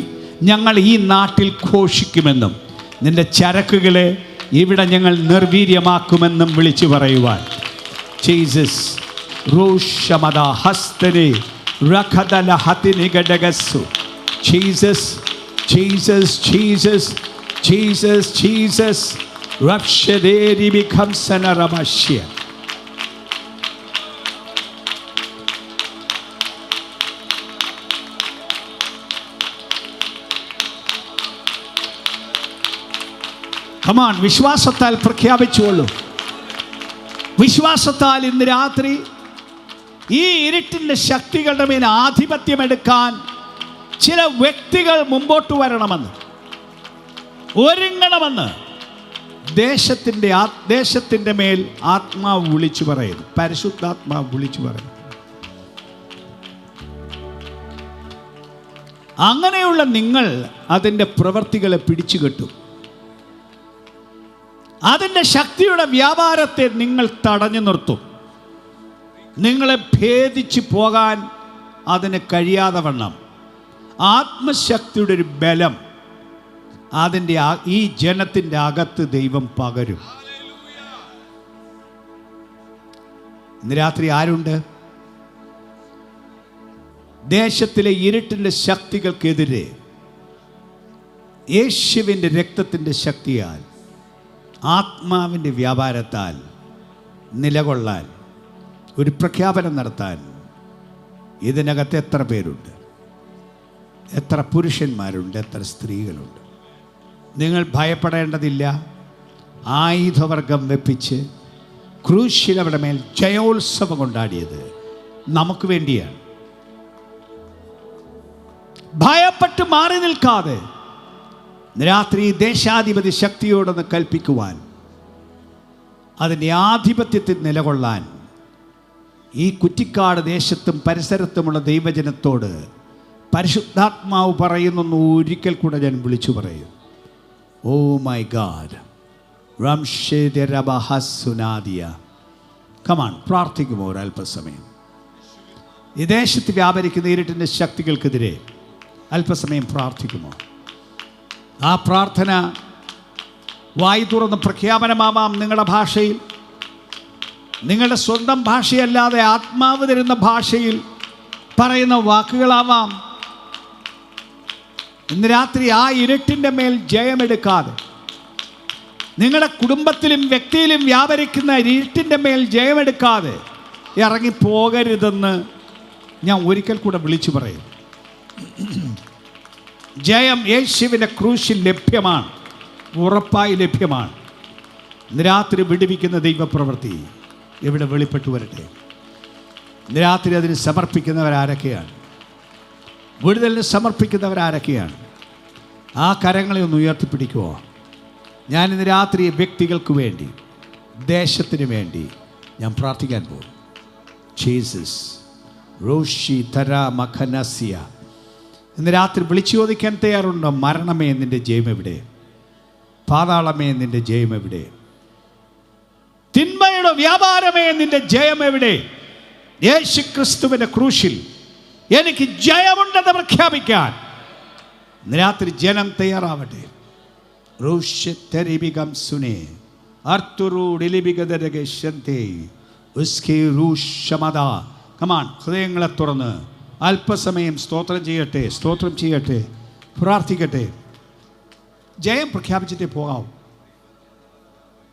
C: ഞങ്ങൾ ഈ നാട്ടിൽ ഘോഷിക്കുമെന്നും നിന്റെ ചരക്കുകളെ ഇവിടെ ഞങ്ങൾ നിർവീര്യമാക്കുമെന്നും വിളിച്ചു പറയുവാൻ ജീസസ് റൂഷമദ ഹസ്തനെ രഖദല ഹതിനിഗഡഗസ്സു. Jesus Jesus Jesus Jesus Jesus റബ്ഷദേരി ബിഖംസന റബശ്യ. കമാൻ, വിശ്വാസത്താൽ പ്രഖ്യാപിച്ചുകൊള്ളൂ. വിശ്വാസത്താൽ ഇന്ന് രാത്രി ഈ ഇരുട്ടിൻ്റെ ശക്തികളുടെ മേൽ ആധിപത്യമെടുക്കാൻ ചില വ്യക്തികൾ മുമ്പോട്ട് വരണമെന്ന്, ഒരുങ്ങണമെന്ന് ദേശത്തിൻ്റെ മേൽ ആത്മാവ് വിളിച്ചു പറയുന്നു. പരിശുദ്ധാത്മാവ് വിളിച്ചു പറയുന്നു. അങ്ങനെയുള്ള നിങ്ങൾ അതിൻ്റെ പ്രവൃത്തികളെ പിടിച്ചു കെട്ടും. അതിൻ്റെ ശക്തിയുടെ വ്യാപാരത്തെ നിങ്ങൾ തടഞ്ഞു നിർത്തും. നിങ്ങളെ ഭേദിച്ചു പോകാൻ അതിന് കഴിയാതെ വണ്ണം ആത്മശക്തിയുടെ ഒരു ബലം അതിൻ്റെ ഈ ജനത്തിൻ്റെ അകത്ത് ദൈവം പകരും. ഇന്ന് രാത്രി ആരുണ്ട്? ദേശത്തിലെ ഇരുട്ടിൻ്റെ ശക്തികൾക്കെതിരെ യേശുവിൻ്റെ രക്തത്തിൻ്റെ ശക്തിയാൽ, ആത്മാവിൻ്റെ വ്യാപാരത്താൽ നിലകൊള്ളാൻ, ഒരു പ്രഖ്യാപനം നടത്താൻ ഇതിനകത്ത് എത്ര പേരുണ്ട്? എത്ര പുരുഷന്മാരുണ്ട്? എത്ര സ്ത്രീകളുണ്ട്? നിങ്ങൾ ഭയപ്പെടേണ്ടതില്ല. ആയുധവർഗം വെപ്പിച്ച് ക്രൂശിലവരുടെ മേൽ ജയോത്സവം കൊണ്ടാടിയത് നമുക്ക് വേണ്ടിയാണ്. ഭയപ്പെട്ട് മാറി നിൽക്കാതെ രാത്രി ദേശാധിപതി ശക്തിയോടൊന്ന് കൽപ്പിക്കുവാൻ, അതിൻ്റെ ആധിപത്യത്തിൽ നിലകൊള്ളാൻ ഈ കുറ്റിക്കാട് ദേശത്തും പരിസരത്തുമുള്ള ദൈവജനത്തോട് പരിശുദ്ധാത്മാവ് പറയുന്നു. ഒരിക്കൽ കൂടെ ഞാൻ വിളിച്ചു പറയും, ഓ മൈ ഗാഡ്, കമാൺ, പ്രാർത്ഥിക്കുമോ ഒരല്പസമയം? ഈ ദേശത്ത് വ്യാപരിക്കുന്ന ഇരുട്ടിൻ്റെ ശക്തികൾക്കെതിരെ അല്പസമയം പ്രാർത്ഥിക്കുമോ? ആ പ്രാർത്ഥന വായി തുറന്ന് പ്രഖ്യാപനമാവാം. നിങ്ങളുടെ ഭാഷയിൽ, നിങ്ങളുടെ സ്വന്തം ഭാഷയല്ലാതെ ആത്മാവ് തരുന്ന ഭാഷയിൽ പറയുന്ന വാക്കുകളാവാം. ഇന്ന് രാത്രി ആ ഇരുട്ടിൻ്റെ മേൽ ജയമെടുക്കാതെ, നിങ്ങളുടെ കുടുംബത്തിലും വ്യക്തിയിലും വ്യാപരിക്കുന്ന ഇരുട്ടിൻ്റെ മേൽ ജയമെടുക്കാതെ ഇറങ്ങിപ്പോകരുതെന്ന് ഞാൻ ഒരിക്കൽ കൂടെ വിളിച്ചു പറയും. ജയം യേശുവിൻ്റെ ക്രൂശിൽ ലഭ്യമാണ്, ഉറപ്പായി ലഭ്യമാണ്. ഇന്ന് രാത്രി വിടുവിക്കുന്ന ദൈവപ്രവൃത്തി ഇവിടെ വെളിപ്പെട്ടു വരട്ടെ. ഇന്ന് രാത്രി അതിന് സമർപ്പിക്കുന്നവരാരൊക്കെയാണ്? വിടുതലിന് സമർപ്പിക്കുന്നവരാരൊക്കെയാണ്? ആ കരങ്ങളെ ഒന്ന് ഉയർത്തിപ്പിടിക്കുമോ? ഞാനിന്ന് രാത്രി വ്യക്തികൾക്ക് വേണ്ടി, ദേശത്തിന് വേണ്ടി ഞാൻ പ്രാർത്ഥിക്കാൻ പോകും. ജീസസ് റോഷി തര മഖനസിയ. ഇന്ന് രാത്രി വിളിച്ചു ചോദിക്കാൻ തയ്യാറുണ്ടോ? മരണമേ നിൻ്റെ ജയം എവിടെ? പാതാളമേ നിൻ്റെ ജയം എവിടെ? തിന്മയുടെ വ്യാപാരമേ നിൻ്റെ ജയം എവിടെ? യേശു ക്രിസ്തുവിൻ്റെ ക്രൂശിൽ എനിക്ക് ജയമുണ്ടെന്ന് പ്രഖ്യാപിക്കാൻ ഇന്ന് രാത്രി ജനം തയ്യാറാവട്ടെ. ഹൃദയങ്ങളെ തുറന്ന് അല്പസമയം സ്തോത്രം ചെയ്യട്ടെ, സ്തോത്രം ചെയ്യട്ടെ, പ്രാർത്ഥിക്കട്ടെ. ജയം പ്രഖ്യാപിച്ചിട്ടേ പോകാവൂ.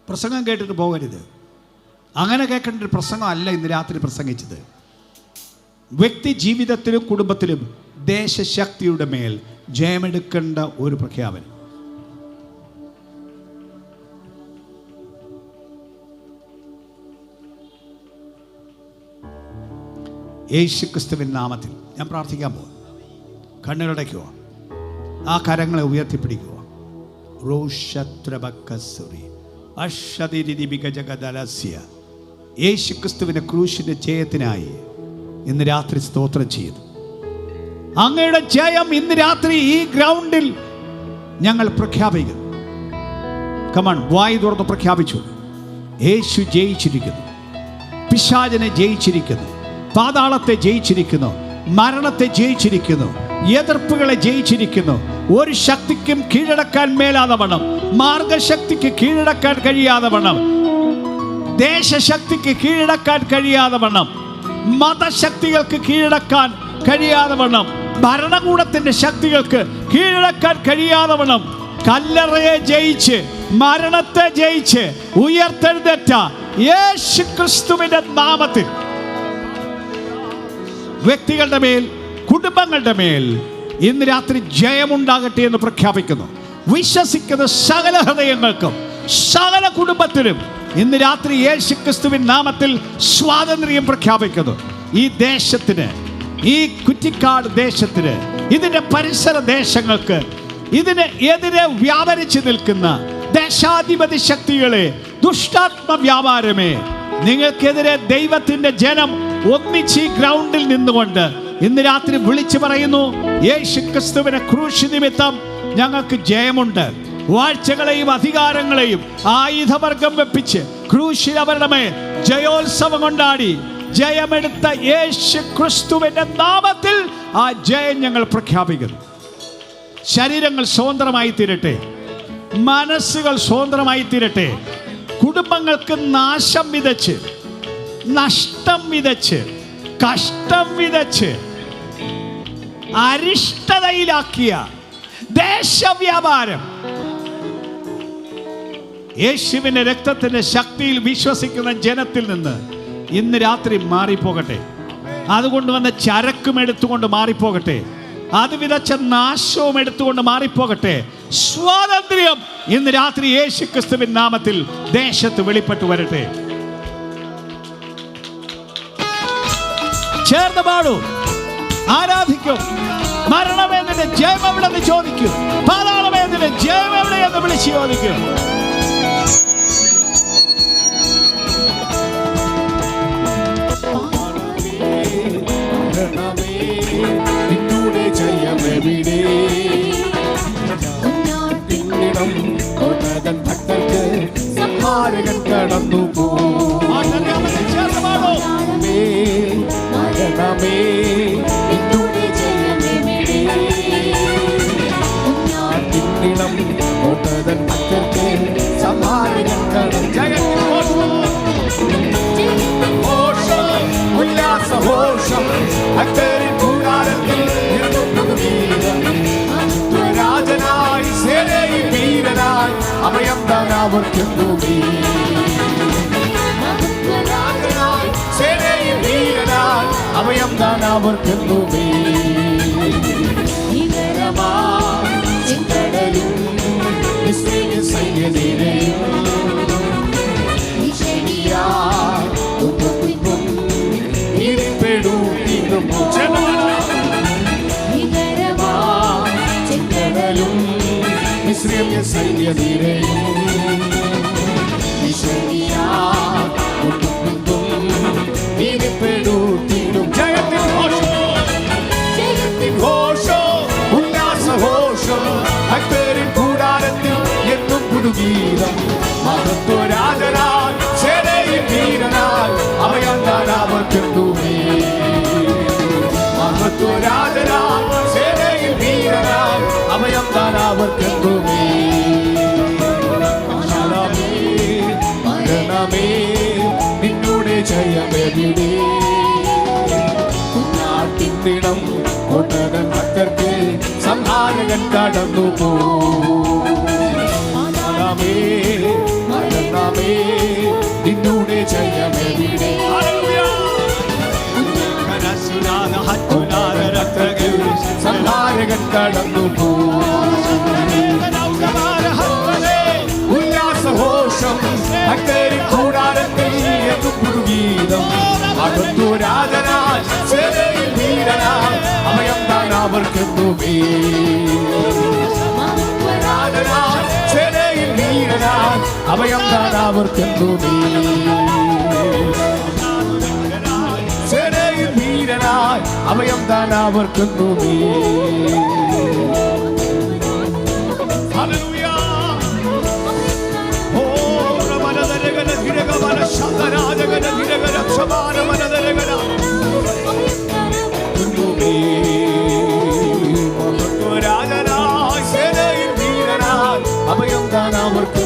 C: പ്രസംഗം കേട്ടിട്ട് പോകരുത്. അങ്ങനെ കേൾക്കേണ്ട ഒരു പ്രസംഗമല്ല ഇന്ന് രാത്രി പ്രസംഗിച്ചത്. വ്യക്തി ജീവിതത്തിലും കുടുംബത്തിലും ദേശശക്തിയുടെ മേൽ ജയമെടുക്കേണ്ട ഒരു പ്രഖ്യാപനം. യേശു ക്രിസ്തുവിൻ്റെ നാമത്തിൽ ഞാൻ പ്രാർത്ഥിക്കാൻ പോകും. കണ്ണുകളടയ്ക്കുക, ആ കരങ്ങളെ ഉയർത്തിപ്പിടിക്കുക. യേശു ക്രിസ്തുവിൻ്റെ ക്രൂശിൻ്റെ ജയത്തിനായി ഇന്ന് രാത്രി സ്തോത്രം ചെയ്യുന്നു. അങ്ങയുടെ ജയം ഇന്ന് രാത്രി ഈ ഗ്രൗണ്ടിൽ ഞങ്ങൾ പ്രഖ്യാപിക്കുന്നു. കമൺ, വായി തുറന്ന് പ്രഖ്യാപിച്ചു. യേശു ജയിച്ചിരിക്കുന്നു, പിശാചിനെ ജയിച്ചിരിക്കുന്നു, പാതാളത്തെ ജയിച്ചിരിക്കുന്നു, മരണത്തെ ജയിച്ചിരിക്കുന്നു, എതിർപ്പുകളെ ജയിച്ചിരിക്കുന്നു. ഒരു ശക്തിക്കും കീഴടക്കാൻ മേലാതെ വണ്ണം, മാർഗശക്തിക്ക് കീഴടക്കാൻ കഴിയാതെ വണ്ണം, ദേശശക്തിക്ക് കീഴടക്കാൻ കഴിയാതെ വണ്ണം, മതശക്തികൾക്ക് കീഴടക്കാൻ കഴിയാതെ വണ്ണം, ഭരണകൂടത്തിന്റെ ശക്തികൾക്ക് കീഴടക്കാൻ കഴിയാതെ വണ്ണം, കല്ലറയെ ജയിച്ച് മരണത്തെ ജയിച്ച് ഉയർത്തെഴുന്നേറ്റ യേശു ക്രിസ്തുവിന്റെ നാമത്തിൽ വ്യക്തികളുടെ മേൽ, കുടുംബങ്ങളുടെ മേൽ ഇന്ന് രാത്രി ജയമുണ്ടാകട്ടെ എന്ന് പ്രഖ്യാപിക്കുന്നു. വിശ്വസിക്കുന്ന സകല ഹൃദയങ്ങൾക്കും സകല കുടുംബത്തിലും ഇന്ന് രാത്രി യേശു ക്രിസ്തുവിൻ നാമത്തിൽ സ്വാതന്ത്ര്യം പ്രഖ്യാപിക്കുന്നു. ഈ ദേശത്തിന്, ഈ കുറ്റിക്കാട് ദേശത്തിന്, ഇതിൻ്റെ പരിസര ദേശങ്ങൾക്ക്, ഇതിന് എതിരെ വ്യാപരിച്ചു നിൽക്കുന്ന ദേശാധിപതി ശക്തികളെ, ദുഷ്ടാത്മ വ്യാപാരമേ, നിങ്ങൾക്കെതിരെ ദൈവത്തിൻ്റെ ജനം ഒന്നിച്ച് ഗ്രൗണ്ടിൽ നിന്നുകൊണ്ട് ഇന്ന് രാത്രി വിളിച്ചു പറയുന്നു, യേശു ക്രിസ്തുവിനെ ക്രൂശ് നിമിത്തം ഞങ്ങൾക്ക് ജയമുണ്ട്. വാഴ്ചകളെയും അധികാരങ്ങളെയും ആയുധവർഗം വെപ്പിച്ച് ക്രൂശിൽ അവരുടെ മേൽ ജയോത്സവം കൊണ്ടാടി ജയമെടുത്ത യേശു ക്രിസ്തുവിന്റെ നാമത്തിൽ ആ ജയം ഞങ്ങൾ പ്രഖ്യാപിക്കുന്നു. ശരീരങ്ങൾ സ്വതന്ത്രമായി തീരട്ടെ, മനസ്സുകൾ സ്വതന്ത്രമായി തീരട്ടെ. കുടുംബങ്ങൾക്ക് നാശം വിതച്ച്, നഷ്ടം വിതച്ച്, കഷ്ടം വിതച്ച്, അരിഷ്ടതയിലാക്കിയ ദേശവ്യാപാരം. യേശുവിന്റെ രക്തത്തിന്റെ ശക്തിയിൽ വിശ്വസിക്കുന്ന ജനത്തിൽ നിന്ന് ഇന്ന് രാത്രി മാറിപ്പോകട്ടെ. അതുകൊണ്ട് വന്ന ചരക്കും എടുത്തുകൊണ്ട് മാറിപ്പോകട്ടെ. അത് വിതച്ച നാശവും എടുത്തുകൊണ്ട് മാറിപ്പോകട്ടെ. സ്വാതന്ത്ര്യം ഇന്ന് രാത്രി യേശു ക്രിസ്തുവിൻ നാമത്തിൽ ദേശത്ത് വെളിപ്പെട്ടു വരട്ടെ. ചേർന്ന് പാടൂ, ആരാധിക്കും. മരണമേ നിന്റെ ജയം എവിടെന്ന് ചോദിക്കും. പാതാളമേ നിന്റെ ജയം എവിടെയെന്ന് വിളിച്ച് ചോദിക്കും.
D: നിന്നുടെ ജയമെവിടെ? ഭക്തർക്ക് സംഹാരകൻ കടന്നു പോരണമേ. നിന്നുടെ ജയമെവിടെ? പിന്നിളം കോട്ടതൻ ഭക്തർക്ക് സംഹാരകൻ കടന്നു. ഉല്ലാസഘോഷം ഭക്തരിൻ കൂടാരത്തിൽ രാജനായി സേനയിൽ വീരനായി അഭയം താനാവർക്കുന്നു. രാജനായി സേനയിൽ വീരനായി അഭയം താനാവർക്കുന്നു. ചെങ്കടലും സൈന്യനിരയും സൈന്യനിരയും ഉല്ലാസഘോഷം ഭക്തരിൻ കൂടാരത്തിൽ എന്നും പുതുഗീതം. മഹത്വരാജനായി സേനയിൽ വീരനായി അഭയം താനാവർക്കുന്നു. മഹത്വരാജനായി സേനയിൽ വീരനായി അഭയം താനാവർക്കുന്നു. മരണമേ നിന്നുടെ ജയമെവിടെ? നാട്ടിത്തിടം കൊണ്ടകൻ ഭക്തർക്ക് സംഹാരകൻ കടന്നു പോരണമേ. മരണമേ നിന്നുടെ ജയമെവിടെ? സംഹാരകൻ കടന്നു ഉല്ലാസഘോഷം ഭക്തരിൻ കൂടാരത്തിൽ എന്നും പുതുഗീതം. മഹത്വരാജനായി സേനയിൽ വീരനായി അഭയം താനാവർക്കുന്നു. രാജനായി സേനയിൽ വീരനായി അഭയം താനാവർക്കുന്നു. സേനയിൽ വീരനായി അഭയം താനാവർക്കുന്നു. രാജനായി സേനയിൽ വീരനായി അഭയം താനാവർക്കുന്നു.